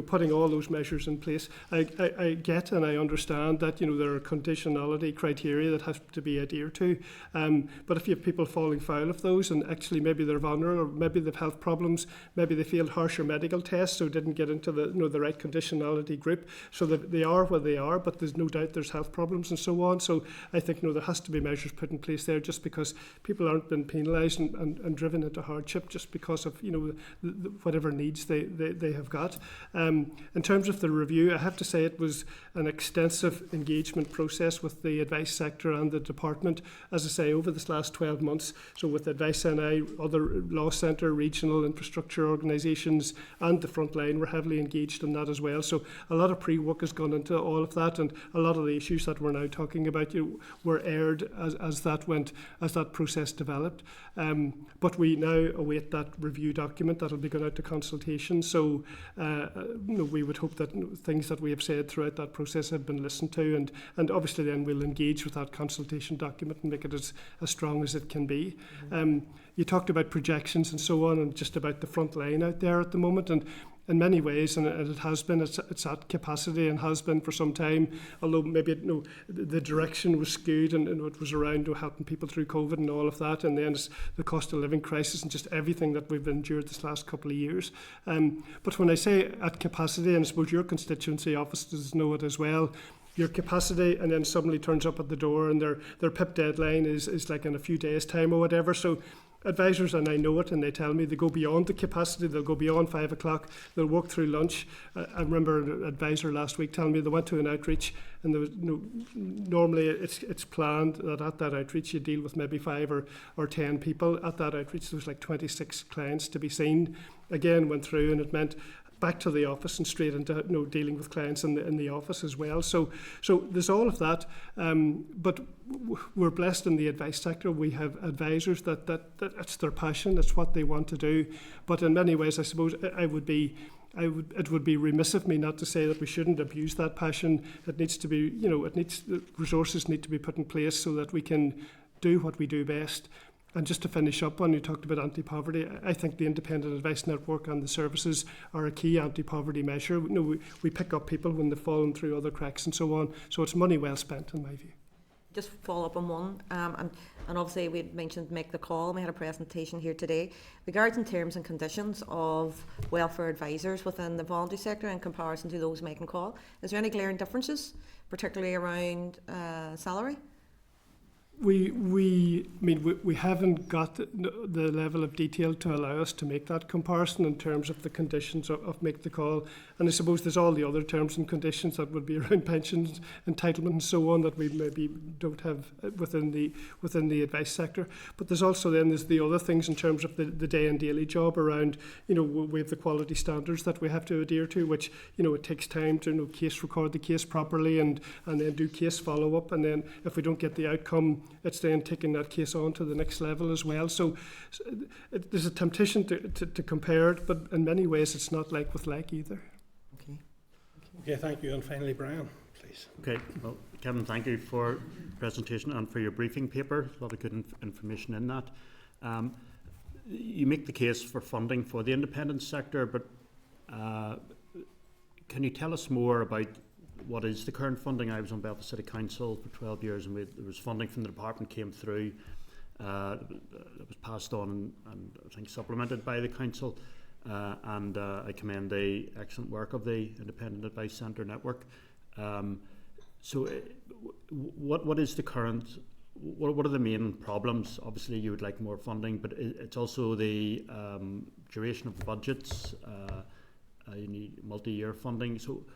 putting all those measures in place. I get and I understand that, there are conditionality criteria that have to be adhered to. But if you have people falling foul of those, and actually maybe they're vulnerable, or maybe they've health problems, maybe they failed harsher medical tests, so didn't get into the right conditionality group, so that they are where they are, but there's no doubt there's health problems and so on. So I think, there has to be measures put in place there, just because people aren't being penalised and driven into hardship just because of whatever needs they have got. In terms of the review, I have to say it was an extensive engagement process with the advice sector and the department, as I say, over this last 12 months. So with Advice NI, other law centre, regional infrastructure organisations and the front line were heavily engaged in that as well. So a lot of pre-work has gone into all of that, and a lot of the issues that we're now talking about were aired as that process developed. But we now await that review document that will be going out to consultation. So we would hope that things that we have said throughout that process have been listened to, and obviously then we'll engage with that consultation document and make it as strong as it can be. You talked about projections and so on, and just about the front line out there at the moment, and in many ways, and it has been, it's at capacity and has been for some time, although maybe the direction was skewed, and it was around helping people through COVID and all of that, and then it's the cost of living crisis and just everything that we've endured this last couple of years. But when I say at capacity, and I suppose your constituency offices know it as well, your capacity and then suddenly turns up at the door, and their PIP deadline is like in a few days' time or whatever. So advisors, and I know it, and they tell me they go beyond the capacity, they'll go beyond 5 o'clock, they'll work through lunch. I remember an advisor last week telling me they went to an outreach, and there was, normally it's planned that at that outreach you deal with maybe 5 or 10 people. At that outreach there was like 26 clients to be seen. Again, went through, and it meant back to the office and straight into dealing with clients in the office as well. So there's all of that. But we're blessed in the advice sector. We have advisors that it's their passion, it's what they want to do. But in many ways, I suppose it would be remiss of me not to say that we shouldn't abuse that passion. It needs to be, resources need to be put in place so that we can do what we do best. And just to finish up on, you talked about anti-poverty. I think the Independent Advice Network and the services are a key anti-poverty measure. We pick up people when they've fallen through other cracks and so on. So it's money well spent, in my view. Just follow up on one, and obviously we mentioned make the call, and we had a presentation here today regarding terms and conditions of welfare advisors within the voluntary sector in comparison to those making call. Is there any glaring differences, particularly around salary? We haven't got the level of detail to allow us to make that comparison in terms of the conditions of make the call. And I suppose there's all the other terms and conditions that would be around pensions, entitlement and so on that we maybe don't have within the advice sector. But there's also there's the other things in terms of the day and daily job around, we have the quality standards that we have to adhere to, which, it takes time to record the case properly and then do case follow-up. And then if we don't get the outcome, it's then taking that case on to the next level as well. So there's a temptation to compare it, but in many ways it's not like with like either. Okay, thank you. And finally, Brian, please. Okay, well, Kevin, thank you for the presentation and for your briefing paper. A lot of good information in that. You make the case for funding for the independent sector, but can you tell us more about what is the current funding? I was on Belfast City Council for 12 years and there was funding from the department came through that was passed on and I think supplemented by the council and I commend the excellent work of the Independent Advice Centre network. So what is the current, what are the main problems? Obviously you would like more funding, but it's also the duration of the budgets. You need multi-year funding. So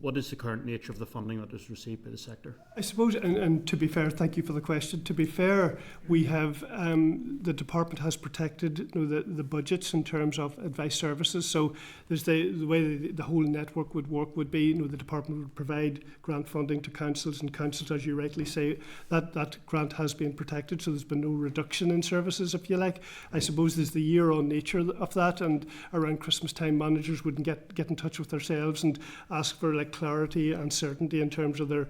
what is the current nature of the funding that is received by the sector? I suppose, and to be fair, thank you for the question. To be fair, we have, the department has protected the budgets in terms of advice services. So there's the way the whole network would work would be, the department would provide grant funding to councils, and councils, as you rightly say, that grant has been protected. So there's been no reduction in services, if you like. I suppose there's the year-on nature of that, and around Christmas time, managers wouldn't get in touch with themselves and ask for clarity and certainty in terms of their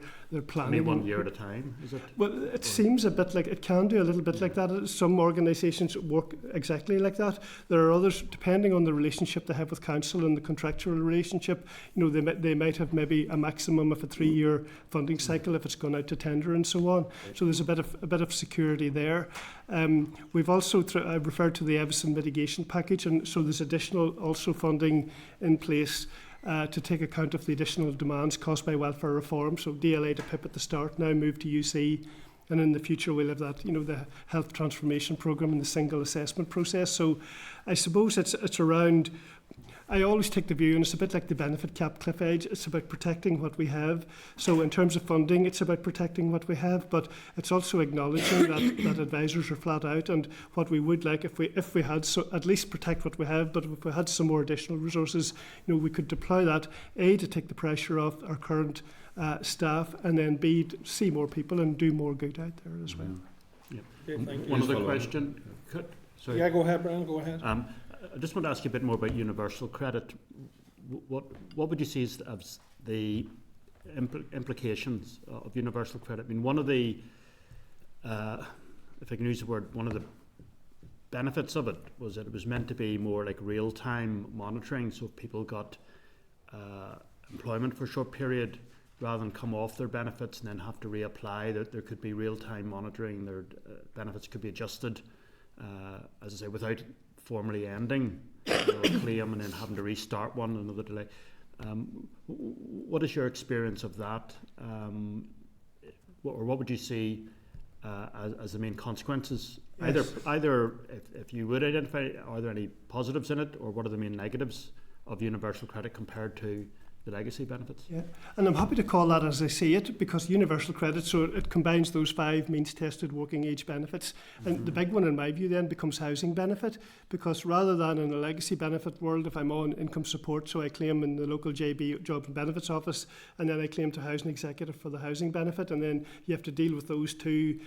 planning. Only 1 year at a time, is it? Well, it seems a bit like it can do a little bit like that. Some organisations work exactly like that. There are others, depending on the relationship they have with council and the contractual relationship, they might have maybe a maximum of a 3-year funding cycle if it's gone out to tender and so on. So there's a bit of security there. We've also I referred to the Evison mitigation package, and so there's additional also funding in place to take account of the additional demands caused by welfare reform. So DLA to PIP at the start, now move to UC, and in the future we'll have that, the health transformation programme and the single assessment process. So I suppose it's around. I always take the view, and it's a bit like the benefit cap cliff edge, it's about protecting what we have. So in terms of funding, it's about protecting what we have, but it's also acknowledging that advisors are flat out, and what we would like if we had at least protect what we have, but if we had some more additional resources, we could deploy that, A, to take the pressure off our current staff, and then B, to see more people and do more good out there as well. Yeah. Okay, thank you. One other question. Sorry. Yeah, go ahead, Brian, go ahead. I just want to ask you a bit more about universal credit. What would you see as the implications of universal credit? I mean, one of the, if I can use the word, one of the benefits of it was that it was meant to be more like real-time monitoring. So if people got employment for a short period, rather than come off their benefits and then have to reapply, there could be real-time monitoring. Their benefits could be adjusted, as I say, without formally ending a claim and then having to restart one, another delay. What is your experience of that? Or what would you see as the main consequences? Yes. Either if you would identify, are there any positives in it, or what are the main negatives of universal credit compared to legacy benefits. Yeah, and I'm happy to call that as I see it, because universal credit, so it combines those 5 means-tested working age benefits. And the big one in my view then becomes housing benefit, because rather than in a legacy benefit world, if I'm on income support, so I claim in the local JB Jobs and Benefits office, and then I claim to housing executive for the housing benefit, and then you have to deal with those two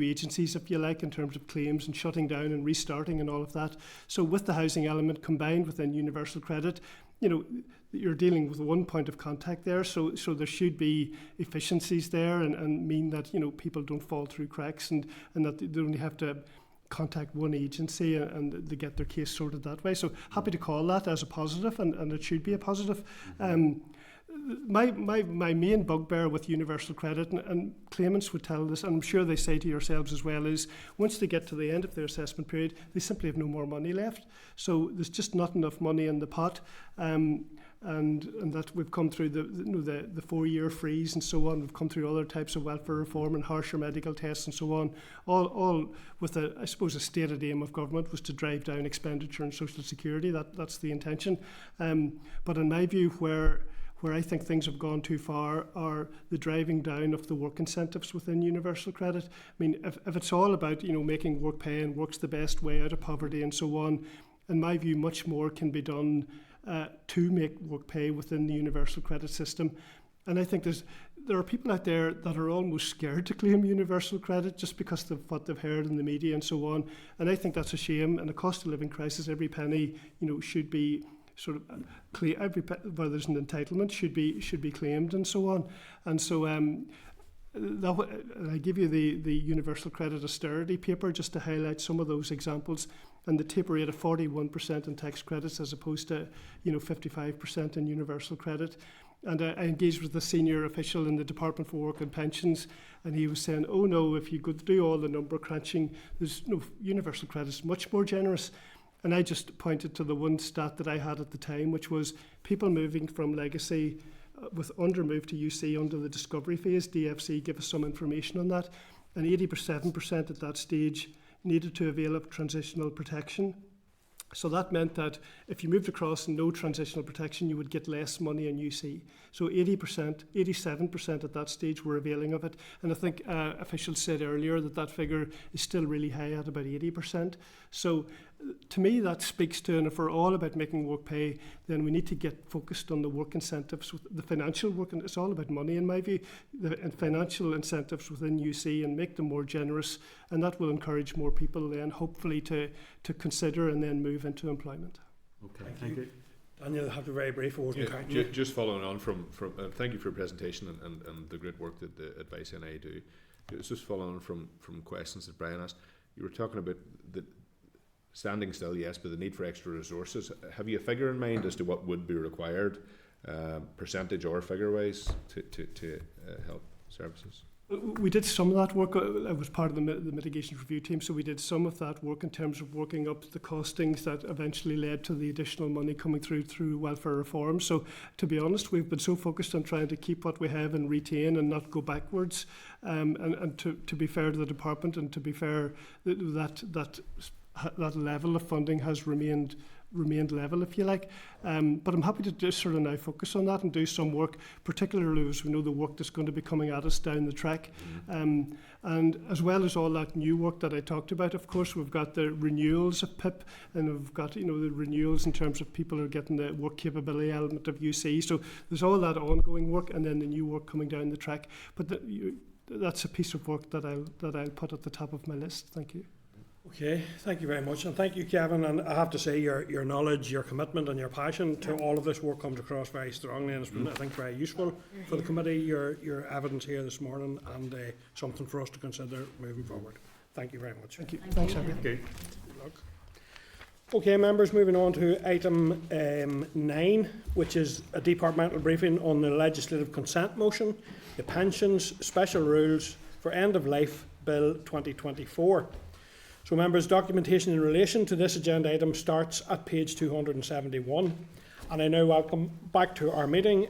agencies, if you like, in terms of claims and shutting down and restarting and all of that. So with the housing element combined within universal credit, you know, you're dealing with one point of contact there, so there should be efficiencies there and mean that, you know, people don't fall through cracks and that they only have to contact one agency and they get their case sorted that way. So happy to call that as a positive, and it should be a positive. My main bugbear with universal credit, and claimants would tell this, and I'm sure they say to yourselves as well, is once they get to the end of their assessment period, they simply have no more money left. So there's just not enough money in the pot, and that we've come through the 4-year freeze and so on. We've come through other types of welfare reform and harsher medical tests and so on. All with I suppose a stated aim of government was to drive down expenditure on social security. That's the intention. But in my view, where I think things have gone too far are the driving down of the work incentives within universal credit. I mean, if it's all about, you know, making work pay and work's the best way out of poverty and so on, in my view, much more can be done to make work pay within the universal credit system. And I think there are people out there that are almost scared to claim universal credit just because of what they've heard in the media and so on. And I think that's a shame. And a cost of living crisis, every penny, you know, should be sort of where there's an entitlement should be claimed and so on. And so I give you the universal credit austerity paper just to highlight some of those examples, and the taper rate of 41% in tax credits as opposed to 55% in universal credit. And I engaged with the senior official in the Department for Work and Pensions, and he was saying, oh no, if you could do all the number crunching, there's no universal credit is much more generous. And I just pointed to the one stat that I had at the time, which was people moving from legacy with move to UC under the discovery phase. DFC gave us some information on that, and 87% at that stage needed to avail of transitional protection. So that meant that if you moved across no transitional protection, you would get less money in UC. So 87% at that stage were availing of it. And I think officials said earlier that figure is still really high at about 80%. So to me, that speaks to, and if we're all about making work pay, then we need to get focused on the work incentives, the financial work, and it's all about money in my view, the financial incentives within UC and make them more generous, and that will encourage more people then hopefully to consider and then move into employment. Okay, thank you. Daniel, I'll have to be very brief. Just following on from thank you for your presentation and the great work that the Advice NI do. Just following on from questions that Brian asked, you were talking about the standing still, yes, but the need for extra resources. Have you a figure in mind as to what would be required, percentage or figure-wise, to help services? We did some of that work. I was part of the mitigation review team, so we did some of that work in terms of working up the costings that eventually led to the additional money coming through welfare reform. So to be honest, we've been so focused on trying to keep what we have and retain and not go backwards. And to be fair to the department, and to be fair, that level of funding has remained level, if you like. But I'm happy to just sort of now focus on that and do some work, particularly as we know the work that's going to be coming at us down the track. And as well as all that new work that I talked about, of course, we've got the renewals of PIP, and we've got, the renewals in terms of people are getting the work capability element of UC. So there's all that ongoing work, and then the new work coming down the track. But that's a piece of work that I'll put at the top of my list. Thank you. Okay, thank you very much, and thank you, Kevin. And I have to say, your knowledge, your commitment, and your passion to all of this work comes across very strongly, and it's been, I think, very useful for the committee. Your evidence here this morning, and something for us to consider moving forward. Thank you very much. Thank you. Thanks, everyone. Good luck. Okay, members, moving on to item 9, which is a departmental briefing on the legislative consent motion, the Pensions Special Rules for End of Life Bill 2024. So members, documentation in relation to this agenda item starts at page 271. And I now welcome back to our meeting,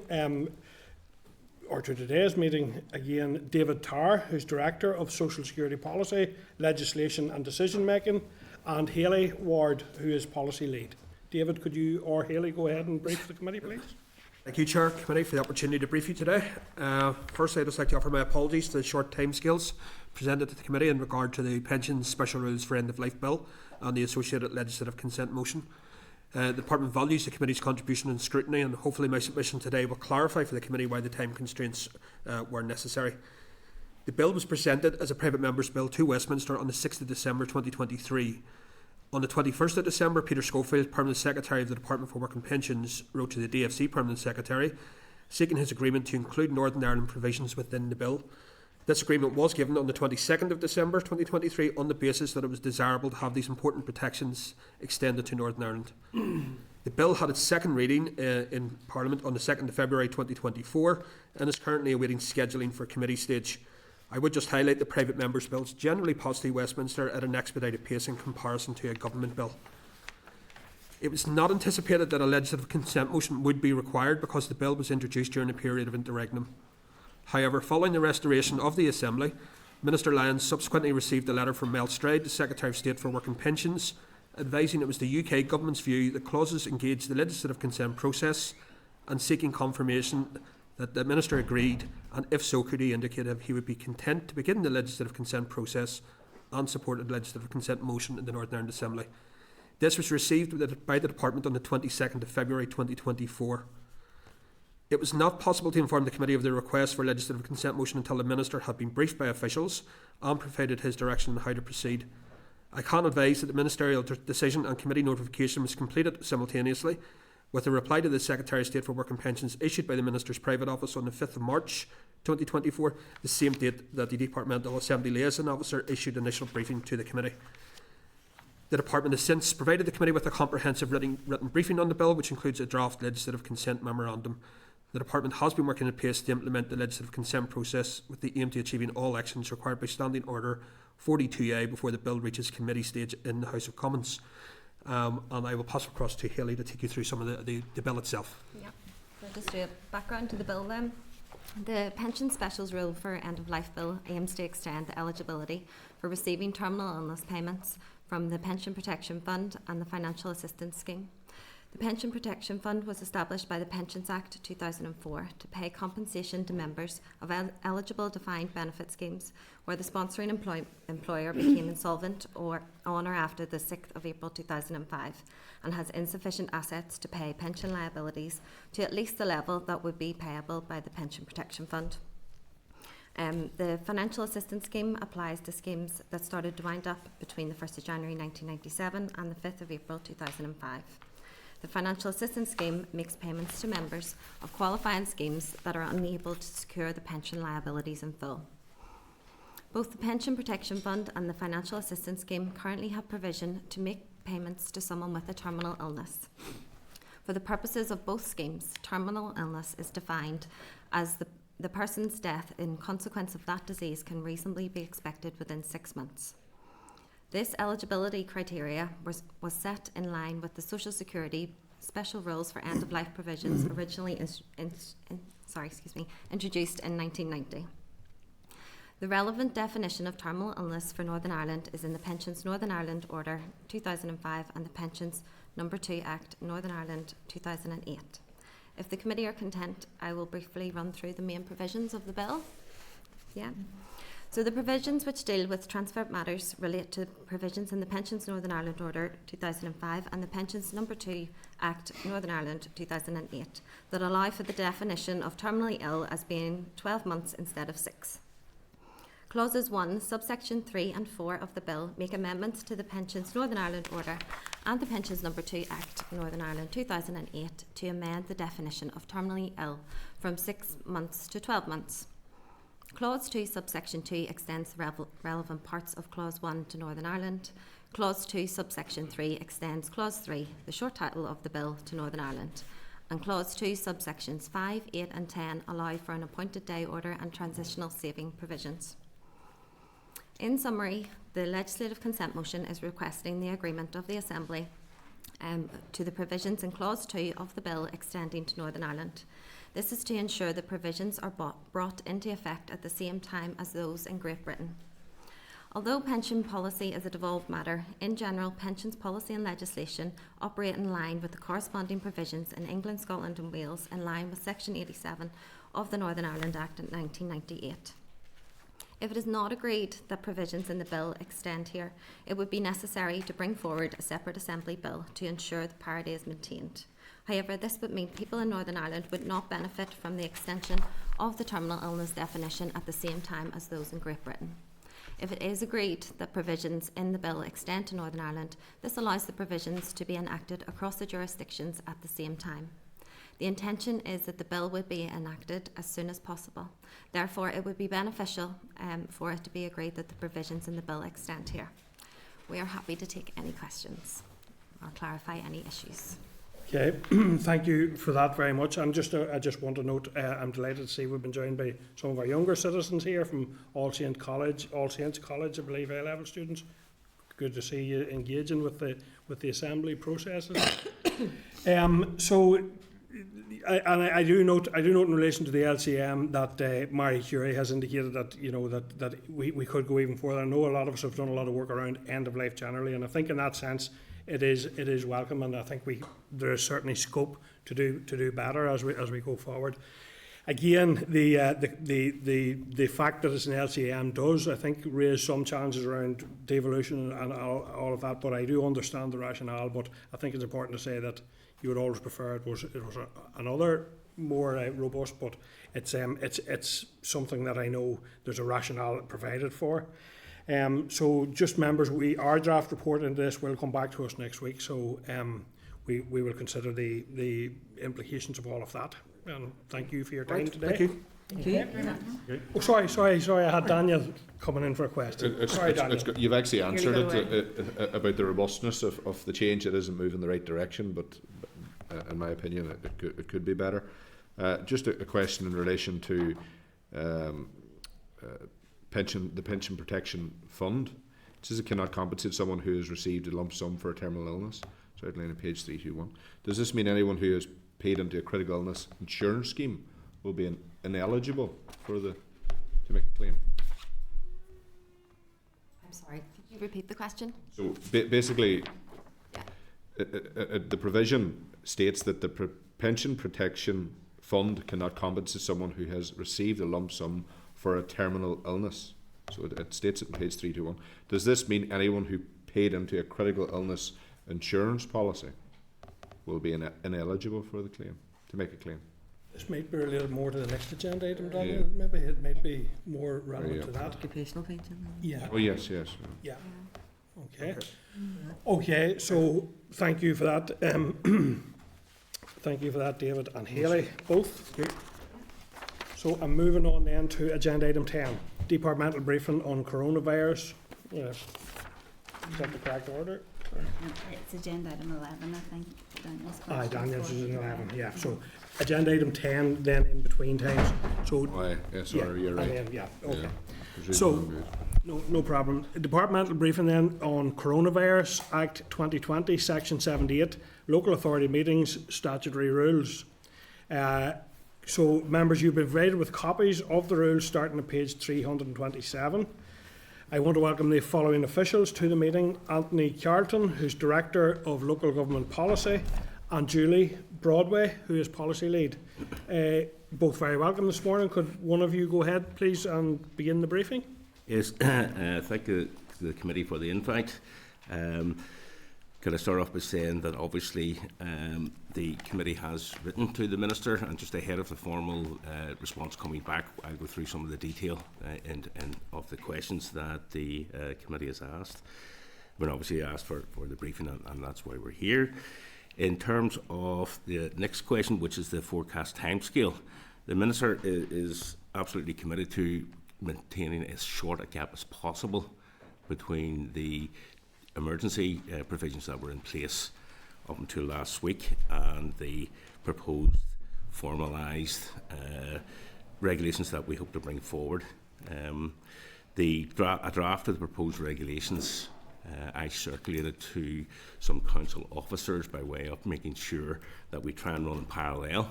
or to today's meeting again, David Tarr, who's Director of Social Security Policy, Legislation and Decision Making, and Hayley Ward, who is Policy Lead. David, could you or Hayley go ahead and brief the committee, please? Thank you, Chair Committee, for the opportunity to brief you today. Firstly, I'd just like to offer my apologies to the short timescales presented to the Committee in regard to the Pension Special Rules for End-of-Life Bill and the associated legislative consent motion. The Department values the Committee's contribution and scrutiny, and hopefully my submission today will clarify for the Committee why the time constraints were necessary. The bill was presented as a private member's bill to Westminster on the 6th of December 2023. On the 21st of December, Peter Schofield, Permanent Secretary of the Department for Work and Pensions, wrote to the DFC Permanent Secretary, seeking his agreement to include Northern Ireland provisions within the bill. This agreement was given on the 22nd of December 2023 on the basis that it was desirable to have these important protections extended to Northern Ireland. The bill had its second reading in Parliament on the 2nd of February 2024 and is currently awaiting scheduling for committee stage. I would just highlight the private members' bills generally pass through Westminster at an expedited pace in comparison to a government bill. It was not anticipated that a legislative consent motion would be required because the bill was introduced during a period of interregnum. However, following the restoration of the Assembly, Minister Lyons subsequently received a letter from Mel Stride, the Secretary of State for Work and Pensions, advising it was the UK Government's view that clauses engaged the legislative consent process and seeking confirmation that the Minister agreed, and if so, could he indicate if he would be content to begin the legislative consent process and supported legislative consent motion in the Northern Ireland Assembly. This was received by the Department on the 22nd of February 2024. It was not possible to inform the Committee of the request for legislative consent motion until the Minister had been briefed by officials and provided his direction on how to proceed. I can advise that the ministerial decision and committee notification was completed simultaneously, with a reply to the Secretary of State for Work and Pensions issued by the Minister's private office on the 5th of March 2024, the same date that the Departmental Assembly Liaison Officer issued initial briefing to the Committee. The Department has since provided the Committee with a comprehensive written briefing on the bill, which includes a draft legislative consent memorandum. The Department has been working at pace to implement the legislative consent process with the aim to achieving all actions required by Standing Order 42A before the bill reaches committee stage in the House of Commons. And I will pass across to Haley to take you through some of the bill itself. Yeah, so just a background to the bill then. The Pension Specials Rule for End-of-Life Bill aims to extend the eligibility for receiving terminal illness payments from the Pension Protection Fund and the Financial Assistance Scheme. The Pension Protection Fund was established by the Pensions Act 2004 to pay compensation to members of eligible defined benefit schemes where the sponsoring employer became insolvent or on or after the 6th of April 2005 and has insufficient assets to pay pension liabilities to at least the level that would be payable by the Pension Protection Fund. The Financial Assistance Scheme applies to schemes that started to wind up between the 1st of January 1997 and the 5th of April 2005. The Financial Assistance Scheme makes payments to members of qualifying schemes that are unable to secure the pension liabilities in full. Both the Pension Protection Fund and the Financial Assistance Scheme currently have provision to make payments to someone with a terminal illness. For the purposes of both schemes, terminal illness is defined as the person's death in consequence of that disease can reasonably be expected within 6 months. This eligibility criteria was set in line with the Social Security Special Rules for End-of-Life provisions originally introduced in 1990. The relevant definition of terminal illness for Northern Ireland is in the Pensions Northern Ireland Order 2005 and the Pensions No. 2 Act Northern Ireland 2008. If the committee are content, I will briefly run through the main provisions of the bill. Yeah. So the provisions which deal with transfer matters relate to provisions in the Pensions Northern Ireland Order 2005 and the Pensions No. 2 Act Northern Ireland 2008 that allow for the definition of terminally ill as being 12 months instead of 6. Clauses 1, subsection 3 and 4 of the bill make amendments to the Pensions Northern Ireland Order and the Pensions No. 2 Act Northern Ireland 2008 to amend the definition of terminally ill from 6 months to 12 months. Clause 2, subsection 2 extends the relevant parts of Clause 1 to Northern Ireland. Clause 2, subsection 3 extends Clause 3, the short title of the bill, to Northern Ireland. And Clause 2, subsections 5, 8 and 10 allow for an appointed day order and transitional saving provisions. In summary, the legislative consent motion is requesting the agreement of the Assembly to the provisions in Clause 2 of the bill extending to Northern Ireland. This is to ensure the provisions are brought into effect at the same time as those in Great Britain. Although pension policy is a devolved matter, in general, pensions policy and legislation operate in line with the corresponding provisions in England, Scotland and Wales, in line with Section 87 of the Northern Ireland Act of 1998. If it is not agreed that provisions in the bill extend here, it would be necessary to bring forward a separate Assembly bill to ensure that parity is maintained. However, this would mean people in Northern Ireland would not benefit from the extension of the terminal illness definition at the same time as those in Great Britain. If it is agreed that provisions in the bill extend to Northern Ireland, this allows the provisions to be enacted across the jurisdictions at the same time. The intention is that the bill would be enacted as soon as possible. Therefore, it would be beneficial for it to be agreed that the provisions in the bill extend here. We are happy to take any questions or clarify any issues. Okay, thank you for that very much. I just want to note, I'm delighted to see we've been joined by some of our younger citizens here from All Saints College, I believe, A-level students. Good to see you engaging with the assembly processes. I do note in relation to the LCM that Mary Curie has indicated that that we could go even further. I know a lot of us have done a lot of work around end of life generally, and I think in that sense it is welcome, and I think there is certainly scope to do better as we go forward. Again, the fact that it's an LCM does, I think, raise some challenges around devolution and all of that. But I do understand the rationale. But I think it's important to say that you would always prefer it was another more robust. But it's something that I know there's a rationale provided for. So just members, our draft report into this will come back to us next week. So we will consider the implications of all of that. And thank you for your time today. Thank you. Thank you. Oh, sorry. I had Daniel coming in for a question. Sorry, Daniel. You've actually answered it about the robustness of the change. It isn't moving in the right direction, but in my opinion, it could be better. Just a question in relation to the Pension Protection Fund. It says it cannot compensate someone who has received a lump sum for a terminal illness. It's outlined on page 321. Does this mean anyone who has paid into a critical illness insurance scheme will be ineligible to make a claim? I'm sorry, could you repeat the question? So basically, the provision states that the Pension Protection Fund cannot compensate someone who has received a lump sum for a terminal illness. So it states it on page 321. Does this mean anyone who paid into a critical illness insurance policy will be ineligible for the claim, to make a claim? This might be related more to the next agenda item, Daniel. Yeah. Maybe it might be more relevant to that. Occupational pension. Yeah. Oh yes. Yeah. Okay. Okay. So thank you for that. Thank you for that, David and Haley, both. So I'm moving on then to agenda item 10, departmental briefing on coronavirus. Yeah. Is that the correct order? It's agenda item 11, I think. Daniel's is 11, yeah. So agenda item 10 then in between times. So you're right. Okay. Yeah. So no problem. Departmental briefing then on Coronavirus Act 2020, Section 78, local authority meetings, statutory rules. So members, you've been provided with copies of the rules starting at page 327. I want to welcome the following officials to the meeting: Anthony Carlton, who's Director of Local Government Policy, and Julie Broadway, who is Policy Lead. Both very welcome this morning. Could one of you go ahead, please, and begin the briefing? Yes, thank you to the committee for the invite. Could I start off by saying that obviously the committee has written to the Minister, and just ahead of the formal response coming back, I'll go through some of the detail and of the questions that the committee has asked. We're obviously asked for the briefing, and that's why we're here. In terms of the next question, which is the forecast timescale, the Minister is absolutely committed to maintaining as short a gap as possible between the emergency provisions that were in place up until last week and the proposed formalised regulations that we hope to bring forward. A draft of the proposed regulations I circulated to some council officers by way of making sure that we try and run in parallel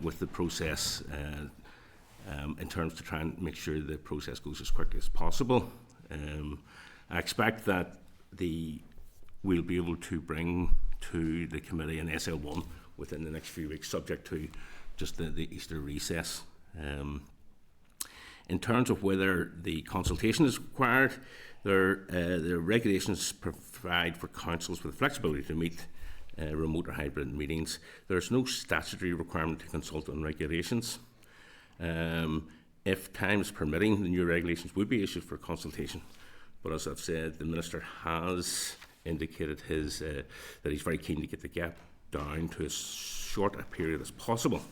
with the process in terms to try and make sure the process goes as quickly as possible. I expect that we'll be able to bring to the committee an SL1 within the next few weeks, subject to just the Easter recess. In terms of whether the consultation is required, the regulations provide for councils with flexibility to meet remote or hybrid meetings. There's no statutory requirement to consult on regulations. If time is permitting, the new regulations would be issued for consultation. But as I've said, the Minister has indicated that he's very keen to get the gap down to as short a period as possible.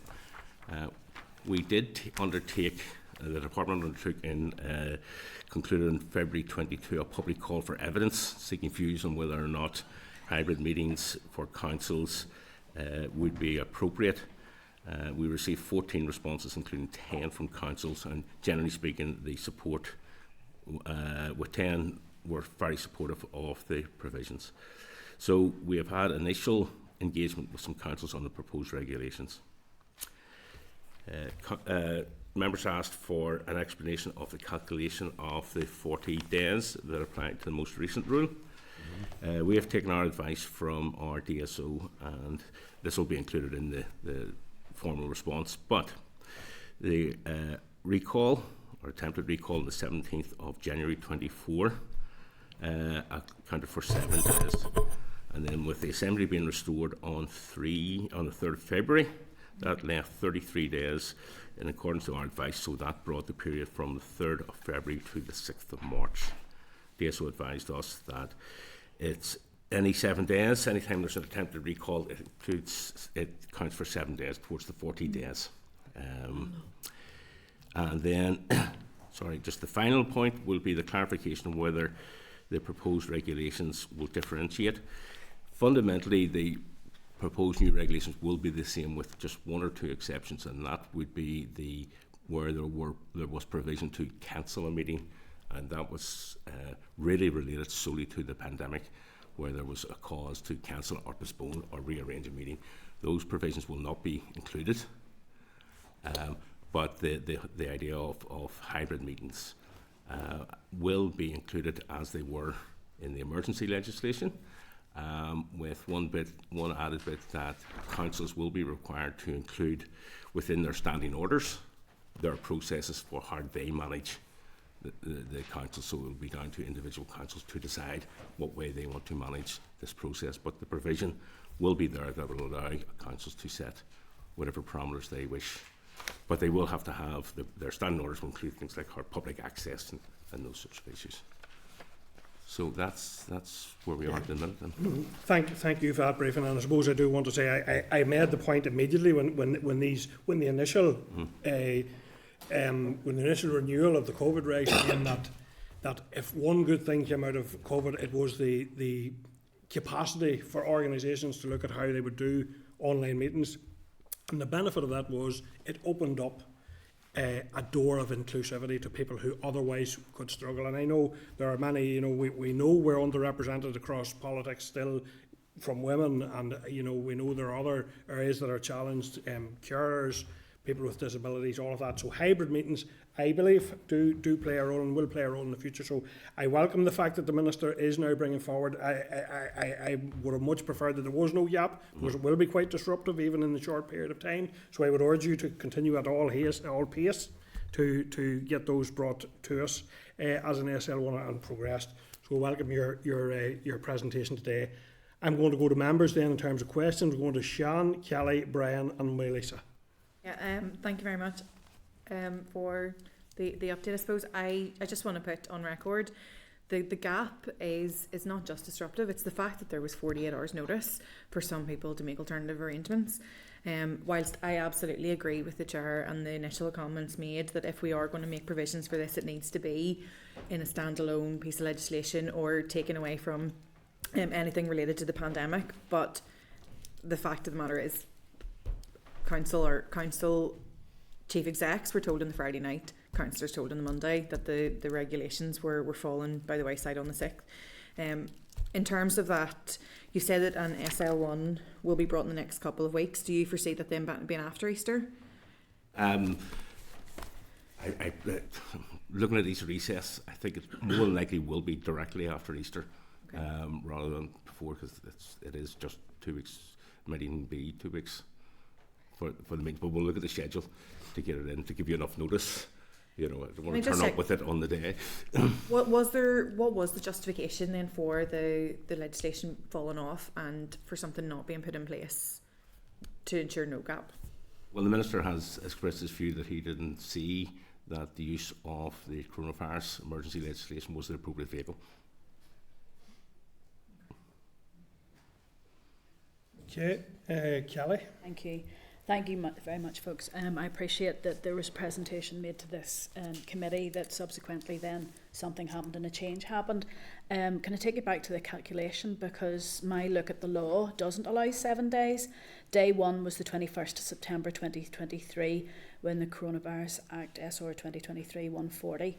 We did undertake, the Department undertook concluded in February 22 a public call for evidence, seeking views on whether or not hybrid meetings for councils would be appropriate. We received 14 responses, including 10 from councils, and generally speaking, the support with 10 were very supportive of the provisions. So we have had initial engagement with some councils on the proposed regulations. Members asked for an explanation of the calculation of the 40 days that applied to the most recent rule. We have taken our advice from our DSO, and this will be included in the formal response. But the recall, or attempted recall, on the 17th of January 24 accounted for 7 days. And then with the Assembly being restored on the 3rd of February, that left 33 days in accordance to our advice, so that brought the period from the 3rd of February to the 6th of March. DSO advised us that it's any 7 days, anytime there's an attempted recall, it counts for 7 days towards the 40 days. And then, just the final point will be the clarification of whether the proposed regulations will differentiate. Fundamentally, the proposed new regulations will be the same with just 1 or 2 exceptions, and that would be where there was provision to cancel a meeting, and that was really related solely to the pandemic, where there was a cause to cancel or postpone or rearrange a meeting. Those provisions will not be included, but the idea of hybrid meetings will be included as they were in the emergency legislation, with one added bit that councils will be required to include within their standing orders their processes for how they manage the council. So it will be down to individual councils to decide what way they want to manage this process. But the provision will be there that will allow councils to set whatever parameters they wish. But they will have to have their standing orders will include things like our public access and those sorts of issues. So that's where we are at the minute. Then. Thank you for that briefing. And I suppose I do want to say I made the point immediately when the initial renewal of the COVID regime that if one good thing came out of COVID, it was the capacity for organisations to look at how they would do online meetings. And the benefit of that was it opened up a door of inclusivity to people who otherwise could struggle. And I know there are many, we know we're underrepresented across politics still from women, and we know there are other areas that are challenged, carers, people with disabilities, all of that. So hybrid meetings, I believe, do play a role and will play a role in the future. So I welcome the fact that the Minister is now bringing forward. I would have much preferred that there was no gap, because it will be quite disruptive even in the short period of time. So I would urge you to continue at all pace to get those brought to us as an SL1 and progressed. So welcome your presentation today. I'm going to go to members then in terms of questions. We're going to Sean, Kelly, Brian and Melissa. Yeah, thank you very much for the update. I suppose I just want to put on record the gap is not just disruptive, it's the fact that there was 48 hours notice for some people to make alternative arrangements. Whilst I absolutely agree with the Chair and the initial comments made that if we are going to make provisions for this, it needs to be in a standalone piece of legislation or taken away from anything related to the pandemic. But the fact of the matter is, council chief execs were told on the Friday night, councillors told on the Monday that the regulations were falling by the wayside on the 6th. In terms of that, you said that an SL1 will be brought in the next couple of weeks. Do you foresee that then being after Easter? looking at Easter recess, I think it more than likely will be directly after Easter, rather than before, because it is just 2 weeks. It might even be 2 weeks for the meeting. But we'll look at the schedule to get it in, to give you enough notice. You know, I don't want to turn up with it on the day. What was the justification then for the legislation falling off and for something not being put in place to ensure no gap? Well, the Minister has expressed his view that he didn't see that the use of the coronavirus emergency legislation was the appropriate vehicle. Okay, Kelly. Thank you. Thank you very much, folks. I appreciate that there was a presentation made to this committee that subsequently then something happened and a change happened. Can I take you back to the calculation, because my look at the law doesn't allow 7 days. Day 1 was the 21st of September 2023 when the Coronavirus Act SR 2023-140, I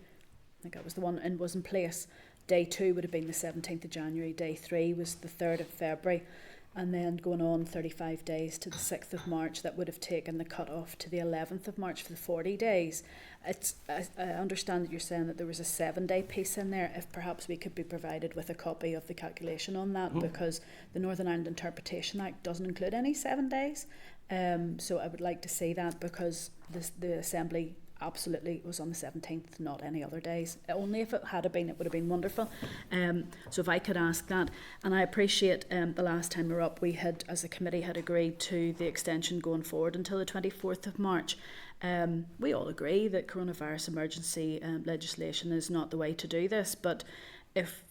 think that was the one, and was in place. Day 2 would have been the 17th of January. Day 3 was the 3rd of February. And then going on 35 days to the 6th of March, that would have taken the cut-off to the 11th of March for the 40 days. I understand that you're saying that there was a 7-day piece in there. If perhaps we could be provided with a copy of the calculation on that, because the Northern Ireland Interpretation Act doesn't include any 7 days. So I would like to see that, because the Assembly absolutely was on the 17th, not any other days. Only if it had been, it would have been wonderful. So if I could ask that. And I appreciate the last time we were up, we had, as a committee, had agreed to the extension going forward until the 24th of March. We all agree that coronavirus emergency legislation is not the way to do this, but if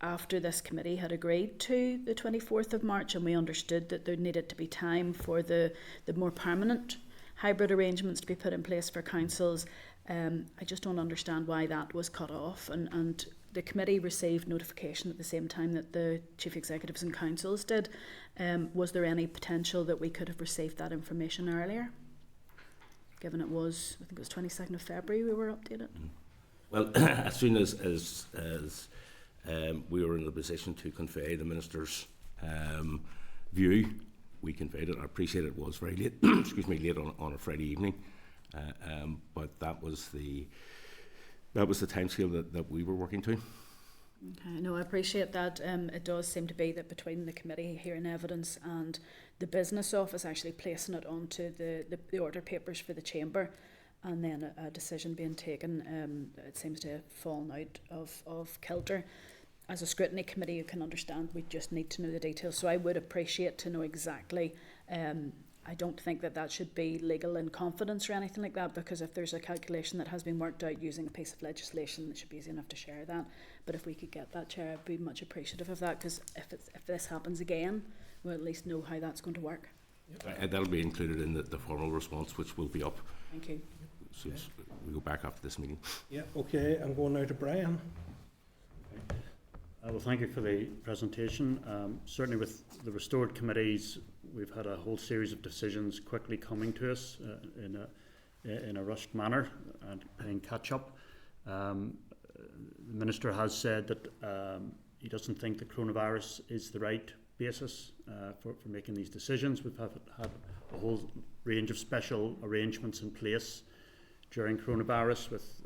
after this committee had agreed to the 24th of March and we understood that there needed to be time for the more permanent hybrid arrangements to be put in place for councils, I just don't understand why that was cut off. And the committee received notification at the same time that the chief executives and councils did. Was there any potential that we could have received that information earlier, given it was, I think it was 22nd of February we were updated? Well, as soon as we were in a position to convey the Minister's view, we conveyed it. I appreciate it was very late, excuse me, late on a Friday evening, but that was the timescale that we were working to. Okay, no, I appreciate that. It does seem to be that between the committee hearing evidence and the business office actually placing it onto the order papers for the chamber, and then a decision being taken, it seems to have fallen out of kilter. As a scrutiny committee, you can understand we just need to know the details. So I would appreciate to know exactly. I don't think that should be legal in confidence or anything like that, because if there's a calculation that has been worked out using a piece of legislation, it should be easy enough to share that. But if we could get that, Chair, I'd be much appreciative of that, because if this happens again, we'll at least know how that's going to work. That'll be included in the formal response, which will be up. Thank you. So we go back after this meeting. Yeah, okay, I'm going now to Brian. Well, thank you for the presentation. Certainly with the restored committees, we've had a whole series of decisions quickly coming to us in a rushed manner and playing catch up. The Minister has said that he doesn't think the coronavirus is the right basis for making these decisions. We've had a whole range of special arrangements in place during coronavirus with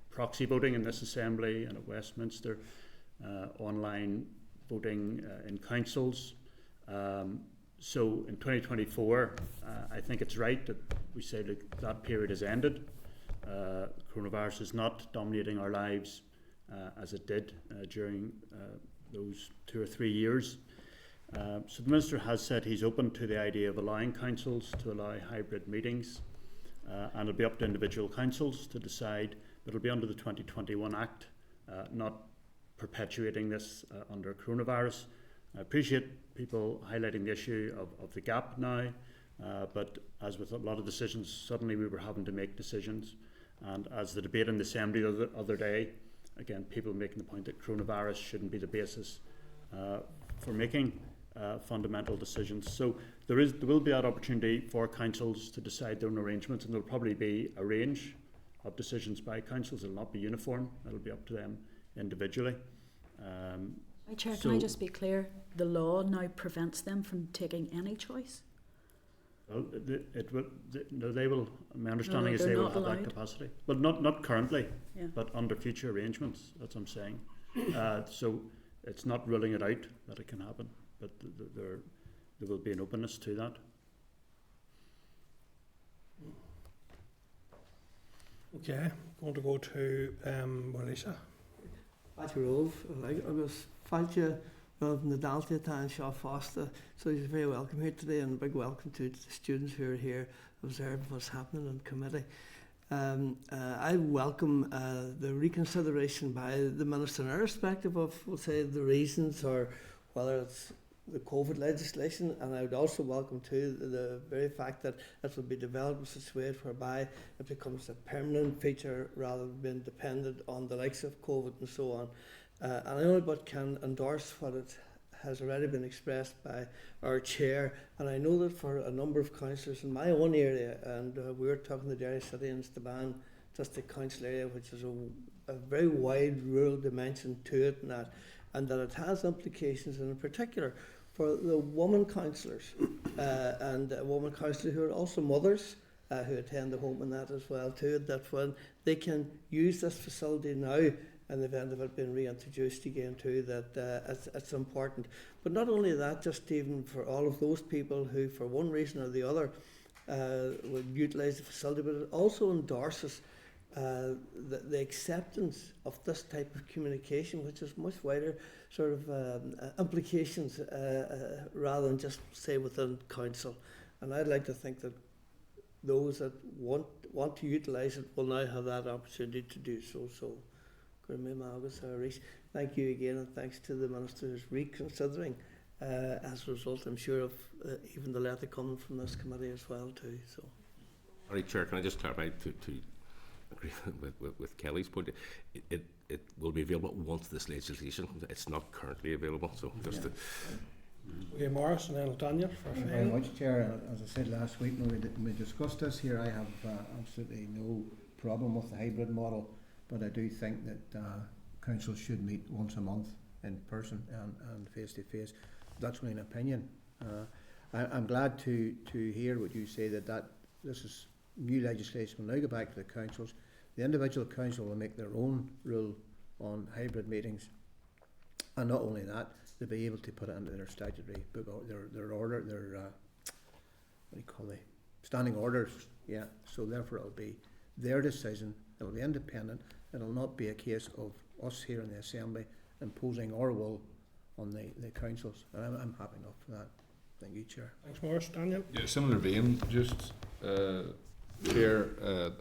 proxy voting in this Assembly and at Westminster, online voting in councils. So in 2024, I think it's right that we say that period has ended. Coronavirus is not dominating our lives as it did during those 2 or 3 years. So the Minister has said he's open to the idea of allowing councils to allow hybrid meetings, and it'll be up to individual councils to decide, but it'll be under the 2021 Act, not perpetuating this under coronavirus. I appreciate people highlighting the issue of the gap now, but as with a lot of decisions, suddenly we were having to make decisions. And as the debate in the Assembly the other day, again, people making the point that coronavirus shouldn't be the basis for making fundamental decisions. So there will be that opportunity for councils to decide their own arrangements, and there will probably be a range of decisions by councils. It will not be uniform. It will be up to them individually. Chair, can I just be clear? The law now prevents them from taking any choice? Well, they will. My understanding is they're they will not have that allowed. capacity, but not currently. Yeah. But under future arrangements. That's what I'm saying. So it's not ruling it out that it can happen, but there will be an openness to that. Okay, going to go to Marisa. Pat Rove, agus fáilte Rob na Dalta tá seo fásta, so you're very welcome here today, and a big welcome to the students who are here observing what's happening in committee. I welcome the reconsideration by the Minister, irrespective of, we'll say, the reasons or whether it's the COVID legislation, and I would also welcome too the very fact that it will be developed in such a way whereby it becomes a permanent feature rather than being dependent on the likes of COVID and so on. And I only but can endorse what it has already been expressed by our chair, and I know that for a number of councillors in my own area, and we're talking the Derry City and Staban District Council area, which is a very wide rural dimension to it, and that it has implications, and in particular for the women councillors and women councillors who are also mothers who attend the home and that as well too, that when they can use this facility now in the event of it being reintroduced again too, that it's important. But not only that, just even for all of those people who for one reason or the other would utilise the facility, but it also endorses the acceptance of this type of communication, which has much wider sort of implications rather than just say within council. And I'd like to think that those that want to utilise it will now have that opportunity to do so. So, thank you again, and thanks to the Minister who's reconsidering as a result, I'm sure, of even the letter coming from this committee as well too. So, All right, Chair, can I just clarify to agree with Kelly's point? It will be available once this legislation. It's not currently available, so just to... Okay, Morris and then Daniel. Thank you very much, Chair. As I said last week when we discussed this here, I have absolutely no problem with the hybrid model, but I do think that council should meet once a month in person and face to face. That's only an opinion. I'm glad to hear what you say, that this is new legislation will now go back to the councils. The individual council will make their own rule on hybrid meetings, and not only that, they'll be able to put it into their statutory book, their order, their what do you call standing orders. Yeah. So therefore, it'll be their decision. It'll be independent. It'll not be a case of us here in the Assembly imposing our will on the councils. And I'm happy enough for that. Thank you, Chair. Thanks, Morris. Daniel. Yeah, similar vein, just Chair,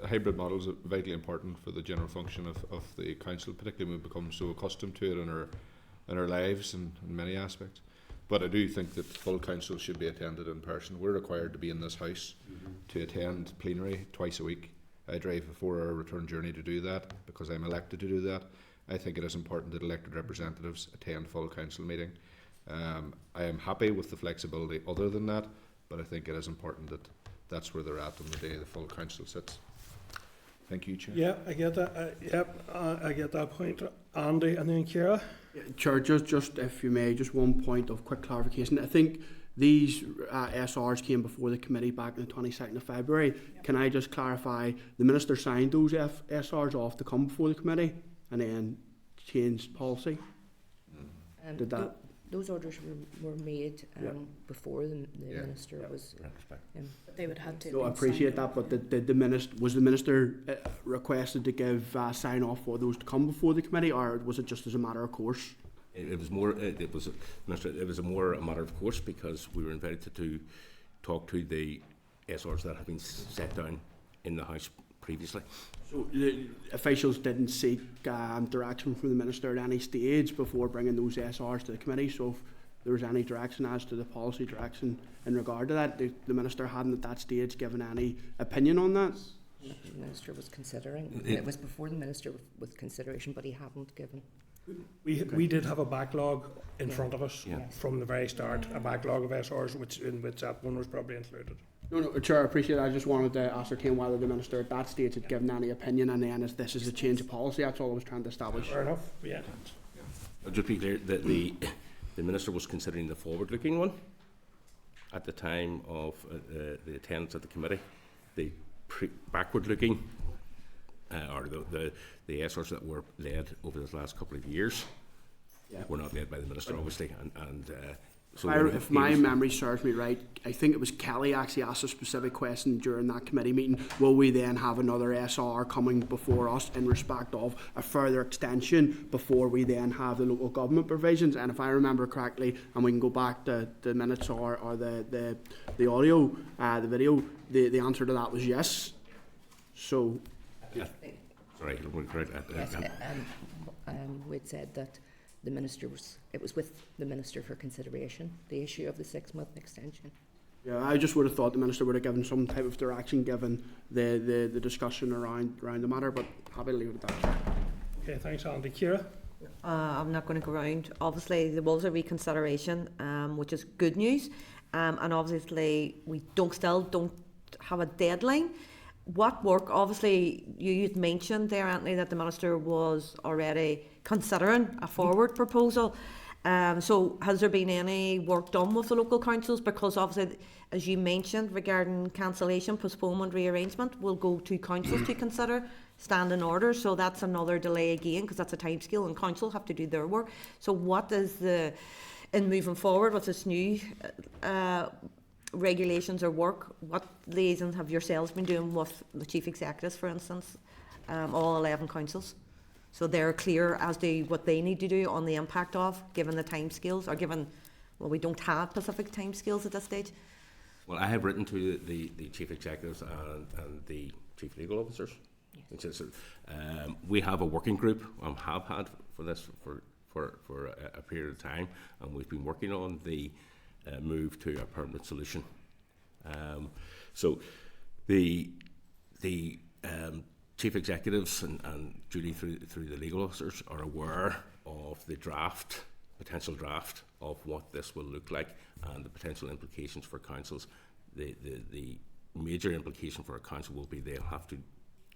hybrid models are vitally important for the general function of the council, particularly when we become so accustomed to it in our lives and in many aspects. But I do think that full council should be attended in person. We're required to be in this house to attend plenary twice a week. I drive a 4-hour return journey to do that because I'm elected to do that. I think it is important that elected representatives attend full council meeting. I am happy with the flexibility other than that, but I think it is important that that's where they're at on the day the full council sits. Thank you, Chair. Yeah, I get that. I get that point. Andy and then Ciara. Yeah, Chair, just if you may, just one point of quick clarification. I think these SRs came before the committee back on the 22nd of February. Yep. Can I just clarify, the Minister signed those SRs off to come before the committee and then changed policy? Did that? Those orders were made before the Minister was... But they would have to... So I appreciate that, but was the Minister requested to give sign off for those to come before the committee, or was it just as a matter of course? It was more. It was a matter of course, because we were invited to talk to the SRs that had been set down in the House previously. So the officials didn't seek direction from the Minister at any stage before bringing those SRs to the committee. So if there was any direction as to the policy direction in regard to that, the Minister hadn't at that stage given any opinion on that. The Minister was considering. It was before the Minister with consideration, but he hadn't given. We did have a backlog in front of us from the very start, a backlog of SRs, in which that one was probably included. No, Chair, I appreciate it. I just wanted to ascertain whether the Minister at that stage had given any opinion, and then as this is a change of policy, that's all I was trying to establish. Fair enough, yeah. Just be clear that the Minister was considering the forward-looking one, at the time of the attendance at the committee, the backward-looking or the ASRs that were led over the last couple of years were not led by the Minister, obviously, and so if my memory serves me right, I think it was Kelly actually asked a specific question during that committee meeting. Will we then have another SR coming before us in respect of a further extension before we then have the local government provisions? And if I remember correctly, and we can go back to the minutes or the audio, the video, the answer to that was yes. So, sorry, yes, we'd said that the minister it was with the minister for consideration, the issue of the 6-month extension. yeah, I just would have thought the minister would have given some type of direction given the discussion around the matter, but happy to leave it at that, Chair. Okay, thanks, Andy. Ciara? I'm not going to go around. Obviously, there was a reconsideration, which is good news, and obviously we still don't have a deadline. What work? Obviously, you'd mentioned there, Anthony, that the minister was already considering a forward proposal. So, has there been any work done with the local councils? Because obviously, as you mentioned, regarding cancellation, postponement, rearrangement, will go to councils to consider standing orders. So that's another delay again, because that's a timescale, and council have to do their work. So, what is in moving forward with this new regulations or work, what liaisons have yourselves been doing with the chief executives, for instance, all 11 councils? So they're clear as to what they need to do on the impact of, given the timescales, or given, well, we don't have specific timescales at this stage. Well, I have written to the chief executives and the chief legal officers. Yes. We have a working group, have had for this for a period of time, and we've been working on the move to a permanent solution. So the chief executives and Julie through the legal officers are aware of the potential draft of what this will look like and the potential implications for councils. The major implication for a council will be they'll have to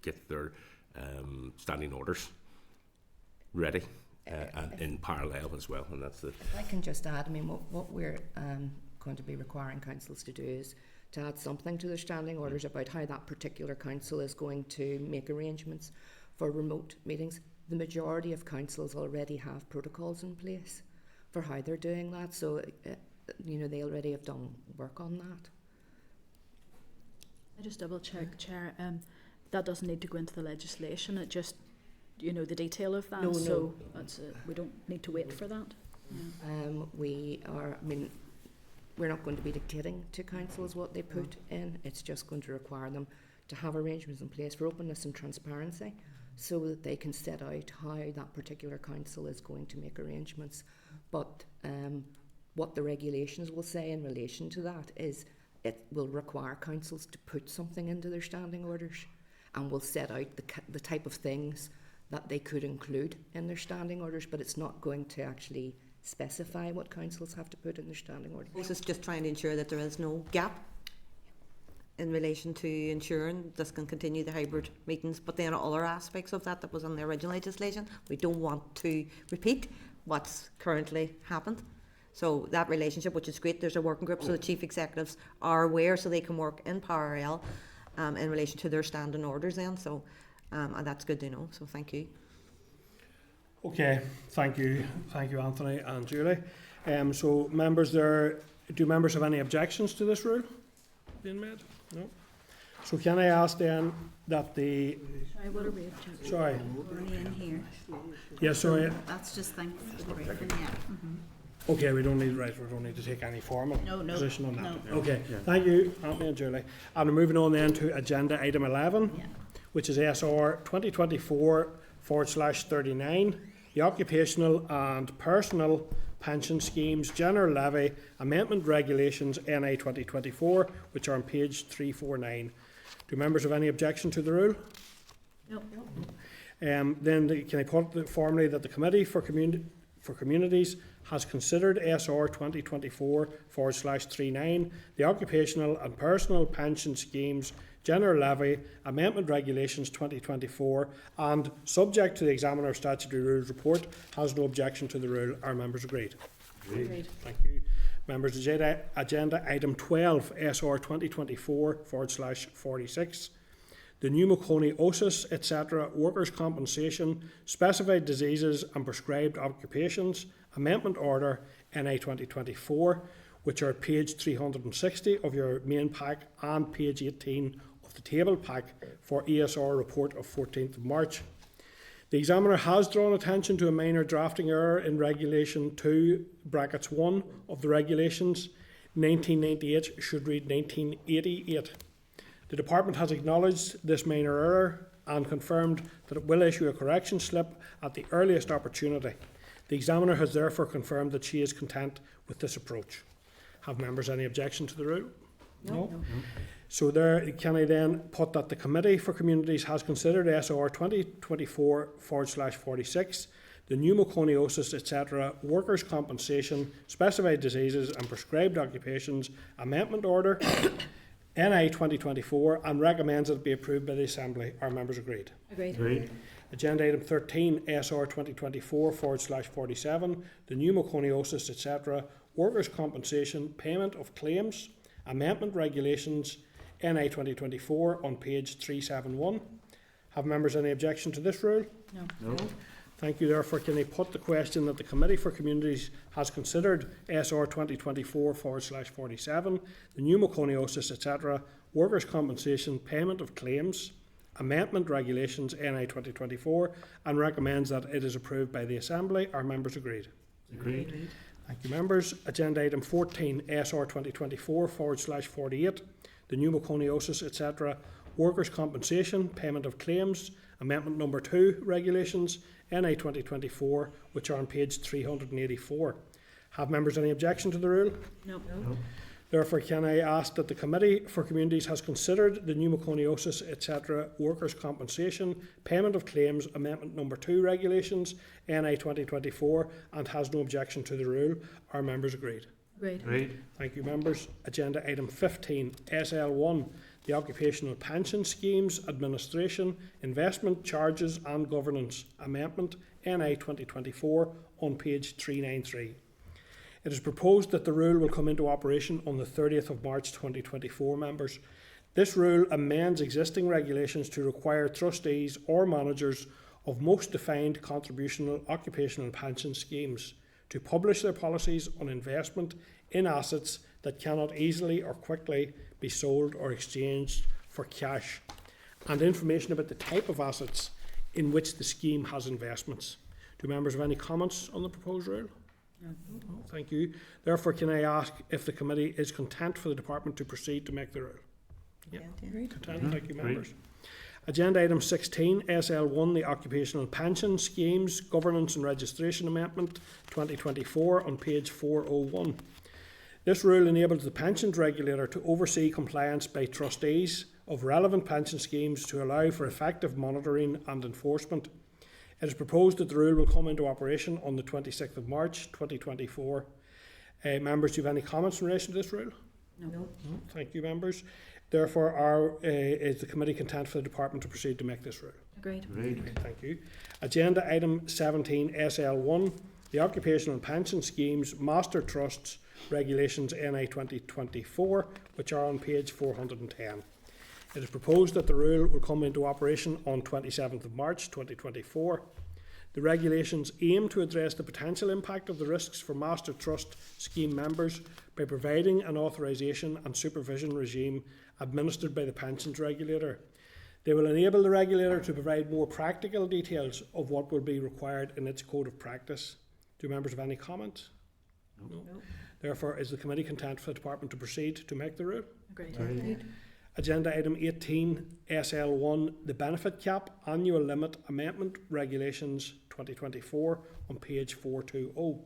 get their standing orders ready. And in parallel as well, and that's the. If I can just add, I mean, what we're going to be requiring councils to do is to add something to their standing orders about how that particular council is going to make arrangements for remote meetings. The majority of councils already have protocols in place for how they're doing that, so they already have done work on that. I just double check, Chair. That doesn't need to go into the legislation. It just the detail of that, so that's we don't need to wait for that. Yeah. We're not going to be dictating to councils what they put in. It's just going to require them to have arrangements in place for openness and transparency, so that they can set out how that particular council is going to make arrangements. But what the regulations will say in relation to that is it will require councils to put something into their standing orders, and will set out the type of things that they could include in their standing orders, but it's not going to actually specify what councils have to put in their standing orders. This is just trying to ensure that there is no gap in relation to ensuring this can continue the hybrid meetings, but then other aspects of that was in the original legislation. We don't want to repeat what's currently happened. So that relationship, which is great, there's a working group, so the chief executives are aware, so they can work in parallel in relation to their standing orders then. So and that's good to know, so thank you. Okay, thank you, Anthony and Julie. So members, do members have any objections to this rule being made? No. So can I ask then that the... Sorry, what are we objecting? Sorry. We're only in here. Yeah, sorry. That's just thanks for the briefing, yeah. Okay, we don't need to take any formal position on that. No. Okay, thank you, Anthony and Julie. And we're moving on then to agenda item 11, which is SR 2024/39, the Occupational and Personal Pension Schemes General Levy Amendment Regulations NI 2024, which are on page 349. Do members have any objection to the rule? No. Then can I put formally that the Committee for Communities has considered SR 2024/39, the Occupational and Personal Pension Schemes General Levy Amendment Regulations 2024, and subject to the Examiner of Statutory Rules report, has no objection to the rule. Are members agreed? Agreed. Thank you. Members, agenda item 12, SR 2024/46. The pneumoconiosis, etc., workers' compensation, specified diseases and prescribed occupations, amendment order NI 2024, which are page 360 of your main pack and page 18 of the table pack for ESR report of 14th of March. The examiner has drawn attention to a minor drafting error in Regulation 2, brackets 1 of the regulations. 1998 should read 1988. The Department has acknowledged this minor error and confirmed that it will issue a correction slip at the earliest opportunity. The examiner has therefore confirmed that she is content with this approach. Have members any objection to the rule? No. So there, can I then put that the Committee for Communities has considered SR 2024/46, the pneumoconiosis, etc., workers' compensation, specified diseases and prescribed occupations amendment order, NI 2024, and recommends it be approved by the Assembly. Are members agreed? Agreed. Agenda item 13, SR 2024/47, the pneumoconiosis, etc., workers' compensation, payment of claims, amendment regulations, NI 2024 on page 371. Have members any objection to this rule? No. Thank you. Therefore, can I put the question that the Committee for Communities has considered SR 2024/47, the pneumoconiosis, etc., workers' compensation, payment of claims, amendment regulations, NI 2024, and recommends that it is approved by the Assembly. Are members agreed? Agreed. Thank you, members. Agenda item 14, SR 2024/48, the pneumoconiosis, etc., workers' compensation, payment of claims, amendment number 2 regulations, NI 2024, which are on page 384. Have members any objection to the rule? No. Therefore, can I ask that the Committee for Communities has considered the pneumoconiosis, etc., workers' compensation, payment of claims, amendment number 2 regulations, NI 2024, and has no objection to the rule? Are members agreed? Agreed. Thank you, members. Agenda item 15, SL1, the Occupational Pension Schemes Administration, Investment Charges and Governance Amendment, NI 2024, on page 393. It is proposed that the rule will come into operation on the 30th of March 2024, members. This rule amends existing regulations to require trustees or managers of most defined contributional occupational pension schemes to publish their policies on investment in assets that cannot easily or quickly be sold or exchanged for cash, and information about the type of assets in which the scheme has investments. Do members have any comments on the proposed rule? No. Thank you. Therefore, can I ask if the Committee is content for the Department to proceed to make the rule? Yeah. Content. Thank you, members. Agenda item 16, SL1, the Occupational Pension Schemes Governance and Registration Amendment 2024, on page 401. This rule enables the pensions regulator to oversee compliance by trustees of relevant pension schemes to allow for effective monitoring and enforcement. It is proposed that the rule will come into operation on the 26th of March 2024. Members, do you have any comments in relation to this rule? No. Thank you, members. Therefore, is the Committee content for the Department to proceed to make this rule? Agreed. Thank you. Agenda item 17, SL1, the Occupational Pension Schemes Master Trusts Regulations NI 2024, which are on page 410. It is proposed that the rule will come into operation on 27th of March 2024. The regulations aim to address the potential impact of the risks for Master Trust scheme members by providing an authorisation and supervision regime administered by the pensions regulator. They will enable the regulator to provide more practical details of what will be required in its code of practice. Do members have any comments? No. Therefore, is the Committee content for the Department to proceed to make the rule? Agreed. Agenda item 18, SL1, the Benefit Cap Annual Limit Amendment Regulations 2024, on page 420.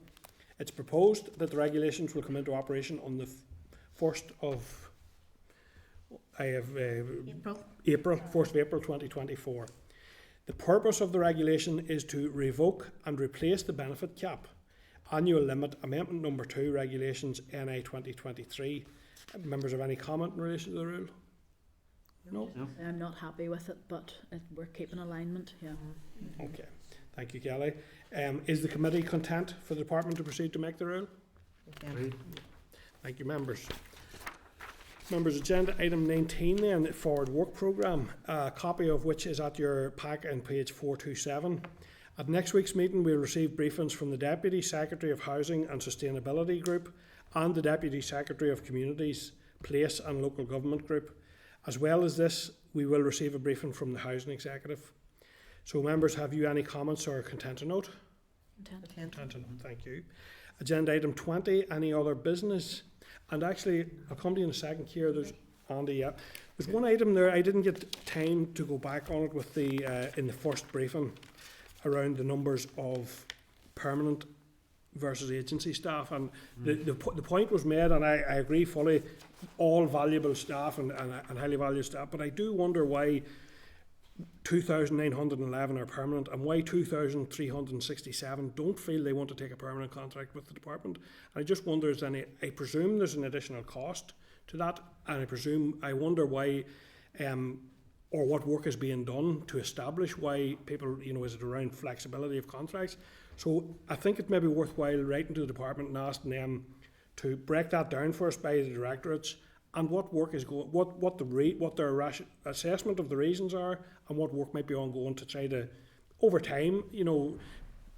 It's proposed that the regulations will come into operation on the 1st of April 2024. The purpose of the regulation is to revoke and replace the Benefit Cap Annual Limit Amendment number 2 Regulations NI 2023. Members have any comment in relation to the rule? No. I'm not happy with it, but we're keeping alignment. Yeah. Okay. Thank you, Kelly. Is the Committee content for the Department to proceed to make the rule? Thank you, members. Members, agenda item 19 then, the Forward Work Programme, a copy of which is at your pack on page 427. At next week's meeting, we'll receive briefings from the Deputy Secretary of Housing and Sustainability Group and the Deputy Secretary of Communities, Place and Local Government Group. As well as this, we will receive a briefing from the Housing Executive. So, members, have you any comments or content to note? Content to note, thank you. Agenda item 20, any other business? And actually, I'll come to you in a second here. There's Andy. There's one item there I didn't get time to go back on it with the in the first briefing around the numbers of permanent versus agency staff, and the point was made, and I agree fully. All valuable staff and highly valued staff, but I do wonder why 2,911 are permanent and why 2,367 don't feel they want to take a permanent contract with the department. And I just wonder, I presume there's an additional cost to that, and I wonder why, or what work is being done to establish why people, is it around flexibility of contracts? So I think it may be worthwhile writing to the department and asking them to break that down for us by the directorates, and what work is going, what their assessment of the reasons are, and what work might be ongoing to try to, over time,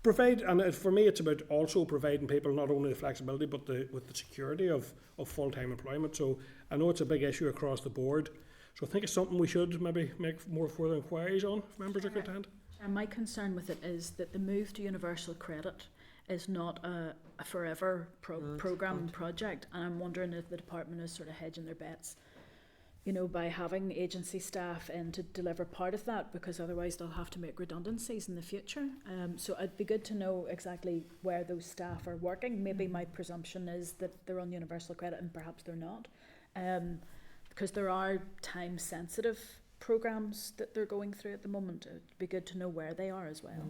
provide. And for me, it's about also providing people not only the flexibility but with the security of full-time employment. So I know it's a big issue across the board. So I think it's something we should maybe make more further inquiries on, if members are content. And my concern with it is that the move to universal credit is not a forever programme and project, and I'm wondering if the department is sort of hedging their bets, by having agency staff in to deliver part of that, because otherwise they'll have to make redundancies in the future. So it'd be good to know exactly where those staff are working. Maybe my presumption is that they're on universal credit and perhaps they're not, because there are time-sensitive programmes that they're going through at the moment. It'd be good to know where they are as well.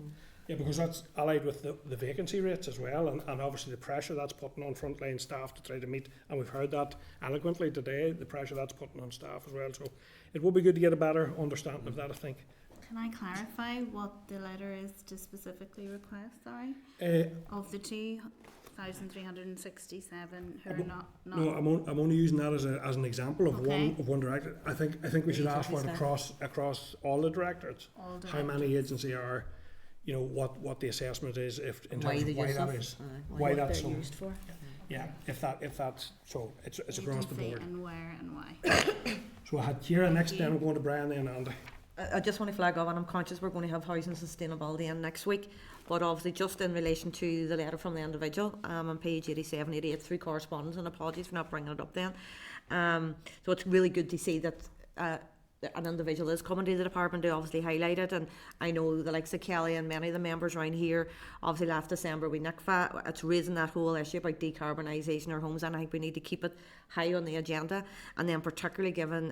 Yeah, because that's allied with the vacancy rates as well, and obviously the pressure that's putting on frontline staff to try to meet, and we've heard that eloquently today, the pressure that's putting on staff as well. So it would be good to get a better understanding of that, I think. Can I clarify what the letter is to specifically request, sorry? Of the 2,367 who are not... No, I'm only using that as an example of one director. I think we should ask for it across all the directorates. How many agency are... what the assessment is, if in terms of why that is, why that's so used for. Yeah, if that's so, it's across the board. And where and why. So I had Kira next, then I'm going to Brian, then Andy. I just want to flag up, and I'm conscious we're going to have housing sustainability in next week, but obviously just in relation to the letter from the individual, on page 87, 88 through correspondence, and apologies for not bringing it up then. So it's really good to see that an individual is coming to the department to obviously highlight it, and I know the likes of Kelly and many of the members around here, obviously last December with NICFA, it's raising that whole issue about decarbonisation our homes, and I think we need to keep it high on the agenda, and then particularly given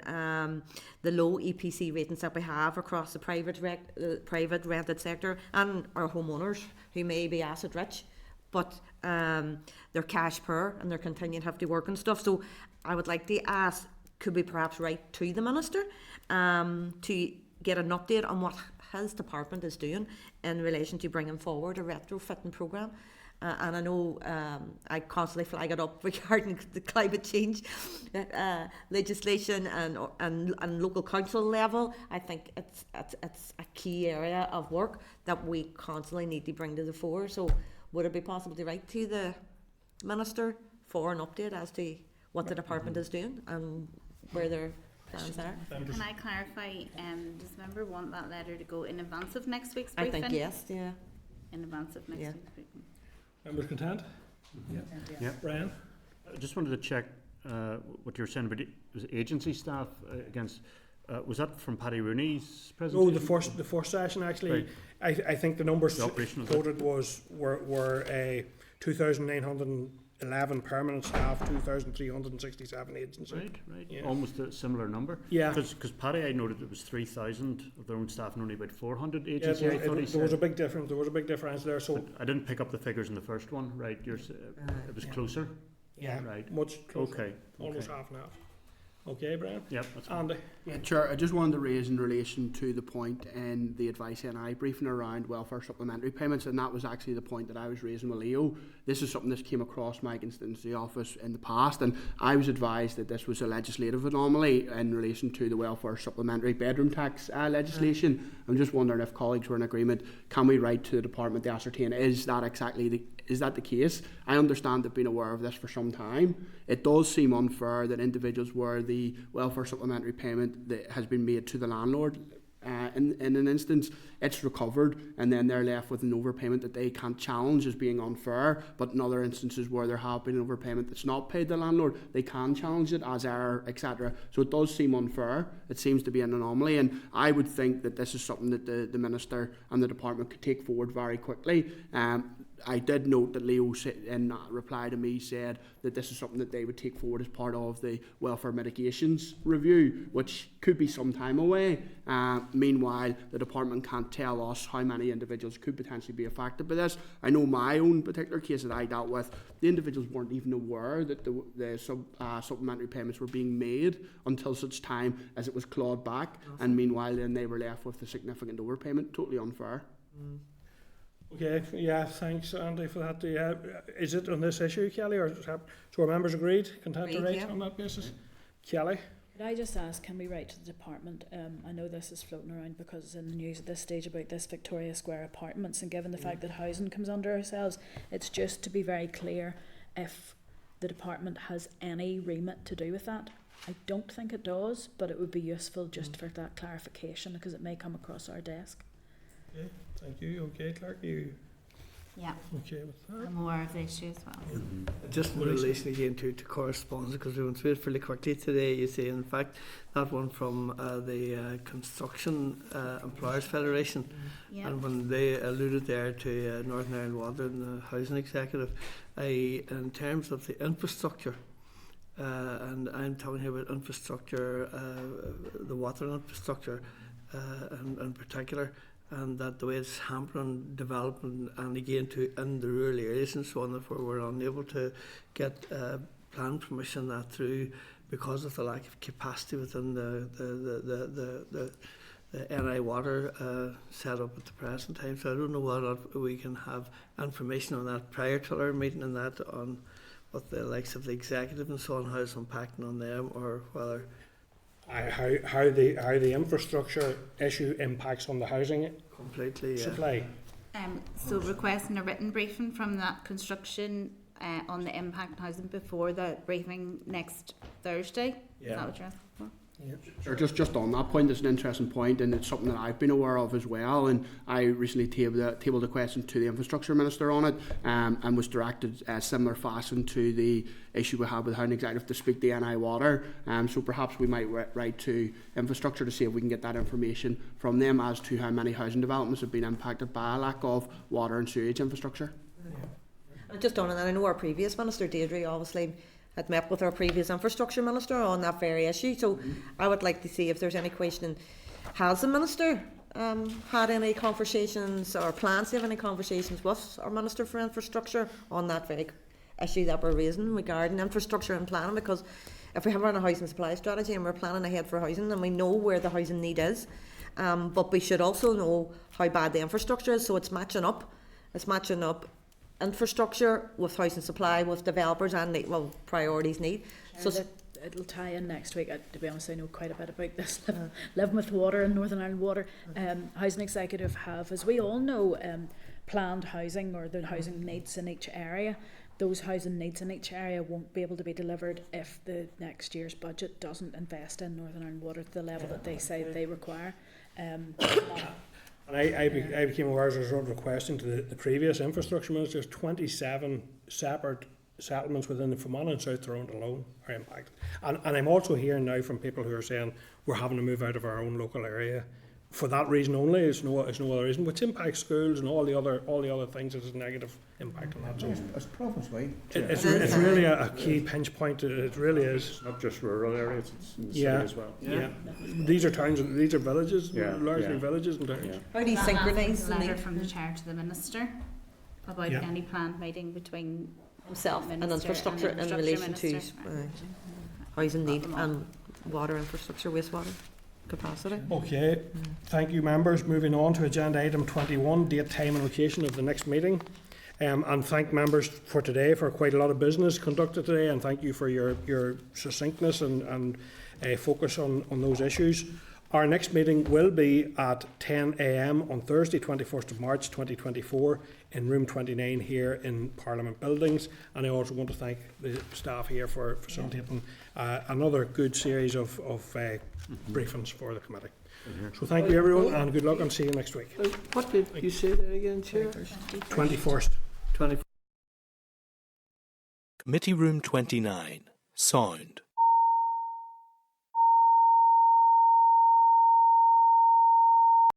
the low EPC ratings that we have across the private rented sector, and our homeowners who may be asset rich, but they're cash poor and they're continuing to have to work and stuff. So I would like to ask, could we perhaps write to the Minister to get an update on what his department is doing in relation to bringing forward a retrofitting programme? And I know I constantly flag it up regarding the climate change legislation and local council level. I think it's a key area of work that we constantly need to bring to the fore. So would it be possible to write to the Minister for an update as to what the department is doing and where their plans are? Can I clarify, does the member want that letter to go in advance of next week's briefing? I think yes, yeah. In advance of next week's briefing. Members content? Yeah. Brian? I just wanted to check what you were saying about agency staff against. Was that from Paddy Rooney's presentation? No, the first session actually. Right. I think the numbers quoted were 2,911 permanent staff, 2,367 agency. Right. Yeah. Almost a similar number. Yeah. Because Paddy, I noted it was 3,000 of their own staff and only about 400 agency. Yeah, there was a big difference. There was a big difference there. So but I didn't pick up the figures in the first one. Right. It was closer. Yeah. Right. Much closer. Okay. Almost half and half. Okay, Brian? Yep, that's fine. Andy? Yeah, Chair, I just wanted to raise in relation to the point in the Advice NI briefing around welfare supplementary payments, and that was actually the point that I was raising with Leo. This is something that came across my constituency office in the past, and I was advised that this was a legislative anomaly in relation to the welfare supplementary bedroom tax legislation. I'm just wondering if colleagues were in agreement. Can we write to the department to ascertain, is that the case? I understand they've been aware of this for some time. It does seem unfair that individuals where the welfare supplementary payment that has been made to the landlord, in an instance, it's recovered and then they're left with an overpayment that they can't challenge as being unfair, but in other instances where there have been an overpayment that's not paid the landlord, they can challenge it as error, etc. So it does seem unfair. It seems to be an anomaly, and I would think that this is something that the Minister and the Department could take forward very quickly. I did note that Leo, in reply to me, said that this is something that they would take forward as part of the welfare mitigations review, which could be some time away. Meanwhile, the department can't tell us how many individuals could potentially be affected by this. I know my own particular case that I dealt with, the individuals weren't even aware that the supplementary payments were being made until such time as it was clawed back, and meanwhile then they were left with a significant overpayment. Totally unfair. Okay, yeah, thanks Andy for that. Yeah, is it on this issue, Kelly, or so our members agreed, content to write on that basis? Kelly? Could I just ask, can we write to the department? I know this is floating around because it's in the news at this stage about this Victoria Square apartments, and given the fact that housing comes under ourselves, it's just to be very clear if the department has any remit to do with that. I don't think it does, but it would be useful just for that clarification because it may come across our desk. Okay, thank you. Okay, Clerk, you Yeah. okay with that? I'm aware of the issue as well. Just in relation again to correspondence, because we went through it fairly quickly today, you see, in fact, that one from the Construction Employers Federation, and when they alluded there to Northern Ireland Water and the Housing Executive, in terms of the infrastructure, and I'm talking here about infrastructure, the water infrastructure in particular, and that the way it's hampering development, and again in the rural areas and so on, if we're unable to get plan permission that through because of the lack of capacity within the NI Water set up at the present time. So I don't know whether we can have information on that prior to our meeting, and that on what the likes of the executive and so on, how it's impacting on them, or whether how the infrastructure issue impacts on the housing completely supply. So requesting a written briefing from that construction on the impact on housing before the briefing next Thursday. Is that what you're asking for? Yeah. Sure, just on that point, it's an interesting point, and it's something that I've been aware of as well. And I recently tabled a question to the Infrastructure Minister on it, and was directed similar fashion to the issue we had with the Housing Executive to speak to NI Water. So perhaps we might write to Infrastructure to see if we can get that information from them as to how many housing developments have been impacted by a lack of water and sewage infrastructure. And just on that, I know our previous Minister, Deirdre, obviously had met with our previous Infrastructure Minister on that very issue. So I would like to see if there's any question, has the Minister had any conversations or plans to have any conversations with our Minister for Infrastructure on that very issue that we're raising regarding infrastructure and planning? Because if we have a housing supply strategy and we're planning ahead for housing, then we know where the housing need is, but we should also know how bad the infrastructure is, so it's matching up infrastructure with housing supply, with developers and priorities need. So it'll tie in next week. To be honest, I know quite a bit about this. Living with water in Northern Ireland Water. Housing Executive have, as we all know, planned housing, or the housing needs in each area. Those housing needs in each area won't be able to be delivered if the next year's budget doesn't invest in Northern Ireland Water to the level that they say they require. And I became aware as a result of requesting to the previous infrastructure ministers, 27 separate settlements within the Fermanagh and South Tyrone alone are impacted. And I'm also hearing now from people who are saying we're having to move out of our own local area for that reason only. It's no other reason, which impacts schools and all the other things. There's a negative impact on that. So it's province-wide. It's really a key pinch point. It really is. It's not just rural areas; it's in the city as well. Yeah. These are towns. These are villages. Largely villages and towns. How do you synchronise the letter from the Chair to the Minister about any planned meeting between himself and infrastructure in relation to housing need and water infrastructure, wastewater capacity. Okay, thank you, members. Moving on to agenda item 21, date, time and location of the next meeting. And thank members for today for quite a lot of business conducted today, and thank you for your succinctness and focus on those issues. Our next meeting will be at 10 a.m. on Thursday, 21st of March 2024 in room 29 here in Parliament Buildings. And I also want to thank the staff here for facilitating another good series of briefings for the committee. So thank you everyone, and good luck, and see you next week. What did you say there again, Chair? 21st. Committee Room 29, sound.